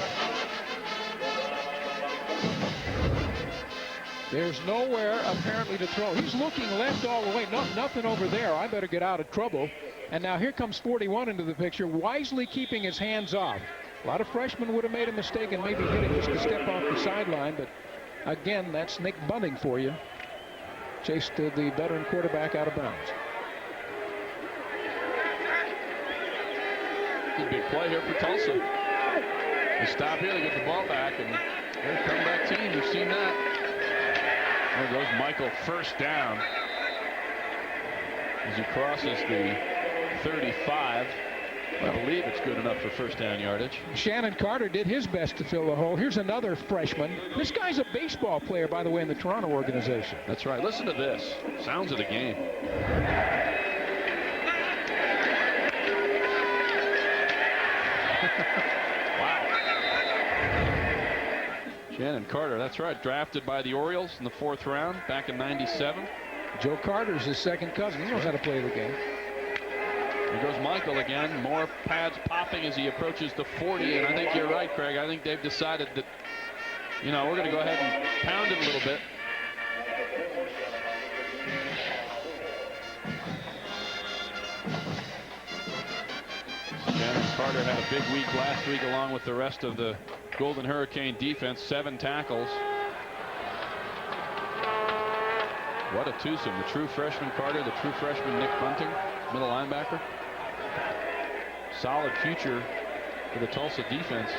There's nowhere apparently to throw. He's looking left all the way. Nothing over there. I better get out of trouble. And now here comes 41 into the picture, wisely keeping his hands off. A lot of freshmen would have made a mistake and maybe hit it just a step off the sideline. But again, that's Nick Bunting for you. Chased the veteran quarterback out of bounds. Good big play here for Tulsa. They stop here, they get the ball back, and they're a comeback team. You've seen that. There goes Michael, first down as he crosses the 35. I believe it's good enough for first down yardage. Shannon Carter did his best to fill the hole. Here's another freshman. This guy's a baseball player, by the way, in the Toronto organization. That's right. Listen to this. Sounds of the game. Wow. Shannon Carter, that's right, drafted by the Orioles in the 4th round back in '97. Joe Carter's his second cousin. He knows how to play the game. Here goes Michael again. More pads popping as he approaches the 40. And I think you're right, Craig. I think they've decided that, you know, we're going to go ahead and pound it a little bit. Shannon Carter had a big week last week along with the rest of the Golden Hurricane defense. 7 tackles. What a twosome. The true freshman Carter, the true freshman Nick Bunting, middle linebacker. Solid future for the Tulsa defense.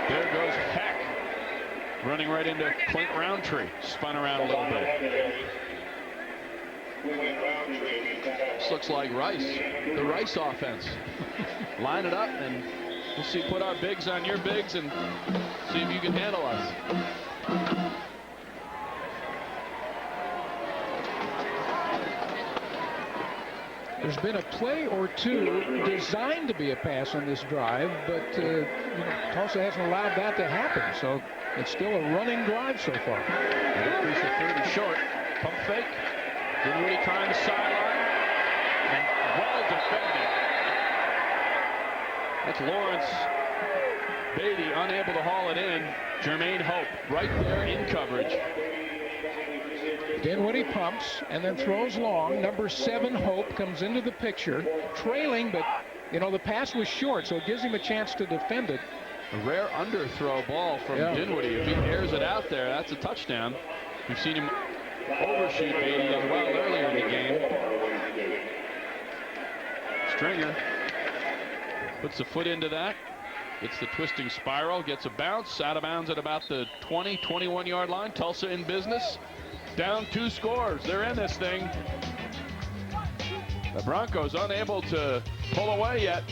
There goes Heck, running right into Clint Roundtree. Spun around a little bit. This looks like Rice, the Rice offense. Line it up and we'll see, put our bigs on your bigs and see if you can handle us. There's been a play or two designed to be a pass on this drive, but you know, Tulsa hasn't allowed that to happen, so it's still a running drive so far. Increase to 30 short. Pump fake. Dinwiddie trying the sideline. And well defended. That's Lawrence Beatty unable to haul it in. Jermaine Hope right there in coverage. Dinwiddie pumps and then throws long. Number 7 Hope comes into the picture, trailing, but you know the pass was short, so it gives him a chance to defend it. A rare underthrow ball from Dinwiddie. If he airs it out there, that's a touchdown. We've seen him overshoot 80 as well earlier in the game. Stringer puts the foot into that. It's the twisting spiral, gets a bounce, out of bounds at about the 20, 21-yard line. Tulsa in business. Down 2 scores. They're in this thing. The Broncos unable to pull away yet.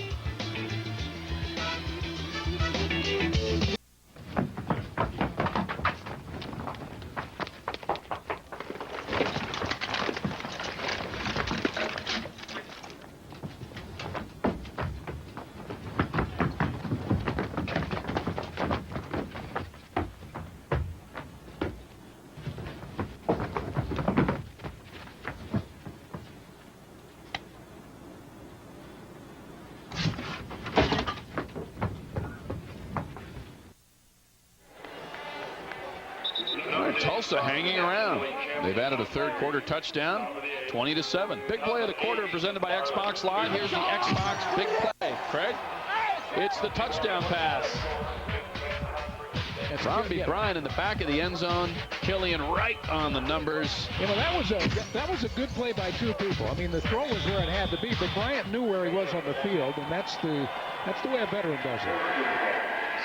Tulsa hanging around. They've added a third-quarter touchdown, 20-7. Big play of the quarter presented by Xbox Live. Here's the Xbox big play. Craig, it's the touchdown pass. Robbie Bryant in the back of the end zone. Killian right on the numbers. You know, that was a good play by 2 people. I mean, the throw was where it had to be, but Bryant knew where he was on the field, and that's the way a veteran does it.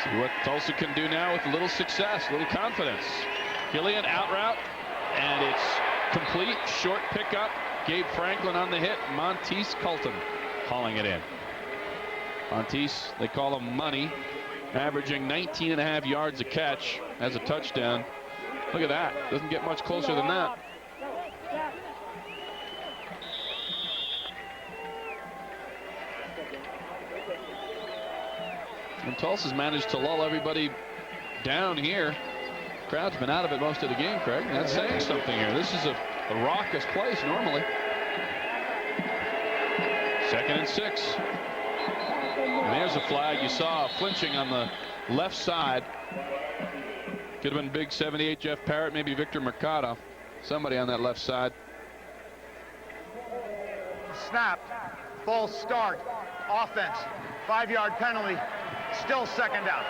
See what Tulsa can do now with a little success, a little confidence. Killian out route, and it's complete. Short pickup. Gabe Franklin on the hit. Monteese Colton calling it in. Monteese, they call him Money, averaging 19.5 yards a catch as a touchdown. Look at that. Doesn't get much closer than that. And Tulsa's managed to lull everybody down here. Crowd's been out of it most of the game, Craig. That's saying something here. This is a raucous place normally. 2nd and 6. And there's a flag. You saw flinching on the left side. Could have been big 78 Jeff Parrott, maybe Victor Mercado. Somebody on that left side. Snap. False start. Offense. 5-yard penalty. Still 2nd down.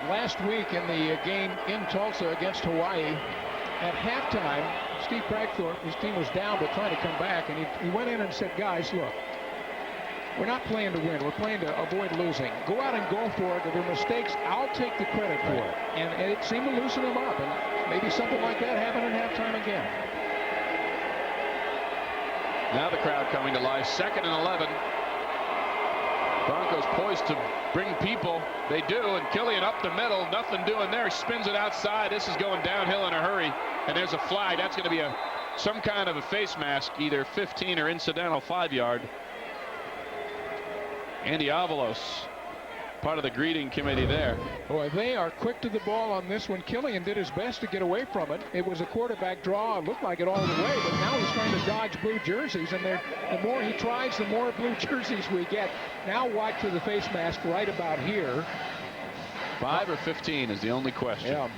Last week in the game in Tulsa against Hawaii, at halftime, Steve Cragthorpe, his team was down but trying to come back, and he went in and said, guys, look, we're not playing to win. We're playing to avoid losing. Go out and go for it. If there are mistakes, I'll take the credit for it. And it seemed to loosen them up, and maybe something like that happened at halftime again. Now the crowd coming to life. 2nd and 11. Broncos poised to bring people. They do, and Killian up the middle. Nothing doing there. He spins it outside. This is going downhill in a hurry, and there's a flag. That's going to be some kind of a face mask, either 15 or incidental 5-yard. Andy Avalos, part of the greeting committee there. Boy, they are quick to the ball on this one. Killian did his best to get away from it. It was a quarterback draw. It looked like it all the way, but now he's trying to dodge blue jerseys, and the more he tries, the more blue jerseys we get. Now watch for the face mask right about here. 5 or 15 is the only question. Yeah.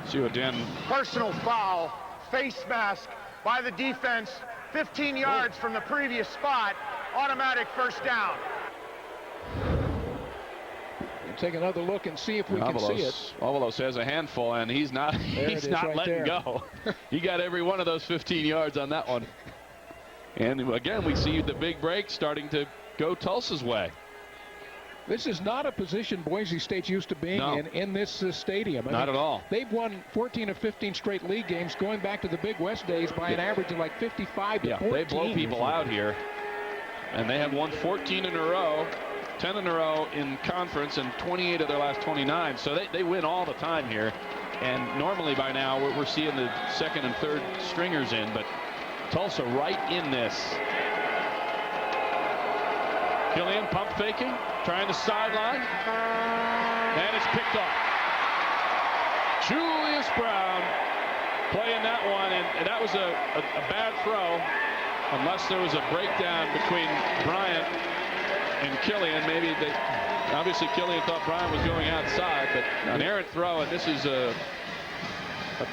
See what Dan. Personal foul. Face mask by the defense. 15 yards from the previous spot. Automatic 1st down. We'll take another look and see if we can see it. Avalos has a handful, and he's not right letting there. go. He got every one of those 15 yards on that one. And again, we see the big break starting to go Tulsa's way. This is not a position Boise State's used to being in this stadium. Not at all. They've won 14 of 15 straight league games going back to the Big West days by an average of like 55 to 14. They blow people out here. And they have won 14 in a row, 10 in a row in conference, and 28 of their last 29. So they win all the time here. And normally by now we're seeing the 2nd and 3rd stringers in, but Tulsa right in this. Killian pump faking, trying to sideline, and it's picked off. Julius Brown playing that one, and that was a bad throw, unless there was a breakdown between Bryant and Killian. Maybe obviously Killian thought Bryant was going outside, but an errant throw, and this is a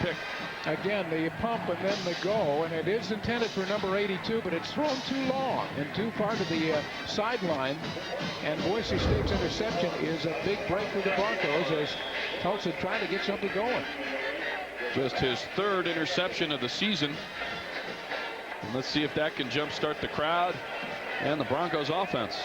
pick Again, the pump and then the go, and it is intended for number 82, but it's thrown too long and too far to the sideline. And Boise State's interception is a big break for the Broncos as Tulsa trying to get something going. Just his third interception of the season. And let's see if that can jumpstart the crowd and the Broncos offense.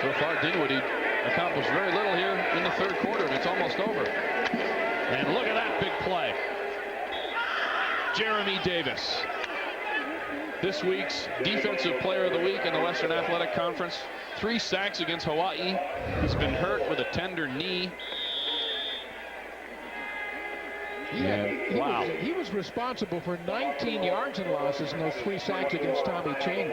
So far, Dinwiddie accomplished very little here in the third quarter, and it's almost over. And look at that big play. Jeremy Davis, this week's Defensive Player of the Week in the Western Athletic Conference. 3 sacks against Hawaii. He's been hurt with a tender knee. Wow. He was responsible for 19 yards and losses in those 3 sacks against Tommy Ching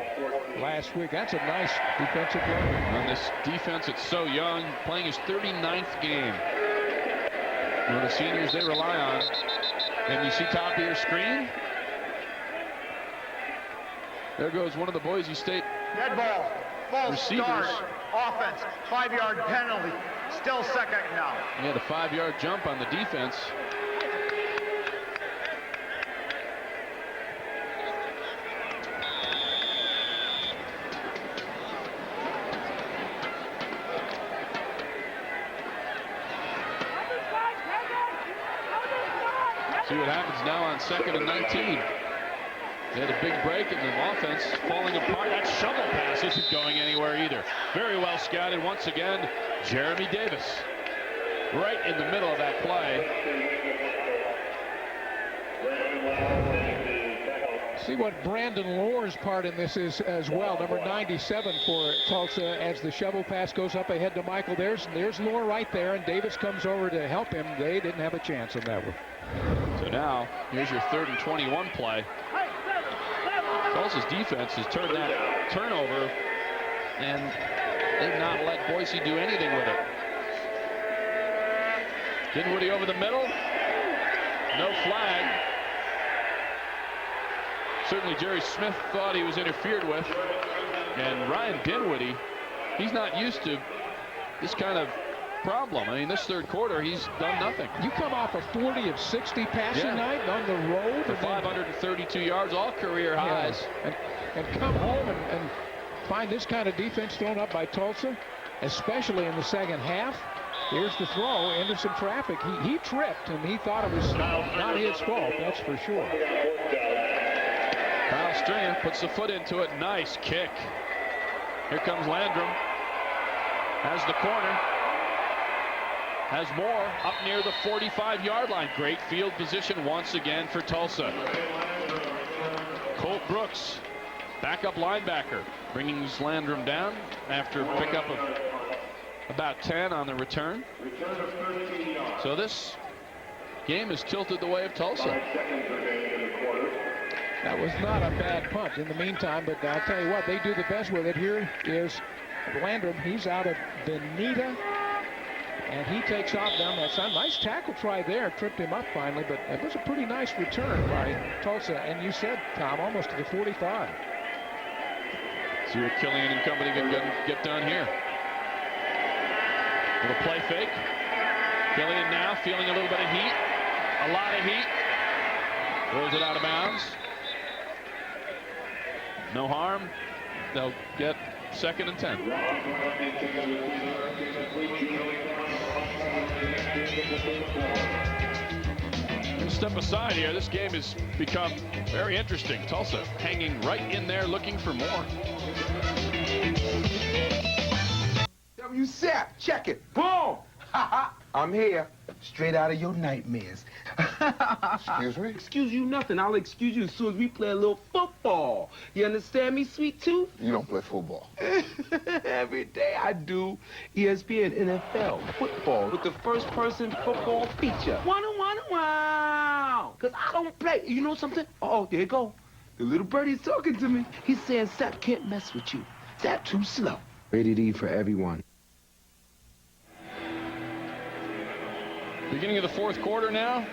last week. That's a nice defensive play. On this defense, it's so young, playing his 39th game. One of the seniors they rely on. And you see top of your screen. There goes one of the Boise State Dead ball. False receivers. start. Offense. 5-yard penalty. Still second now. Yeah, the 5-yard jump on the defense. See what happens now on 2nd and 19. They had a big break and the offense falling apart. That shovel pass isn't going anywhere either. Very well scouted once again. Jeremy Davis right in the middle of that play. See what Brandon Lohr's part in this is as well. Number 97 for Tulsa as the shovel pass goes up ahead to Mikell. There's Lohr right there, and Davis comes over to help him. They didn't have a chance on that one. So now, here's your 3rd and 21 play. Tulsa's defense has turned that turnover, and they've not let Boise do anything with it. Dinwiddie over the middle. No flag. Certainly Jerry Smith thought he was interfered with. And Ryan Dinwiddie, he's not used to this kind of problem. I mean, this third quarter, he's done nothing. You come off a 40 of 60 passing night on the road. For 532 yards, all career highs. And come home and find this kind of defense thrown up by Tulsa, especially in the second half. Here's the throw into some traffic. He tripped, and he thought it was not his fault, that's for sure. Kyle Stringer puts the foot into it. Nice kick. Here comes Landrum. Has the corner. Has more up near the 45-yard line. Great field position once again for Tulsa. Colt Brooks, backup linebacker, bringing Landrum down after a pickup of about 10 on the return. So this game is tilted the way of Tulsa. That was not a bad punt in the meantime, but I'll tell you what, they do the best with it. Here is Landrum. He's out of Benita. And he takes off down that side. Nice tackle try there. Tripped him up finally, but it was a pretty nice return by Tulsa. And you said, Tom, almost to the 45. See what Killian and company can get done here. Little play fake. Killian now feeling a little bit of heat. A lot of heat. Throws it out of bounds. No harm. They'll get 2nd and 10. Step aside here. This game has become very interesting. Tulsa hanging right in there looking for more. WSAP, check it. Boom! I'm here. Straight out of your nightmares. Excuse me? Excuse you nothing. I'll excuse you as soon as we play a little football. You understand me, sweet tooth? You don't play football. Every day I do. ESPN NFL football with the first-person football feature. Wow! Because I don't play. You know something? Oh, there you go. The little birdie's talking to me. He's saying Sap can't mess with you. Sap too slow. Rated E for everyone. Beginning of the 4th quarter now.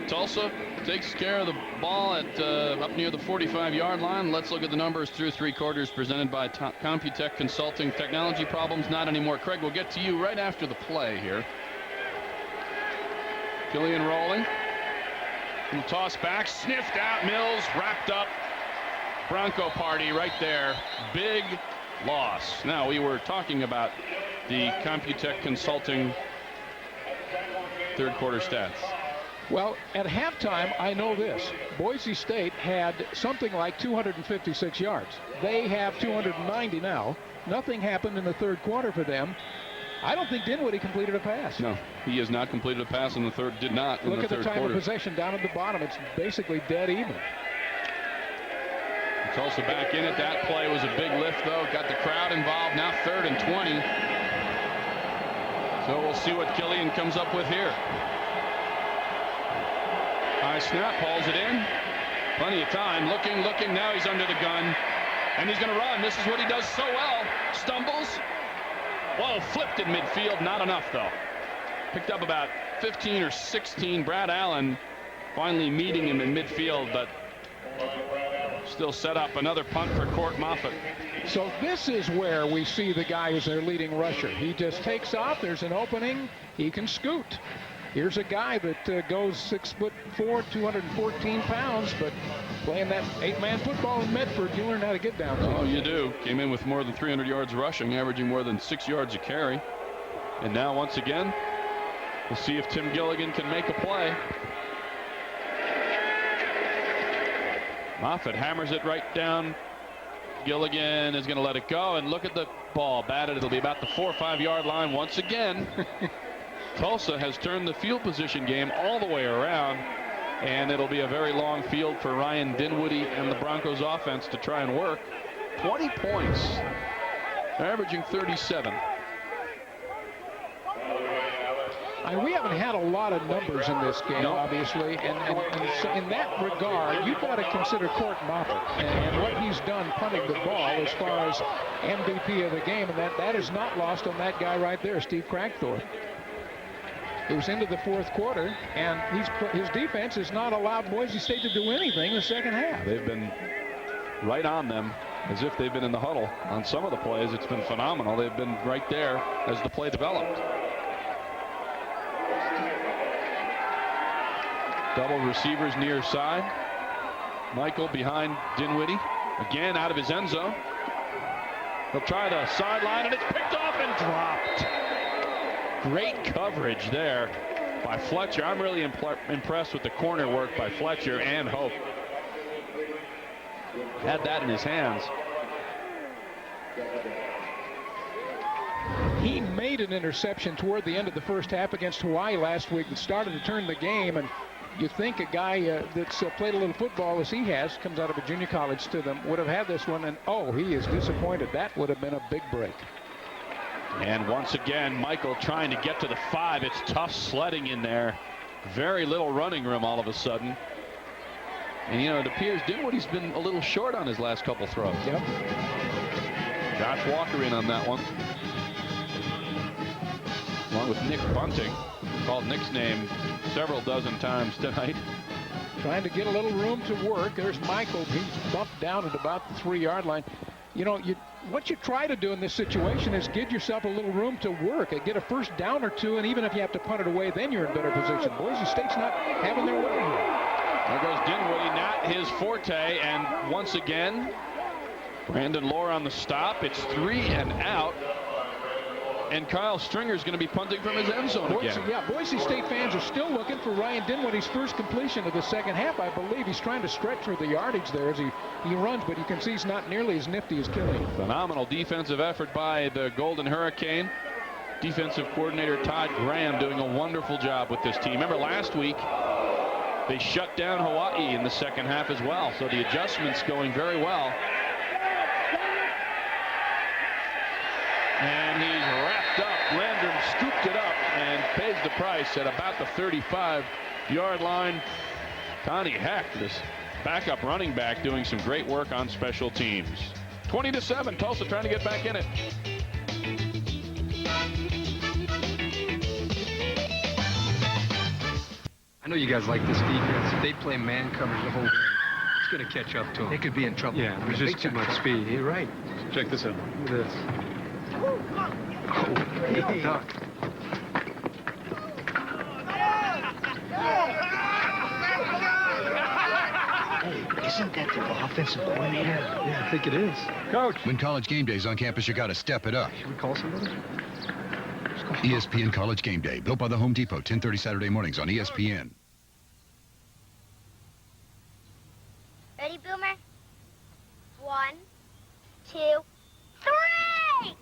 Tulsa takes care of the ball at up near the 45-yard line. Let's look at the numbers through 3 quarters presented by Computech Consulting. Technology problems, not anymore. Craig, we'll get to you right after the play here. Killian rolling. And toss back, sniffed out. Mills wrapped up. Bronco party right there. Big loss. Now, we were talking about the Computech Consulting third quarter stats. Well, at halftime, I know this. Boise State had something like 256 yards. They have 290 now. Nothing happened in the third quarter for them. I don't think Dinwiddie completed a pass. No, he has not completed a pass in the third, did not in the third quarter. Look at the time of possession down at the bottom. It's basically dead even. Tulsa back in it. That play was a big lift, though. Got the crowd involved. Now 3rd and 20. So we'll see what Killian comes up with here. High snap, hauls it in. Plenty of time. Looking. Now he's under the gun. And he's going to run. This is what he does so well. Stumbles. Whoa, flipped in midfield. Not enough, though. Picked up about 15 or 16. Brad Allen finally meeting him in midfield, but still set up another punt for Court Moffitt. So this is where we see the guy who's their leading rusher. He just takes off. There's an opening. He can scoot. Here's a guy that goes 6'4", 214 pounds, but playing that 8-man football in Medford, you learn how to get down. Oh, you do. Came in with more than 300 yards rushing, averaging more than 6 yards a carry. And now, once again, we'll see if Tim Gilligan can make a play. Moffitt hammers it right down. Gilligan is going to let it go, and look at the ball batted. It'll be about the 4 or 5 yard line once again. Tulsa has turned the field position game all the way around, and it'll be a very long field for Ryan Dinwiddie and the Broncos offense to try and work. 20 points. They're averaging 37. We haven't had a lot of numbers in this game, obviously, and so in that regard, you've got to consider Court Moffitt and what he's done punting the ball as far as MVP of the game, and that is not lost on that guy right there, Steve Cragthorpe. It was into the fourth quarter, and his defense has not allowed Boise State to do anything in the second half. They've been right on them as if they've been in the huddle. On some of the plays, it's been phenomenal. They've been right there as the play developed. Double receivers near side. Mikell behind Dinwiddie. Again out of his end zone. He'll try the sideline, and it's picked off and dropped. Great coverage there by Fletcher. I'm really impressed with the corner work by Fletcher and Hope. Had that in his hands. He made an interception toward the end of the first half against Hawaii last week and started to turn the game, and you think a guy that's played a little football as he has, comes out of a junior college to them, would have had this one, and he is disappointed. That would have been a big break. And once again, Mikell trying to get to the 5. It's tough sledding in there. Very little running room all of a sudden. And, it appears Dinwiddie's been a little short on his last couple throws. Yep. Josh Walker in on that one. Along with Nick Bunting. Called Nick's name several dozen times tonight. Trying to get a little room to work. There's Mikell. He's bumped down at about the 3 yard line. What you try to do in this situation is give yourself a little room to work. Get a first down or two, and even if you have to punt it away, then you're in better position. Boise State's not having their way here. There goes Dinwiddie, not his forte, and once again, Brandon Lohr on the stop. It's 3 and out. And Kyle Stringer's going to be punting from his end zone again. Boise State fans are still looking for Ryan Dinwiddie's first completion of the second half. I believe he's trying to stretch for the yardage there as he runs, but you can see he's not nearly as nifty as Killian. Phenomenal defensive effort by the Golden Hurricane. Defensive coordinator Todd Graham doing a wonderful job with this team. Remember last week, they shut down Hawaii in the second half as well, so the adjustments going very well. And he's wrapped up. Landrum scooped it up and pays the price at about the 35-yard line. Connie Heck, this backup running back, doing some great work on special teams. 20-7, Tulsa trying to get back in it. I know you guys like this defense. If they play man coverage the whole game, it's going to catch up to them. They could be in trouble. Yeah, there's just too much speed. You're right. Check this out. Look at this. Duck. Isn't that the offensive coordinator? Yeah, I think it is. Coach. When college game day's on campus, you got to step it up. Should we call somebody? ESPN College Game Day, built by the Home Depot, 10:30 Saturday mornings on ESPN. Ready, Boomer? 1, 2, 3!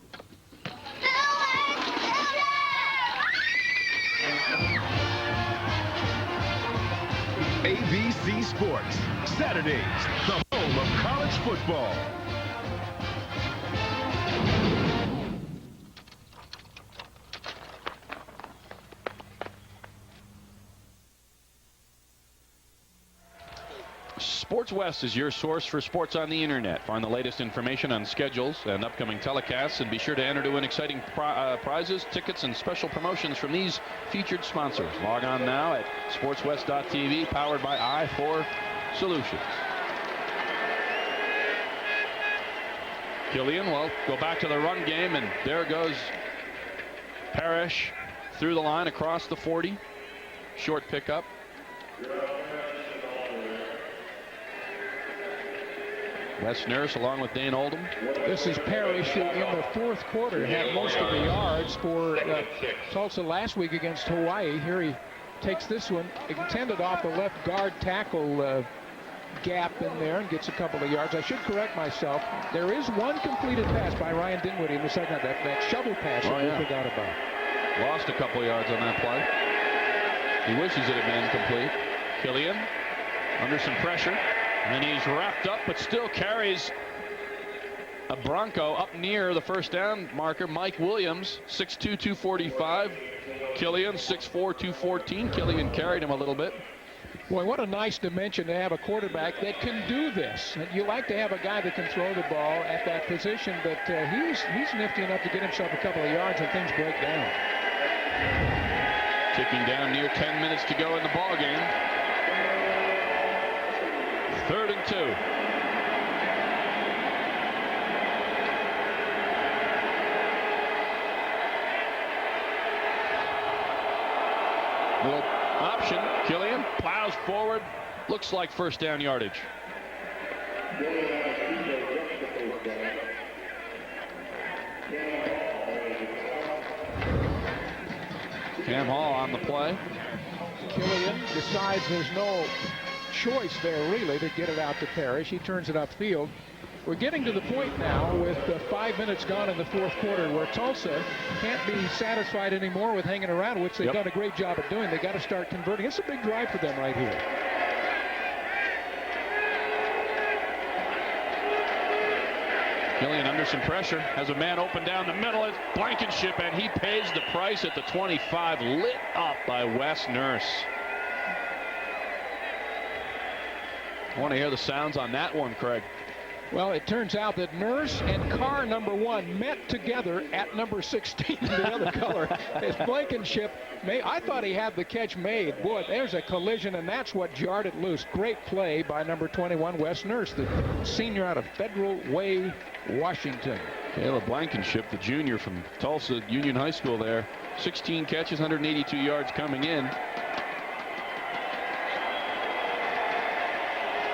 ABC Sports, Saturdays, the home of college football. Sports West is your source for sports on the internet. Find the latest information on schedules and upcoming telecasts, and be sure to enter to win exciting prizes, tickets, and special promotions from these featured sponsors. Log on now at sportswest.tv, powered by I4 Solutions. Killian will go back to the run game, and there goes Parrish through the line across the 40. Short pickup. Wes Nurse along with Dane Oldham. This is Parrish, who in the fourth quarter had most of the yards for Tulsa last week against Hawaii. Here he takes this one, intended off the left guard tackle gap in there, and gets a couple of yards. I should correct myself. There is one completed pass by Ryan Dinwiddie in the second half. That shovel pass that we forgot about. Lost a couple of yards on that play. He wishes it had been complete. Killian under some pressure. And he's wrapped up, but still carries a Bronco up near the first down marker. Mike Williams, 6'2", 245. Killian, 6'4", 214. Killian carried him a little bit. Boy, what a nice dimension to have a quarterback that can do this. You like to have a guy that can throw the ball at that position, but he's nifty enough to get himself a couple of yards and things break down. Ticking down near 10 minutes to go in the ball game. 3rd and 2. Little option. Killian plows forward. Looks like first down yardage. Cam Hall on the play. Killian decides there's no choice there really to get it out to Parrish. He turns it upfield. We're getting to the point now with 5 minutes gone in the fourth quarter where Tulsa can't be satisfied anymore with hanging around, which they've done a great job of doing. They got to start converting. It's a big drive for them right here. Killian under some pressure, has a man open down the middle. It's Blankenship, and he pays the price at the 25, lit up by Wes Nurse. I want to hear the sounds on that one, Craig. Well, it turns out that Nurse and car number 1 met together at number 16, the other color. As Blankenship, I thought he had the catch made. Boy, there's a collision, and that's what jarred it loose. Great play by number 21, Wes Nurse, the senior out of Federal Way, Washington. Caleb Blankenship, the junior from Tulsa Union High School there. 16 catches, 182 yards coming in.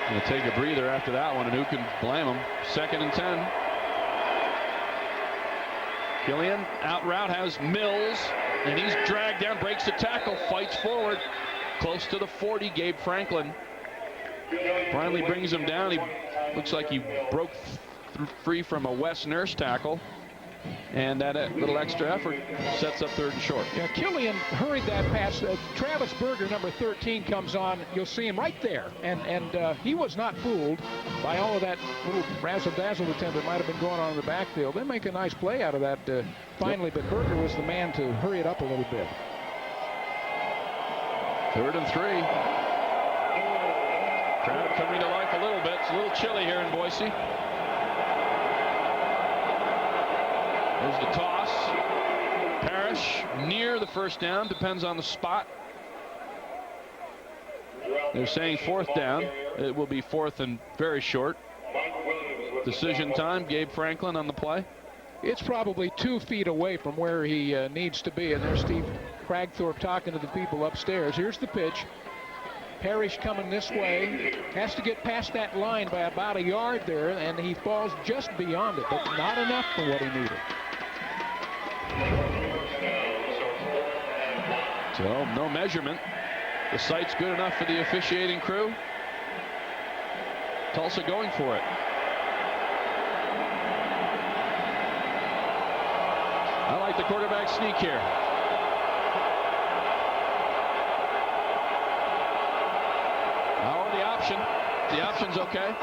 Going to take a breather after that one, and who can blame him? 2nd and 10. Killian out route has Mills, and he's dragged down, breaks the tackle, fights forward, close to the 40. Gabe Franklin finally brings him down. He looks like he broke free from a Wes Nurse tackle, and that little extra effort sets up 3rd and short. Yeah, Killian hurried that pass. Travis Berger, number 13, comes on. You'll see him right there, and he was not fooled by all of that little razzle-dazzle attempt that might have been going on in the backfield. They make a nice play out of that finally, but Berger was the man to hurry it up a little bit. 3rd and 3. Crowd coming to life a little bit. It's a little chilly here in Boise. There's the toss. Parrish near the first down. Depends on the spot. They're saying 4th down. It will be 4th and very short. Decision time. Gabe Franklin on the play. It's probably 2 feet away from where he needs to be. And there's Steve Cragthorpe talking to the people upstairs. Here's the pitch. Parrish coming this way. Has to get past that line by about a yard there, and he falls just beyond it, but not enough for what he needed. So no measurement. The sight's good enough for the officiating crew. Tulsa going for it. I like the quarterback sneak here. Oh, the option. The option's okay.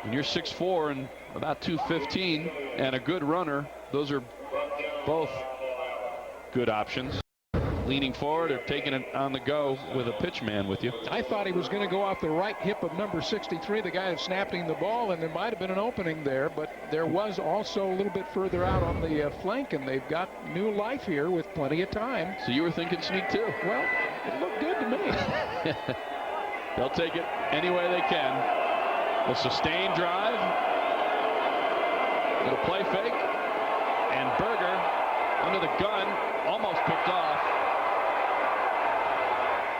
When you're 6'4" and about 215 and a good runner, those are both good options. Leaning forward or taking it on the go with a pitch man with you. I thought he was going to go off the right hip of number 63, the guy that snapped him the ball, and there might have been an opening there, but there was also a little bit further out on the flank, and they've got new life here with plenty of time. So you were thinking sneak too? Well, it looked good to me. They'll take it any way they can. A sustained drive. Little play fake. And Berger under the gun, almost picked off.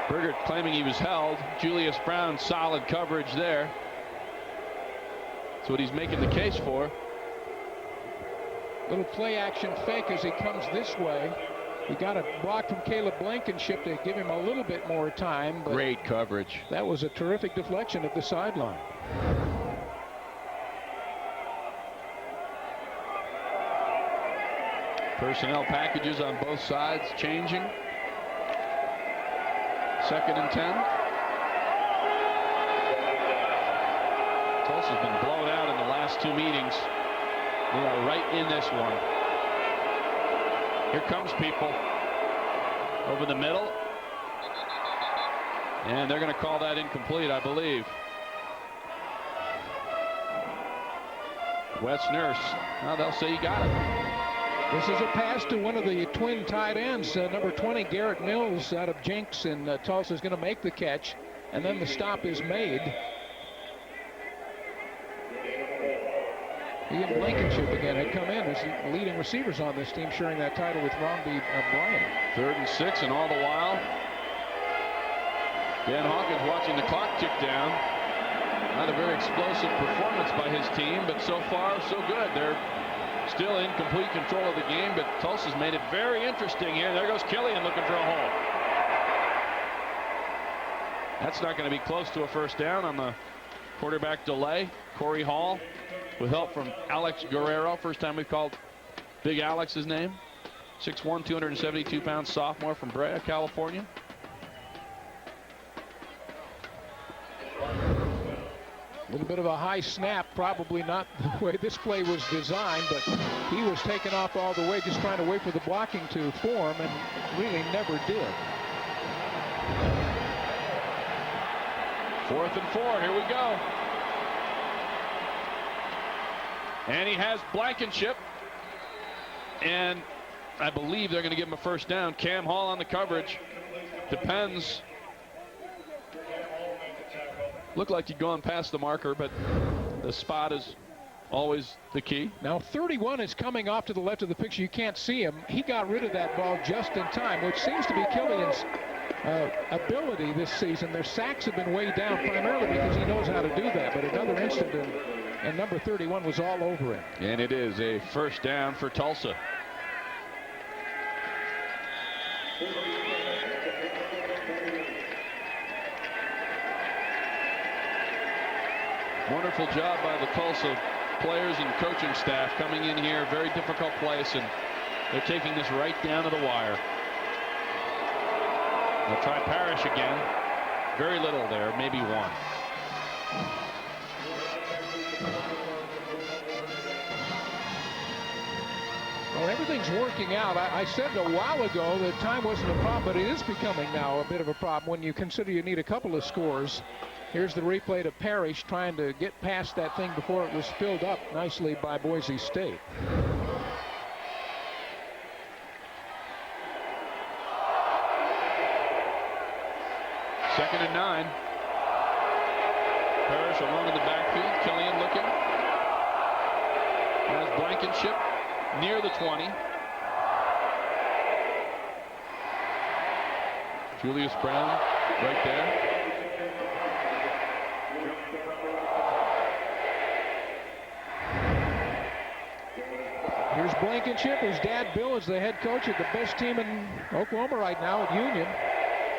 Berger claiming he was held. Julius Brown, solid coverage there. That's what he's making the case for. Little play action fake as he comes this way. He got a block from Caleb Blankenship to give him a little bit more time. But great coverage. That was a terrific deflection at the sideline. Personnel packages on both sides changing. 2nd and 10. Tulsa's been blown out in the last 2 meetings. They are right in this one. Here comes people over the middle. And they're going to call that incomplete, I believe. Wes Nurse. Now they'll say you got it. This is a pass to one of the twin tight ends. Number 20, Garrett Mills out of Jenks, and Tulsa is going to make the catch, and then the stop is made. He and Blankenship again had come in as the leading receivers on this team, sharing that title with Romby Bryan. 3rd and 6, and all the while, Dan Hawkins watching the clock tick down. Not a very explosive performance by his team, but so far, so good. They're still in complete control of the game, but Tulsa's made it very interesting here. There goes Killian looking for a hole. That's not going to be close to a first down on the quarterback delay. Corey Hall with help from Alex Guerrero. First time we've called Big Alex his name. 6'1", 272-pound sophomore from Brea, California. A little bit of a high snap, probably not the way this play was designed, but he was taken off all the way, just trying to wait for the blocking to form, and really never did. 4th and 4, here we go. And he has Blankenship, and I believe they're going to give him a first down. Cam Hall on the coverage. Depends. Looked like he'd gone past the marker, but the spot is always the key. Now 31 is coming off to the left of the picture. You can't see him. He got rid of that ball just in time, which seems to be Killian's ability this season. Their sacks have been way down primarily because he knows how to do that, but another instant and number 31 was all over him. And it is a first down for Tulsa. Wonderful job by the Tulsa players and coaching staff coming in here. Very difficult place, and they're taking this right down to the wire. They'll try Parrish again. Very little there, maybe one. Well, everything's working out. I said a while ago that time wasn't a problem, but it is becoming now a bit of a problem when you consider you need a couple of scores. Here's the replay to Parrish trying to get past that thing before it was filled up nicely by Boise State. Second and 9. Parrish alone in the backfield. Killian looking. Has Blankenship near the 20. Julius Brown right there. Here's Blankenship. His dad, Bill, is the head coach at the best team in Oklahoma right now at Union.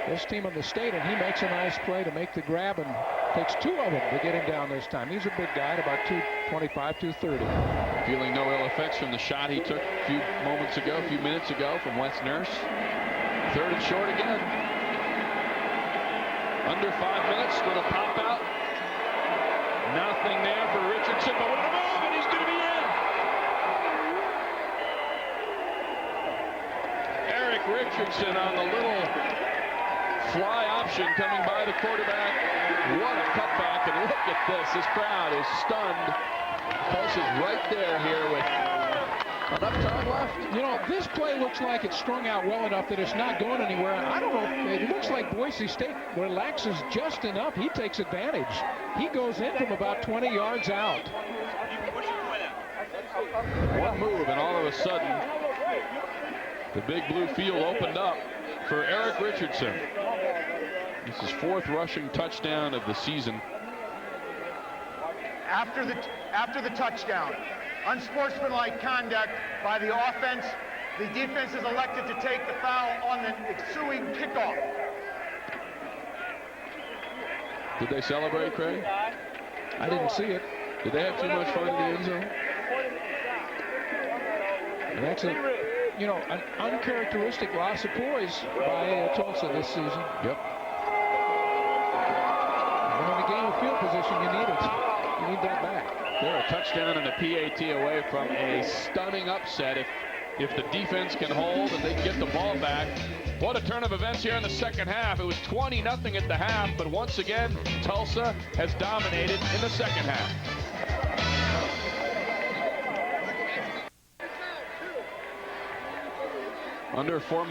Best team in the state, and he makes a nice play to make the grab and takes 2 of them to get him down this time. He's a big guy at about 225, 230. Feeling no ill effects from the shot he took a few minutes ago from Wes Nurse. 3rd and short again. Under 5 minutes, going to pop out. Nothing there for Richardson, but with a move, and he's going to be in. Eric Richardson on the little fly option coming by the quarterback. What a cutback, and look at this. This crowd is stunned. Tulsa's right there here with enough time left. You know, this play looks like it's strung out well enough that it's not going anywhere. I don't know. It looks like Boise State relaxes just enough. He takes advantage. He goes in from about 20 yards out. One move, and all of a sudden, the big blue field opened up for Eric Richardson. This is 4th rushing touchdown of the season. After the touchdown, unsportsmanlike conduct by the offense. The defense is elected to take the foul on the ensuing kickoff. Did they celebrate, Craig? I didn't see it. Did they have too much fun in the end zone? And that's an uncharacteristic loss of poise by Tulsa this season. Yep. And in a game of field position, you need it. You need that back. They're a touchdown and a PAT away from a stunning upset if the defense can hold and they can get the ball back. What a turn of events here in the second half. It was 20-0 at the half, but once again, Tulsa has dominated in the second half. Under 5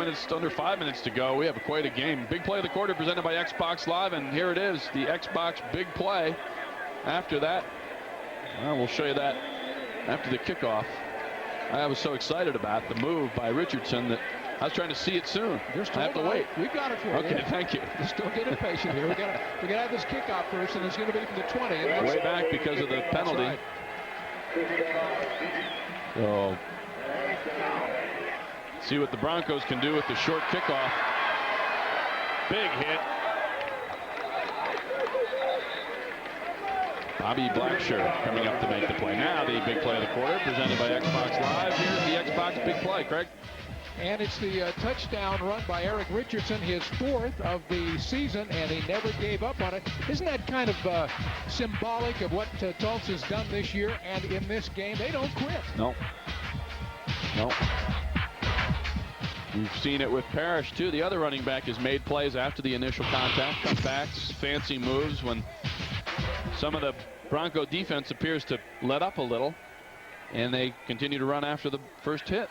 minutes to go. We have quite a game. Big play of the quarter presented by Xbox Live, and here it is, the Xbox big play. After that, well, we'll show you that after the kickoff. I was so excited about the move by Richardson that I was trying to see it soon. I have to wait. We've got it for you. Okay, thank you. Just don't get impatient here. We got to have this kickoff first, and it's going to be from the 20. And way back because of the penalty. Right. So, see what the Broncos can do with the short kickoff. Big hit. Bobby Blackshirt coming up to make the play. Now the big play of the quarter presented by Xbox Live. Here's the Xbox big play, Craig. And it's the touchdown run by Eric Richardson, his 4th of the season, and he never gave up on it. Isn't that kind of symbolic of what Tulsa's done this year? And in this game, they don't quit. No. We've seen it with Parrish, too. The other running back has made plays after the initial contact, cutbacks, fancy moves when some of the Bronco defense appears to let up a little, and they continue to run after the first hit.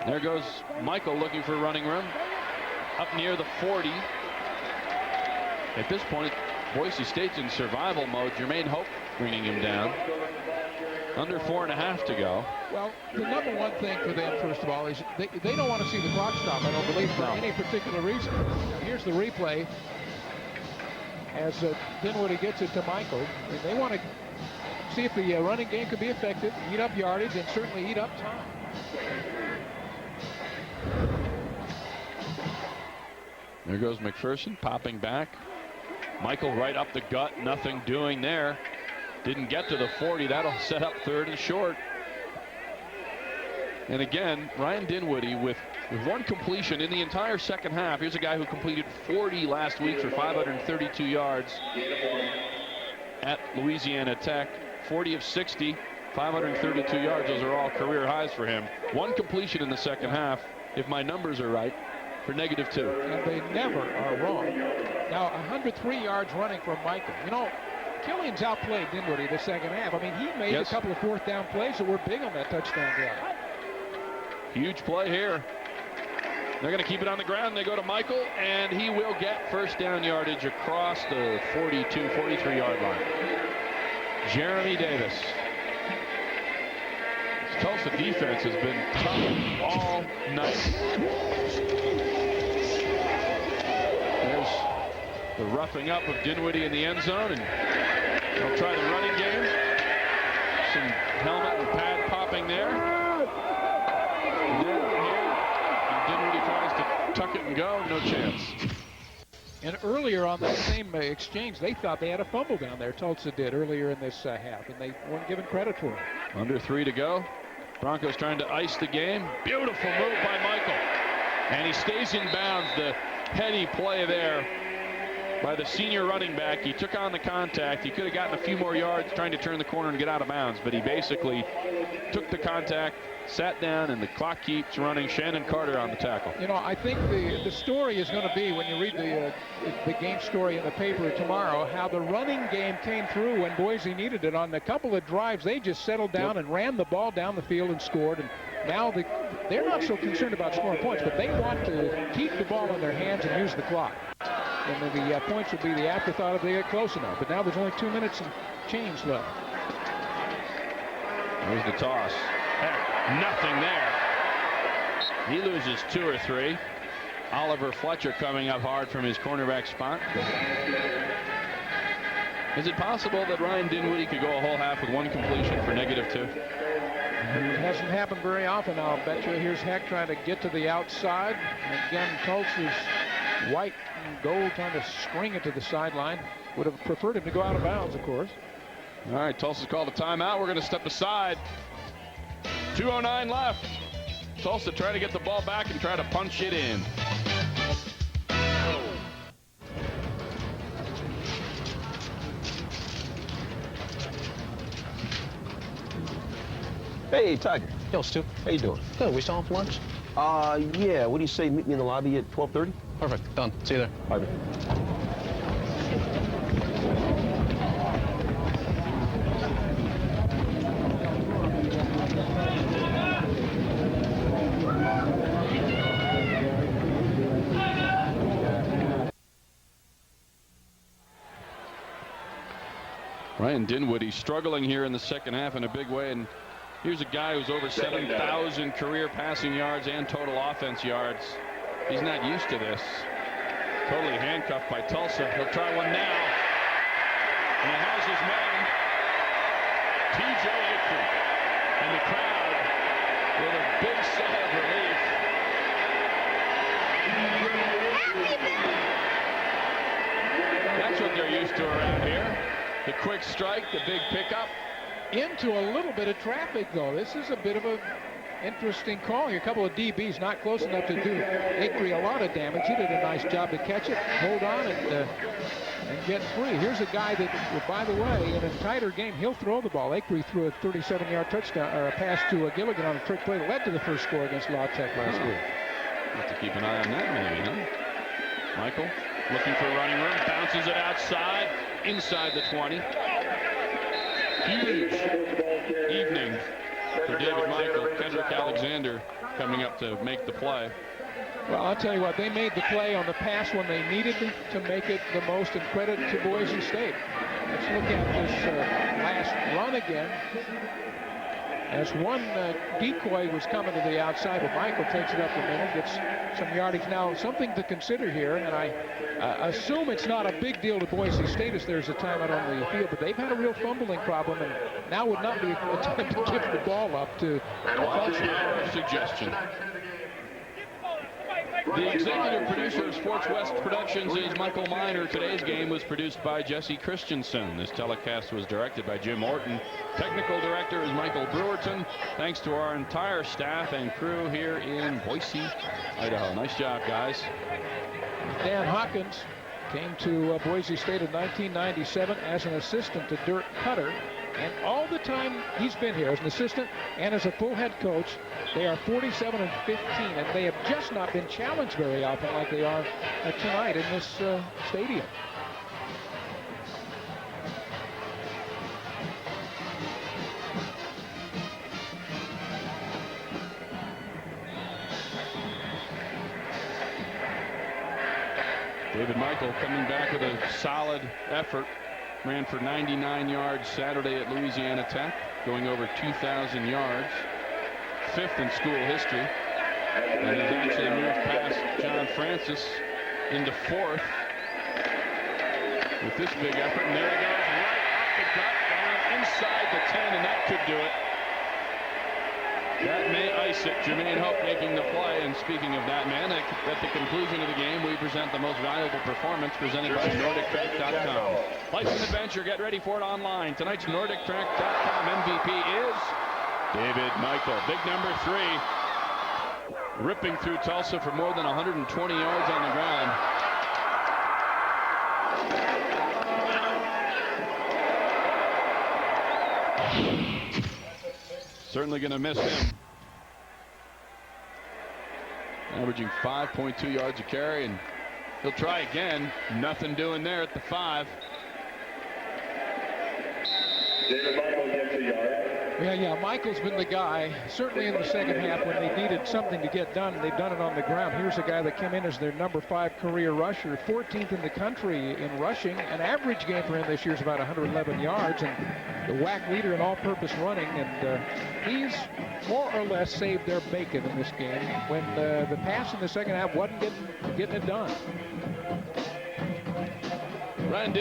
There goes Mikell looking for running room up near the 40. At this point, Boise State's in survival mode. Jermaine Hope bringing him down. Under 4.5 to go. Well, the number one thing for them, first of all, is they don't want to see the clock stop, I don't believe, for any particular reason. Now, here's the replay as Dinwiddie gets it to Mikell. They want to see if the running game could be effective, eat up yardage, and certainly eat up time. There goes McPherson popping back. Mikell right up the gut, nothing doing there. Didn't get to the 40. That'll set up 3rd and short. And again, Ryan Dinwiddie with one completion in the entire second half. Here's a guy who completed 40 last week for 532 yards at Louisiana Tech. 40 of 60, 532 yards. Those are all career highs for him. One completion in the second half, if my numbers are right, for -2. And they never are wrong. Now, 103 yards running from Mikell. You know, Killian's outplayed Dinwiddie the second half. I mean, he made a couple of 4th down plays that were big on that touchdown drive. Huge play here. They're going to keep it on the ground. They go to Mikell, and he will get first down yardage across the 42, 43-yard line. Jeremy Davis. This Tulsa defense has been tough all night. The roughing up of Dinwiddie in the end zone, and they'll try the running game. Some helmet and pad popping there. And Dinwiddie tries to tuck it and go. No chance. And earlier on that same exchange, they thought they had a fumble down there. Tulsa did earlier in this half, and they weren't given credit for it. Under 3 to go. Broncos trying to ice the game. Beautiful move by Mikell. And he stays in bounds. The heady play there by the senior running back. He took on the contact. He could have gotten a few more yards trying to turn the corner and get out of bounds, but he basically took the contact, sat down, and the clock keeps running. Shannon Carter on the tackle. You know, I think the story is going to be, when you read the game story in the paper tomorrow, how the running game came through when Boise needed it. On a couple of drives, they just settled down and ran the ball down the field and scored. And now they're not so concerned about scoring points, but they want to keep the ball in their hands and use the clock. And then the points will be the afterthought if they get close enough. But now there's only 2 minutes and change left. There's the toss. Heck, nothing there. He loses 2 or 3. Oliver Fletcher coming up hard from his cornerback spot. Is it possible that Ryan Dinwiddie could go a whole half with 1 completion for -2? It hasn't happened very often, I'll bet you. Here's Heck trying to get to the outside. And again, Tulsa's white and gold trying to string it to the sideline. Would have preferred him to go out of bounds, of course. All right, Tulsa's called a timeout. We're going to step aside. 2:09 left. Tulsa trying to get the ball back and try to punch it in. Hey, Tiger. Yo, Stu. How you doing? Good. We still on for lunch? Yeah. What do you say? Meet me in the lobby at 12:30? Perfect. Done. See you there. Bye, man. Ryan Dinwiddie struggling here in the second half in a big way, and here's a guy who's over 7,000 career passing yards and total offense yards. He's not used to this. Totally handcuffed by Tulsa. He'll try one now. And he has his man, T.J. Akron. And the crowd with a big sigh of relief. That's what they're used to around here. The quick strike, the big pickup. Into a little bit of traffic, though. This is a bit of a interesting call here. A couple of DBs not close enough to do Acree a lot of damage. He did a nice job to catch it, hold on, and get free. Here's a guy that, by the way, in a tighter game, he'll throw the ball. Acree threw a 37-yard touchdown, or a pass to Gilligan on a trick play that led to the first score against La Tech last week. Have to keep an eye on that, maybe, huh? Mikell looking for running room, bounces it outside, inside the 20. Huge evening for David Mikell. Kendrick Alexander coming up to make the play. Well, I'll tell you what, they made the play on the pass when they needed to make it the most, and credit to Boise State. Let's look at this last run again. As one decoy was coming to the outside, but Mikell takes it up the middle, gets some yardage. Now, something to consider here, and I assume it's not a big deal to Boise State as there's a timeout on the field, but they've had a real fumbling problem, and now would not be a time to give the ball up to Tulsa. Suggestion. The executive producer of Sports West Productions is Michael Miner. Today's game was produced by Jesse Christensen. This telecast was directed by Jim Orton. Technical director is Michael Brewerton. Thanks to our entire staff and crew here in Boise, Idaho. Nice job, guys. Dan Hawkins came to Boise State in 1997 as an assistant to Dirk Cutter. And all the time he's been here as an assistant and as a full head coach, they are 47-15, and they have just not been challenged very often like they are tonight in this stadium. David Mikell coming back with a solid effort. Ran for 99 yards Saturday at Louisiana Tech, going over 2,000 yards. 5th in school history. And he's actually moved past John Francis into 4th with this big effort, and there he goes, right up the gut, down inside the 10, and that could do it. That may ice it. Jermaine Hope making the play, and speaking of that man, at the conclusion of the game, we present the most valuable performance presented by NordicTrack.com. Life's an adventure. Get ready for it online. Tonight's NordicTrack.com MVP is David Mikell. Big number 3, ripping through Tulsa for more than 120 yards on the ground. Certainly going to miss him. Averaging 5.2 yards a carry, and he'll try again. Nothing doing there at the 5. David Mikell gets a yard. Yeah, Michael's been the guy, certainly in the second half when they needed something to get done, and they've done it on the ground. Here's a guy that came in as their number 5 career rusher, 14th in the country in rushing. An average game for him this year is about 111 yards, and the WAC leader in all-purpose running, and he's more or less saved their bacon in this game when the pass in the second half wasn't getting it done. Ryan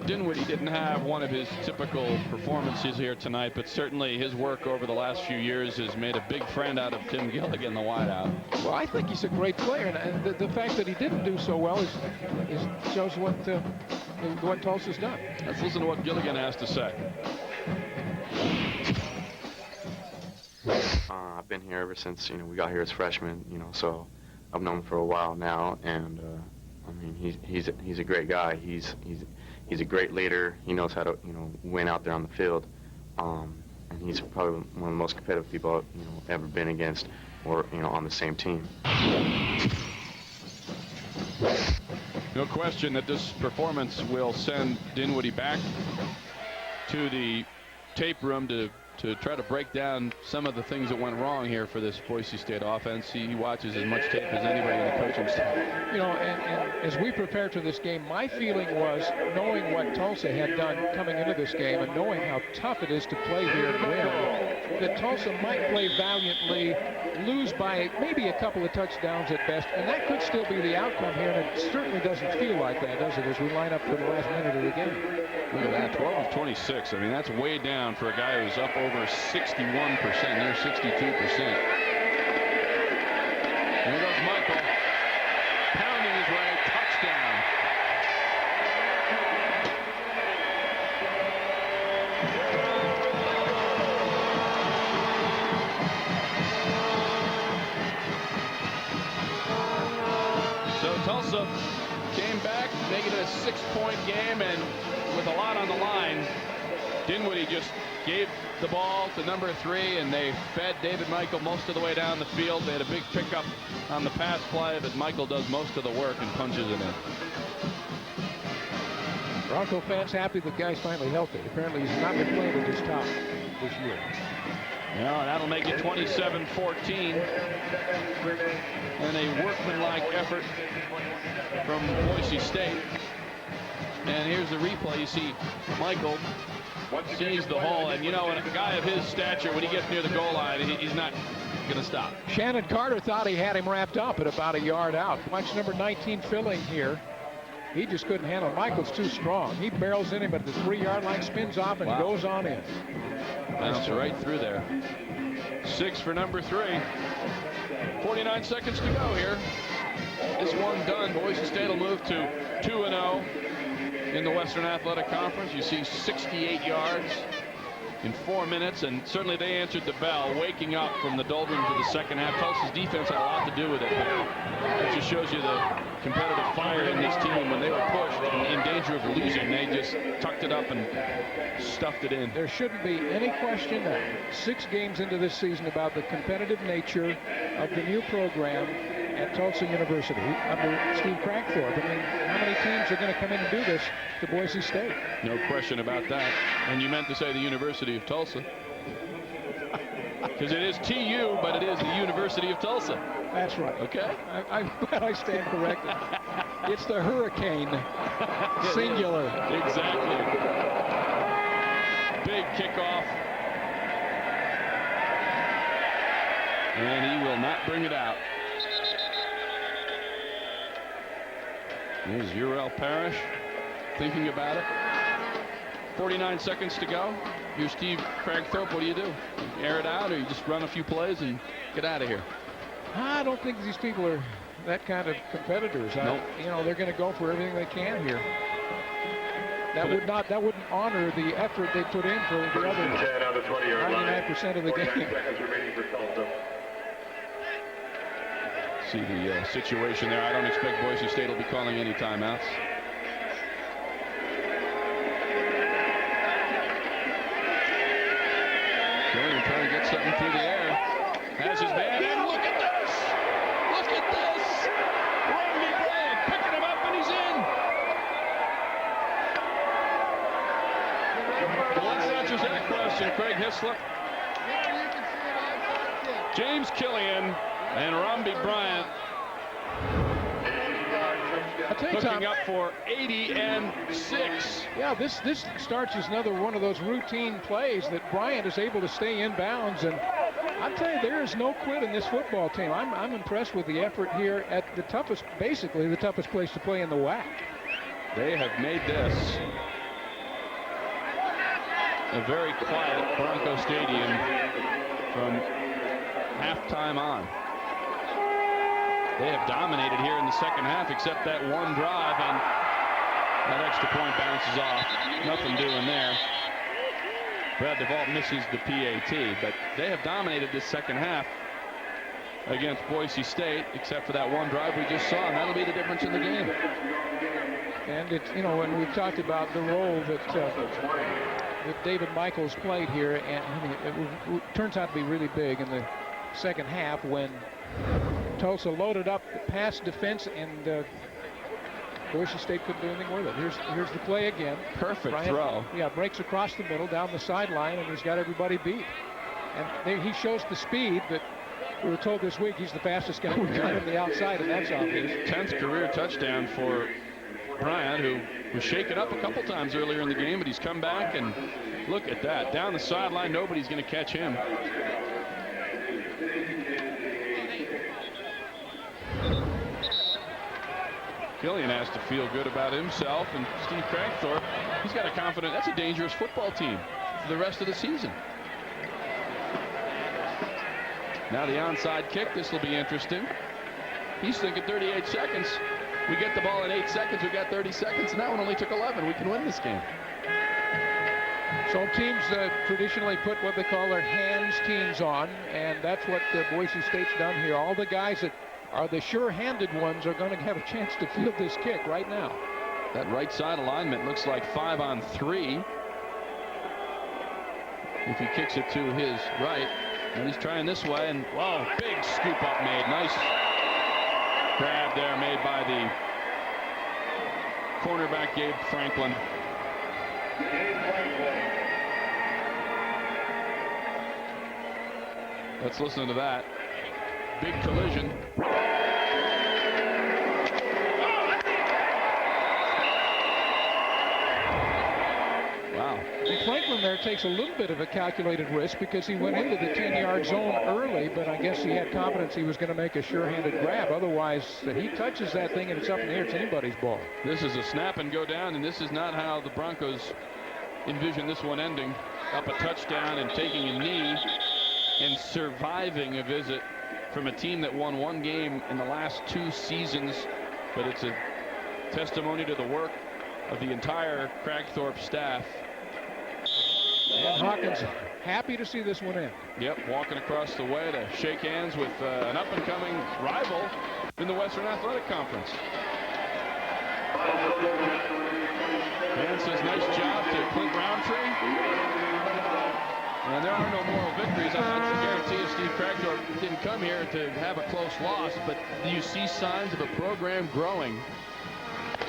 Dinwiddie didn't have one of his typical performances here tonight, but certainly his work over the last few years has made a big friend out of Tim Gilligan, the wideout. Well, I think he's a great player, and the fact that he didn't do so well shows what Tulsa's done. Let's listen to what Gilligan has to say. I've been here ever since we got here as freshmen, so I've known him for a while now, and I mean he's a great guy. He's a great leader. He knows how to win out there on the field, and he's probably one of the most competitive people I've ever been against, or on the same team. No question that this performance will send Dinwiddie back to the tape room to try to break down some of the things that went wrong here for this Boise State offense. He watches as much tape as anybody in the coaching staff. And as we prepared for this game, my feeling was, knowing what Tulsa had done coming into this game and knowing how tough it is to play here and win, that Tulsa might play valiantly, lose by maybe a couple of touchdowns at best, and that could still be the outcome here, and it certainly doesn't feel like that, does it, as we line up for the last minute of the game. Look at that, 12 of 26. I mean, that's way down for a guy who's up over 61%, near 62%. There goes Mikell, pounding his way, touchdown. So Tulsa came back, making it a 6-point game, and with a lot on the line, Dinwiddie just gave the ball to number 3, and they fed David Mikell most of the way down the field. They had a big pickup on the pass play, but Mikell does most of the work and punches it in. Bronco fans happy the guy's finally healthy. Apparently he's not been playing at his top this year. Yeah, that'll make it 27-14. And a workmanlike effort from Boise State. And here's the replay. You see Mikell sees the hole, and a guy of his stature, when he gets near the goal line, he's not going to stop. Shannon Carter thought he had him wrapped up at about a yard out. Watch number 19 filling here. He just couldn't handle it. Michael's too strong. He barrels in him at the 3-yard line, spins off, and goes on in. That's right through there. 6 for number 3. 49 seconds to go here. This one done. Boise State will move to 2-0 in the Western Athletic Conference. You see 68 yards in 4 minutes, and certainly they answered the bell, waking up from the doldrums of the second half. Tulsa's defense had a lot to do with it. It just shows you the competitive fire in this team. When they were pushed and in danger of losing, they just tucked it up and stuffed it in. There shouldn't be any question now, 6 games into this season, about the competitive nature of the new program at Tulsa University under Steve Crankthorpe. I mean, how many teams are going to come in and do this to Boise State? No question about that. And you meant to say the University of Tulsa. Because it is TU, but it is the University of Tulsa. That's right. Okay. I'm glad I stand corrected. It's the Hurricane, singular. Exactly. Big kickoff. And he will not bring it out. There's Uriel Parrish. thinking about it. 49 seconds to go. Here's Steve Cragthorpe. What do? You air it out, or you just run a few plays and get out of here? I don't think these people are that kind of competitors. Nope. You know, they're going to go for everything they can here. That wouldn't honor the effort they put in for the other 99% of the game. See the situation there. I don't expect Boise State will be calling any timeouts. Killian trying to get something through the air. Has his man, and look at this! Look at this! Randy Bryant picking him up, and he's in. Well, let's answer that question, Craig Hislop. James Killian and Rambi Bryant hooking up for 86. Yeah, this starts as another one of those routine plays that Bryant is able to stay in bounds, and I'll tell you, there is no quit in this football team. I'm impressed with the effort here at the toughest, basically the toughest place to play in the WAC. They have made this a very quiet Bronco Stadium from halftime on. They have dominated here in the second half, except that one drive, and that extra point bounces off. Nothing doing there. Brad DeVault misses the PAT, but they have dominated this second half against Boise State, except for that one drive we just saw, and that'll be the difference in the game. And it's, you know, when we've talked about the role that David Michaels played here, and it turns out to be really big in the second half when Tulsa loaded up the pass defense, and Boise State couldn't do anything with it. Here's the play again. Perfect Bryant, throw. Yeah, breaks across the middle, down the sideline, and he's got everybody beat. And he shows the speed, but we were told this week he's the fastest guy from the outside, and that's obvious. 10th career touchdown for Bryant, who was shaken up a couple times earlier in the game, but he's come back, and look at that. Down the sideline, nobody's going to catch him. Killian has to feel good about himself, and Steve Cragthorpe, he's got a confident, that's a dangerous football team for the rest of the season. Now the onside kick, this will be interesting. He's thinking 38 seconds. We get the ball in 8 seconds, we got 30 seconds, and that one only took 11. We can win this game. So teams traditionally put what they call their hands teams on, and that's what Boise State's done here. All the guys that are the sure-handed ones are going to have a chance to field this kick right now. That right side alignment looks like 5-on-3. If he kicks it to his right, and he's trying this way, and whoa, big scoop up made. Nice grab there made by the cornerback Gabe Franklin. Let's listen to that. Big collision. Wow. And Franklin there takes a little bit of a calculated risk because he went into the 10-yard zone early, but I guess he had confidence he was going to make a sure-handed grab. Otherwise, he touches that thing and it's up in the air. It's anybody's ball. This is a snap and go down, and this is not how the Broncos envision this one ending. Up a touchdown and taking a knee and surviving a visit from a team that won one game in the last 2 seasons, but it's a testimony to the work of the entire Cragthorpe staff. And Hawkins happy to see this one in. Yep, walking across the way to shake hands with an up-and-coming rival in the Western Athletic Conference. Dan says nice job to Clint Roundtree. And there are no moral victories. I can guarantee you Steve Cragthorpe didn't come here to have a close loss, but you see signs of a program growing.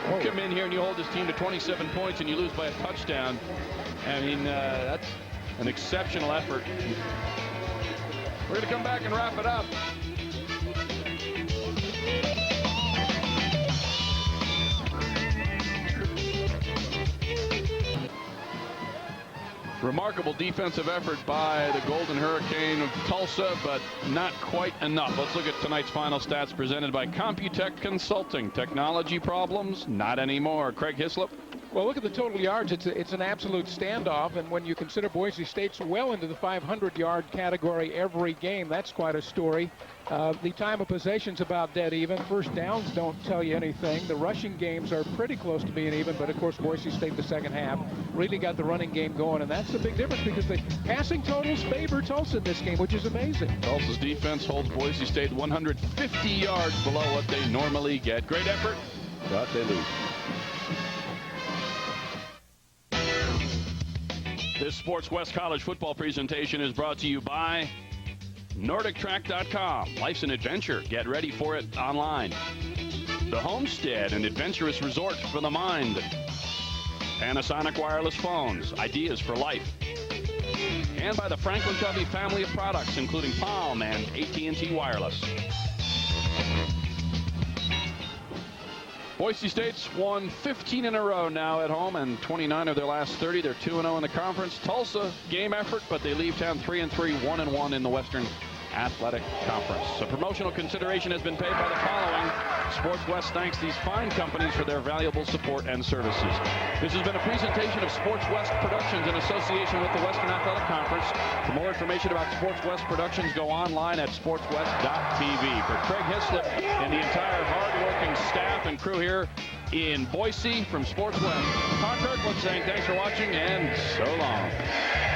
You come in here and you hold this team to 27 points and you lose by a touchdown. I mean, that's an exceptional effort. We're going to come back and wrap it up. Remarkable defensive effort by the Golden Hurricane of Tulsa, but not quite enough. Let's look at tonight's final stats presented by Computech Consulting. Technology problems? Not anymore. Craig Hislop. Well, look at the total yards. It's an absolute standoff, and when you consider Boise State's well into the 500-yard category every game, that's quite a story. The time of possession's about dead even. First downs don't tell you anything. The rushing games are pretty close to being even, but of course Boise State the second half really got the running game going, and that's the big difference because the passing totals favor Tulsa in this game, which is amazing. Tulsa's defense holds Boise State 150 yards below what they normally get. Great effort, but they lose. This Sports West College football presentation is brought to you by NordicTrack.com. Life's an adventure. Get ready for it online. The Homestead, an adventurous resort for the mind. Panasonic wireless phones, ideas for life. And by the Franklin Covey family of products, including Palm and AT&T Wireless. Boise State's won 15 in a row now at home and 29 of their last 30. They're 2-0 in the conference. Tulsa, game effort, but they leave town 3-3, 1-1 in the Western Athletic Conference. So promotional consideration has been paid by the following. Sports West thanks these fine companies for their valuable support and services. This has been a presentation of Sports West Productions in association with the Western Athletic Conference. For more information about Sports West Productions, go online at sportswest.tv. For Craig Hislop and the entire hard-working staff and crew here in Boise from Sports West, Todd Kirkland saying thanks for watching and so long.